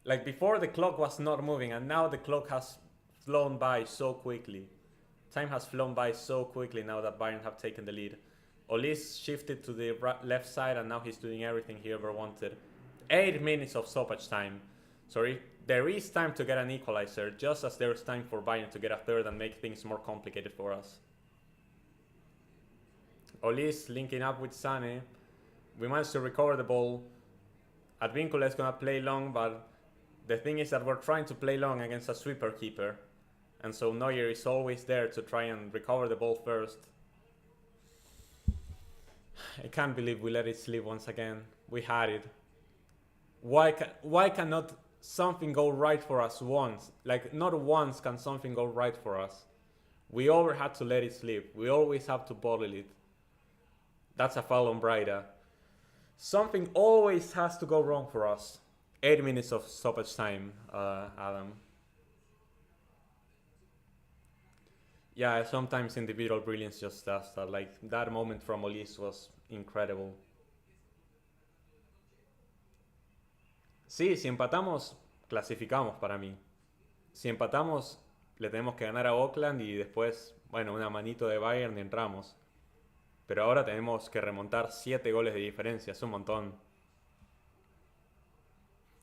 Like, before, the clock was not moving, and now the clock has flown by so quickly. Time has flown by so quickly now that Bayern have taken the lead. Olis shifted to the left side, and now he's doing everything he ever wanted. 8 minutes of stoppage time. Sorry, there is time to get an equalizer, just as there is time for Bayern to get a third and make things more complicated for us. Olis linking up with Sane. We managed to recover the ball. Advíncula is gonna play long, but the thing is that we're trying to play long against a sweeper keeper. And so Neuer is always there to try and recover the ball first. I can't believe we let it slip once again. We had it. Why cannot something go right for us once? Like, not once can something go right for us. We always had to let it slip. We always have to bottle it. That's a foul on Braida. Something always has to go wrong for us. 8 minutes of stoppage time, Adam. Yeah, sometimes individual brilliance just does that. Like, that moment from Olis was incredible. Sí, si empatamos, clasificamos para mí. Si empatamos, le tenemos que ganar a Oakland y después, bueno, una manito de Bayern y entramos. Pero ahora tenemos que remontar 7 goles de diferencia, es un montón.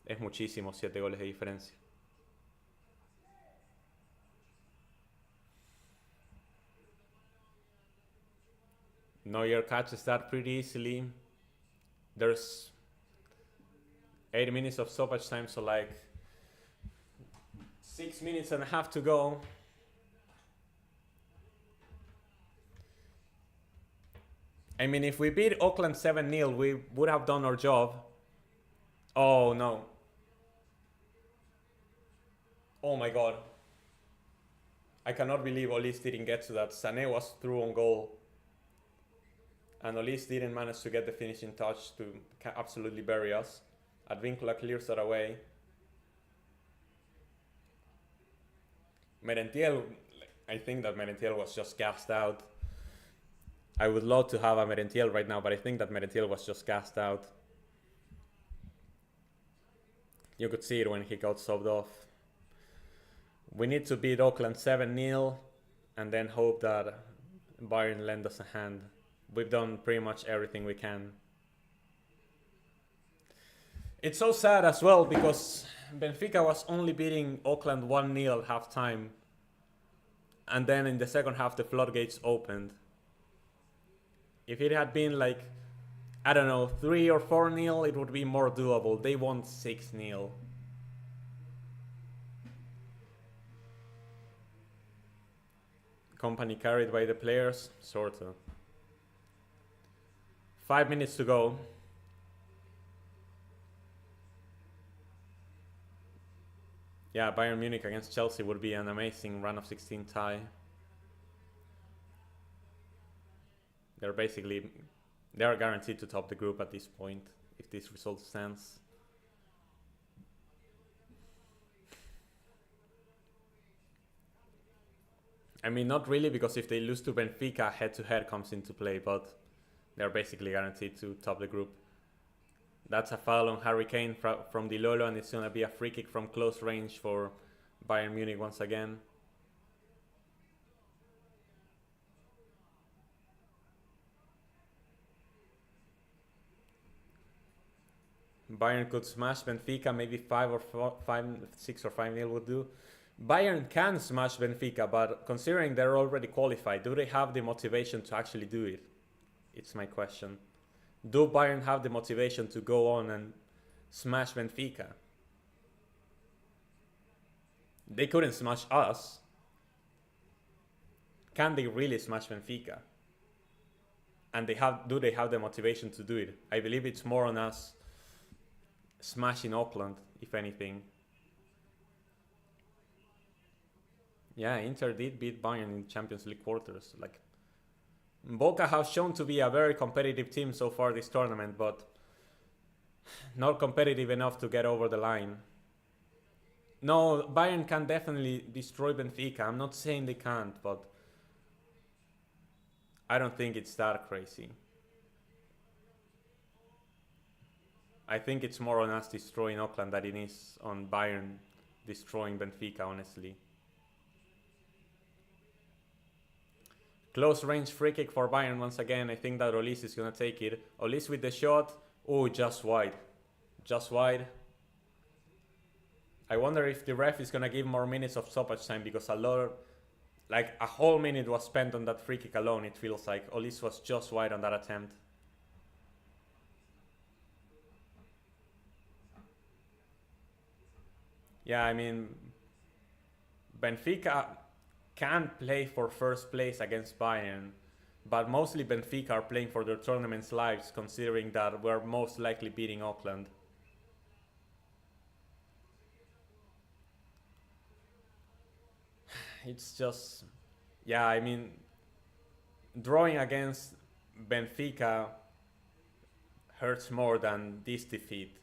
Es muchísimo 7 goles de diferencia. Neuer catches that pretty easily. There's 8 minutes of stoppage time, so like 6 minutes and a half to go. I mean, if we beat Oakland 7-0, we would have done our job. Oh no. Oh my god. I cannot believe Olis didn't get to that. Sané was through on goal. And Olis didn't manage to get the finishing touch to absolutely bury us. Advíncula clears that away. Merentiel, I think that Merentiel was just gassed out. I would love to have a Merentiel right now, but I think that Merentiel was just gassed out. You could see it when he got subbed off. We need to beat Oakland 7-0 and then hope that Bayern lend us a hand. We've done pretty much everything we can. It's so sad as well because Benfica was only beating Oakland 1-0 at halftime. And then in the second half, the floodgates opened. If it had been like, I don't know, 3 or 4-0, it would be more doable. They won 6-0. Company carried by the players, sorta. 5 minutes to go. Yeah, Bayern Munich against Chelsea would be an amazing run of 16 tie. They are guaranteed to top the group at this point, if this result stands. I mean, not really, because if they lose to Benfica, head-to-head comes into play, but they're basically guaranteed to top the group. That's a foul on Harry Kane from Di Lolo, and it's going to be a free kick from close range for Bayern Munich once again. Bayern could smash Benfica, maybe 6 or 5-0 would do. Bayern can smash Benfica, but considering they're already qualified, do they have the motivation to actually do it? It's my question. Do Bayern have the motivation to go on and smash Benfica? They couldn't smash us. Can they really smash Benfica? And do they have the motivation to do it? I believe it's more on us smashing Auckland, if anything. Yeah, Inter did beat Bayern in Champions League quarters. Like, Boca has shown to be a very competitive team so far this tournament, but not competitive enough to get over the line. No, Bayern can definitely destroy Benfica. I'm not saying they can't, but I don't think it's that crazy. I think it's more on us destroying Auckland than it is on Bayern destroying Benfica, honestly. Close range free kick for Bayern once again. I think that Olis is going to take it. Olis with the shot. Oh, just wide. just wide. I wonder if the ref is gonna give more minutes of stoppage time, because like a whole minute was spent on that free kick alone. It feels like Olis was just wide on that attempt. Yeah, I mean, Benfica can play for first place against Bayern, but mostly Benfica are playing for their tournament's lives, considering that we're most likely beating Auckland. It's just, yeah, I mean, drawing against Benfica hurts more than this defeat,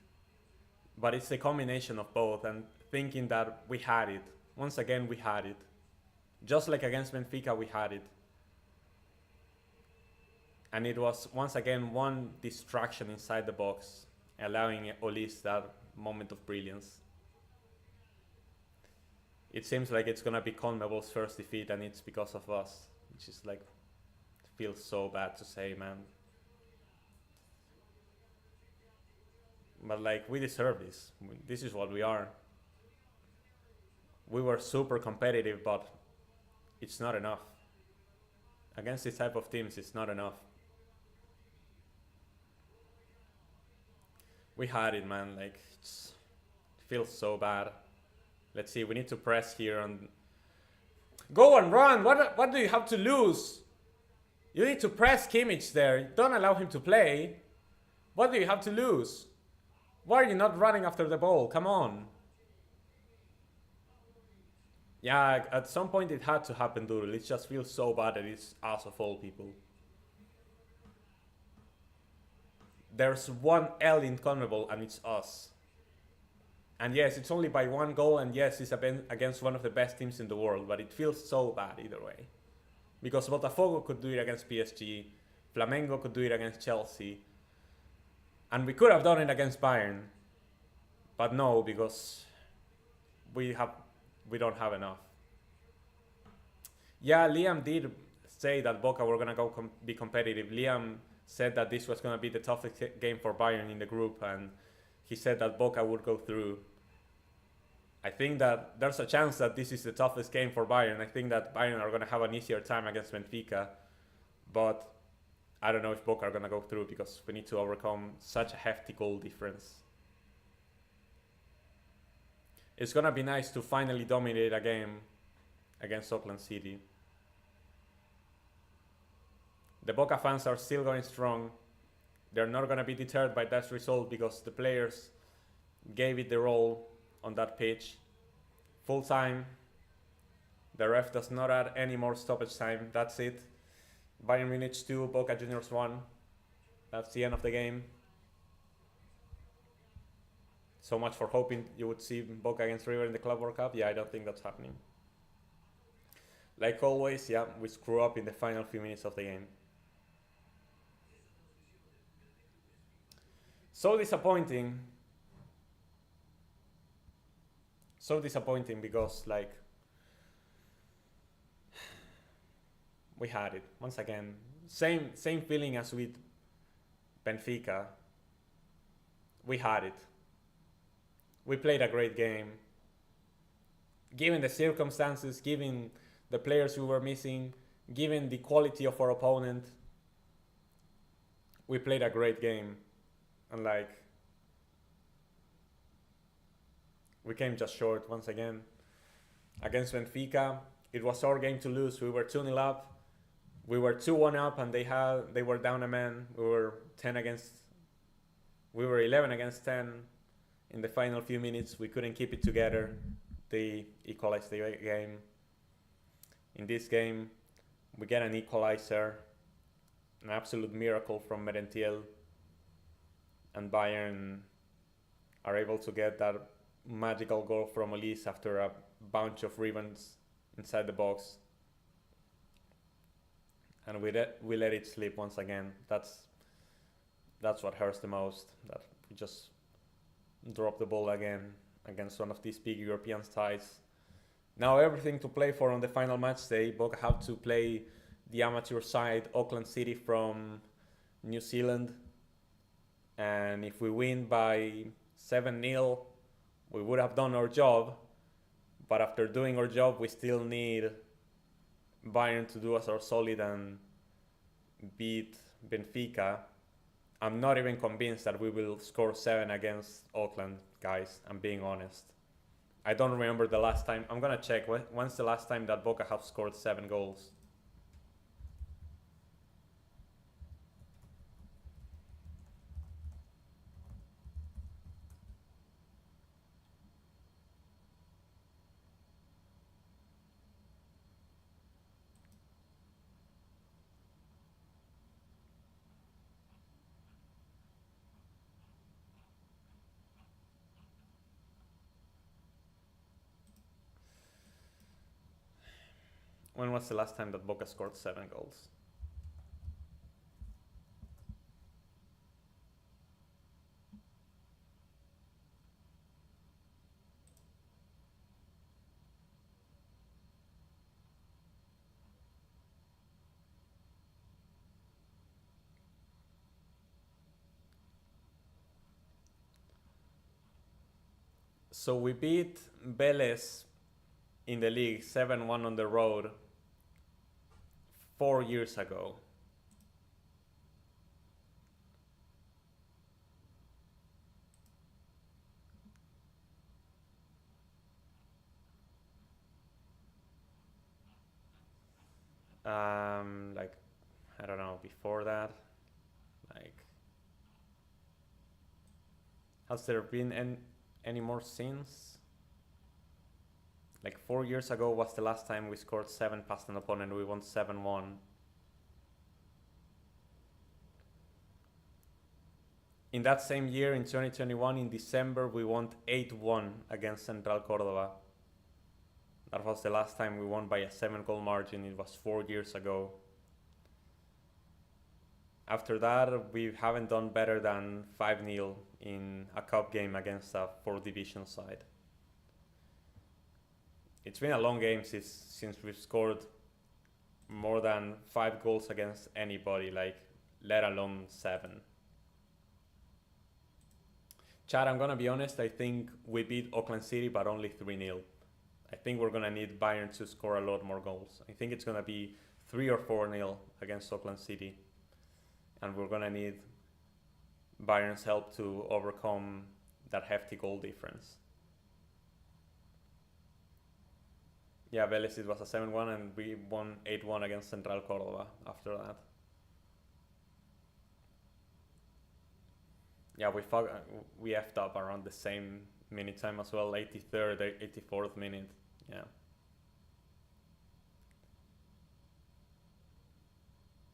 but it's a combination of both, and thinking that we had it. Once again, we had it. Just like against Benfica, we had it. And it was, once again, one distraction inside the box, allowing Olis that moment of brilliance. It seems like it's gonna be Conmebol's first defeat, and it's because of us, which is like, feels so bad to say, man. But like, we deserve this. This is what we are. We were super competitive, but it's not enough. Against this type of teams, it's not enough. We had it, man. Like, it feels so bad. Let's see, we need to press here and go and run. What do you have to lose? You need to press Kimmich there. Don't allow him to play. What do you have to lose? Why are you not running after the ball? Come on. Yeah, at some point it had to happen, dude. It just feels so bad that it's us of all people. There's one L in Conmebol, and it's us. And yes, it's only by one goal, and yes, it's against one of the best teams in the world, but it feels so bad either way. Because Botafogo could do it against PSG, Flamengo could do it against Chelsea, and we could have done it against Bayern. But no, because we don't have enough. Yeah, Liam did say that Boca were gonna go be competitive. Liam said that this was gonna be the toughest game for Bayern in the group, and he said that Boca would go through. I think that there's a chance that this is the toughest game for Bayern. I think that Bayern are gonna have an easier time against Benfica, but I don't know if Boca are gonna go through, because we need to overcome such a hefty goal difference. It's gonna be nice to finally dominate a game against Auckland City. The Boca fans are still going strong. They're not gonna be deterred by that result, because the players gave it their all on that pitch. Full time. The ref does not add any more stoppage time. That's it. Bayern Munich 2, Boca Juniors 1. That's the end of the game. So much for hoping you would see Boca against River in the Club World Cup. Yeah, I don't think that's happening. Like always, yeah, we screw up in the final few minutes of the game. So disappointing. So disappointing, because like, we had it once again. Same feeling as with Benfica. We had it. We played a great game. Given the circumstances, given the players we were missing, given the quality of our opponent, we played a great game. And like, we came just short once again. Against Benfica, it was our game to lose. We were 2-0 up. We were 2-1 up, and they were down a man. We were 11 against 10. In the final few minutes, we couldn't keep it together. They equalized the game. In this game, we get an equalizer, an absolute miracle from Merentiel, and Bayern are able to get that magical goal from Olis after a bunch of ribbons inside the box. And we let it slip once again. That's what hurts the most, that we just drop the ball again against one of these big European sides. Now everything to play for on the final match day. Boca have to play the amateur side, Auckland City from New Zealand. And if we win by 7-0, we would have done our job, but after doing our job, we still need Bayern to do us our solid and beat Benfica. I'm not even convinced that we will score 7 against Auckland, guys. I'm being honest. I don't remember the last time. I'm gonna check. When's the last time that Boca have scored 7 goals? When was the last time that Boca scored 7 goals? So we beat Vélez in the league 7-1 on the road 4 years ago. Like, I don't know, before that, like, has there been any more since? Like 4 years ago was the last time we scored 7 past an opponent. We won 7-1. In that same year, in 2021, in December, we won 8-1 against Central Córdoba. That was the last time we won by a 7-goal margin. It was 4 years ago. After that, we haven't done better than 5-0 in a cup game against a 4th division side. It's been a long game since we've scored more than 5 goals against anybody, like, let alone 7. Chad, I'm gonna be honest, I think we beat Auckland City, but only 3-0. I think we're gonna need Bayern to score a lot more goals. I think it's gonna be 3 or 4-0 against Auckland City. And we're gonna need Bayern's help to overcome that hefty goal difference. Yeah, Vélez, it was a 7-1 and we won 8-1 against Central Córdoba after that. Yeah, we effed up around the same minute time as well, 83rd, 84th minute, yeah.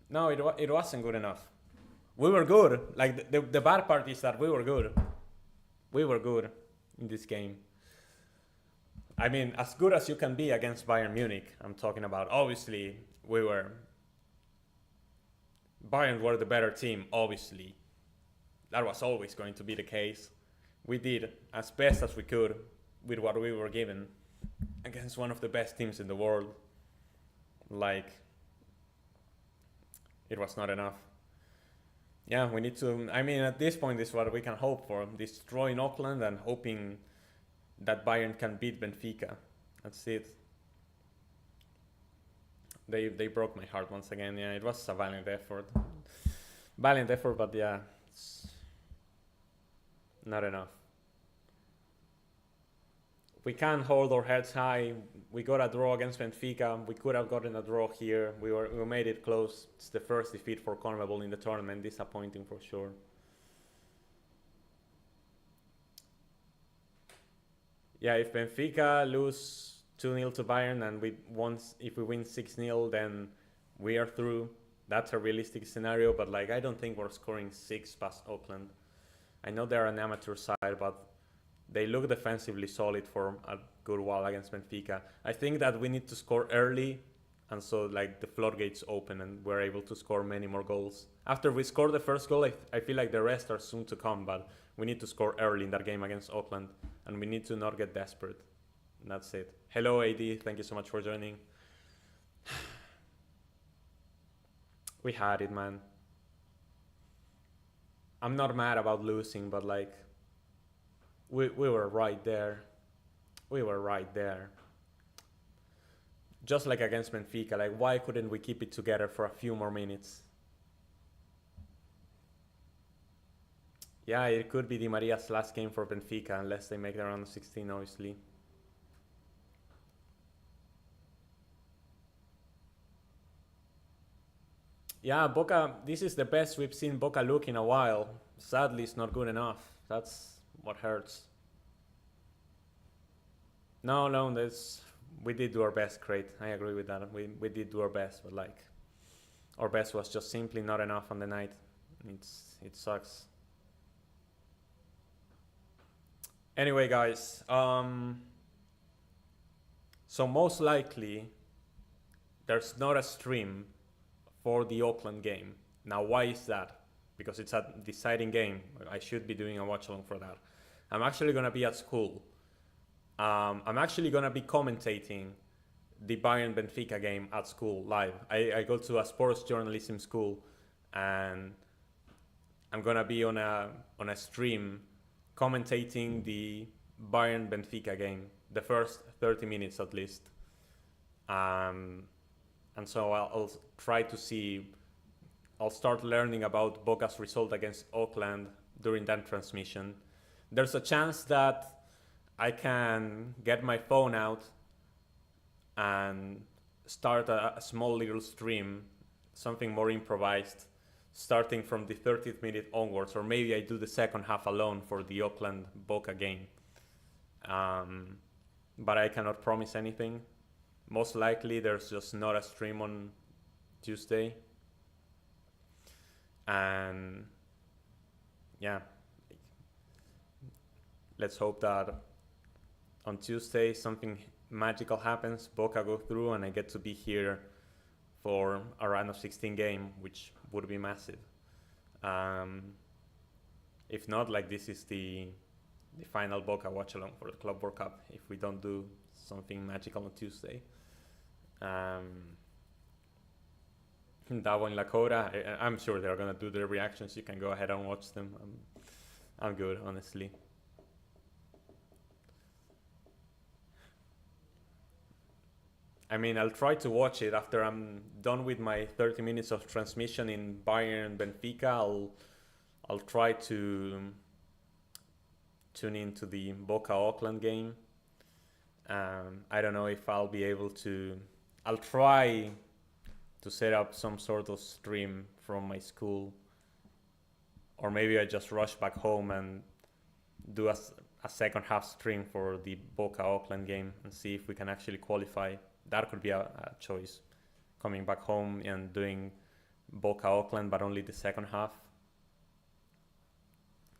No, it wasn't good enough. We were good, like the bad part is that we were good. We were good in this game. I mean, as good as you can be against Bayern Munich, I'm talking about. Obviously, Bayern were the better team, obviously. That was always going to be the case. We did as best as we could with what we were given against one of the best teams in the world. Like, it was not enough. Yeah, we need to, I mean, at this point, this is what we can hope for. Destroying Auckland and hoping that Bayern can beat Benfica. That's it. They broke my heart once again. Yeah, it was a valiant effort. Valiant effort, but yeah, it's not enough. We can't hold our heads high. We got a draw against Benfica. We could have gotten a draw here. We made it close. It's the first defeat for Conmebol in the tournament. Disappointing for sure. Yeah, if Benfica lose 2-0 to Bayern and if we win 6-0, then we are through. That's a realistic scenario, but like I don't think we're scoring 6 past Auckland. I know they're an amateur side, but they look defensively solid for a good while against Benfica. I think that we need to score early, and so like the floodgates open and we're able to score many more goals. After we score the first goal, I feel like the rest are soon to come, but we need to score early in that game against Auckland, and we need to not get desperate. And that's it. Hello, AD. Thank you so much for joining. We had it, man. I'm not mad about losing, but like, We were right there. We were right there. Just like against Benfica, like why couldn't we keep it together for a few more minutes? Yeah, it could be Di Maria's last game for Benfica unless they make the round of 16, obviously. Yeah, Boca, this is the best we've seen Boca look in a while. Sadly, it's not good enough. That's what hurts. No, we did do our best, Crate. I agree with that. We did do our best, but like our best was just simply not enough on the night. It sucks. Anyway, guys, so most likely there's not a stream for the Auckland game. Now, why is that? Because it's a deciding game. I should be doing a watch along for that. I'm actually gonna be at school. I'm actually gonna be commentating the Bayern Benfica game at school live. I go to a sports journalism school, and I'm gonna be on a stream commentating the Bayern Benfica game, the first 30 minutes at least. And so I'll try to see. I'll start learning about Boca's result against Auckland during that transmission. There's a chance that I can get my phone out and start a small little stream, something more improvised, starting from the 30th minute onwards, or maybe I do the second half alone for the Auckland Boca game. But I cannot promise anything. Most likely there's just not a stream on Tuesday. And yeah, let's hope that on Tuesday something magical happens, Boca go through, and I get to be here for a round of 16 game, which would be massive. If not, like this is the final Boca watch along for the Club World Cup if we don't do something magical on Tuesday. Davo and Lakota, I'm sure they're gonna do their reactions. You can go ahead and watch them. I'm good, honestly. I mean, I'll try to watch it after I'm done with my 30 minutes of transmission in Bayern Benfica. I'll try to tune into the Boca Auckland game. I don't know if I'll be able to. I'll try to set up some sort of stream from my school, or maybe I just rush back home and do a second half stream for the Boca Auckland game and see if we can actually qualify. That could be a choice, coming back home and doing Boca Auckland but only the second half,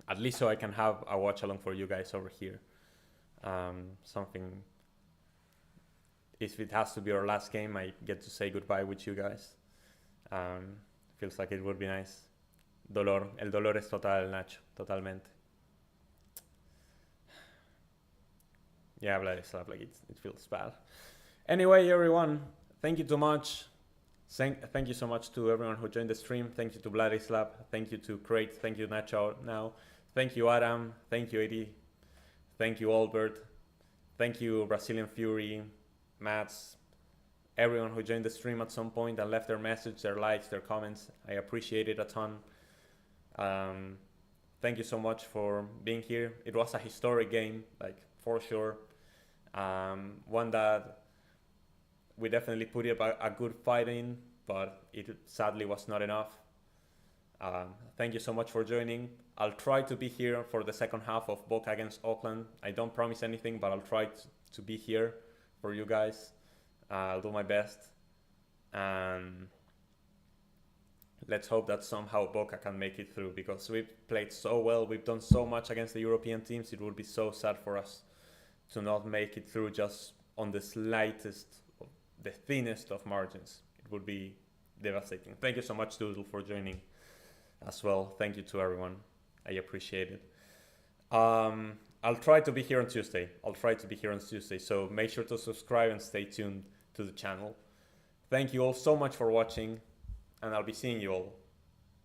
at least so I can have a watch along for you guys over here. Something, if it has to be our last game, I get to say goodbye with you guys. Feels like it would be nice. El dolor es total, Nacho, totalmente. Yeah, Vladislav, like it feels bad. Anyway, everyone, thank you so much. Thank you so much to everyone who joined the stream. Thank you to Vladislav. Thank you to Crate. Thank you, Nacho. Now, thank you, Adam. Thank you, Eddie. Thank you, Albert. Thank you, Brazilian Fury, Mats, everyone who joined the stream at some point and left their message, their likes, their comments. I appreciate it a ton. Thank you so much for being here. It was a historic game, like for sure. One that we definitely put up a good fight in, but it sadly was not enough. Thank you so much for joining. I'll try to be here for the second half of Boca against Auckland. I don't promise anything, but I'll try to be here for you guys. I'll do my best. And let's hope that somehow Boca can make it through, because we've played so well. We've done so much against the European teams. It would be so sad for us to not make it through just on the slightest, the thinnest of margins. It would be devastating. Thank you so much, Doodle, for joining as well. Thank you to everyone. I appreciate it. I'll try to be here on Tuesday. So make sure to subscribe and stay tuned to the channel. Thank you all so much for watching, and I'll be seeing you all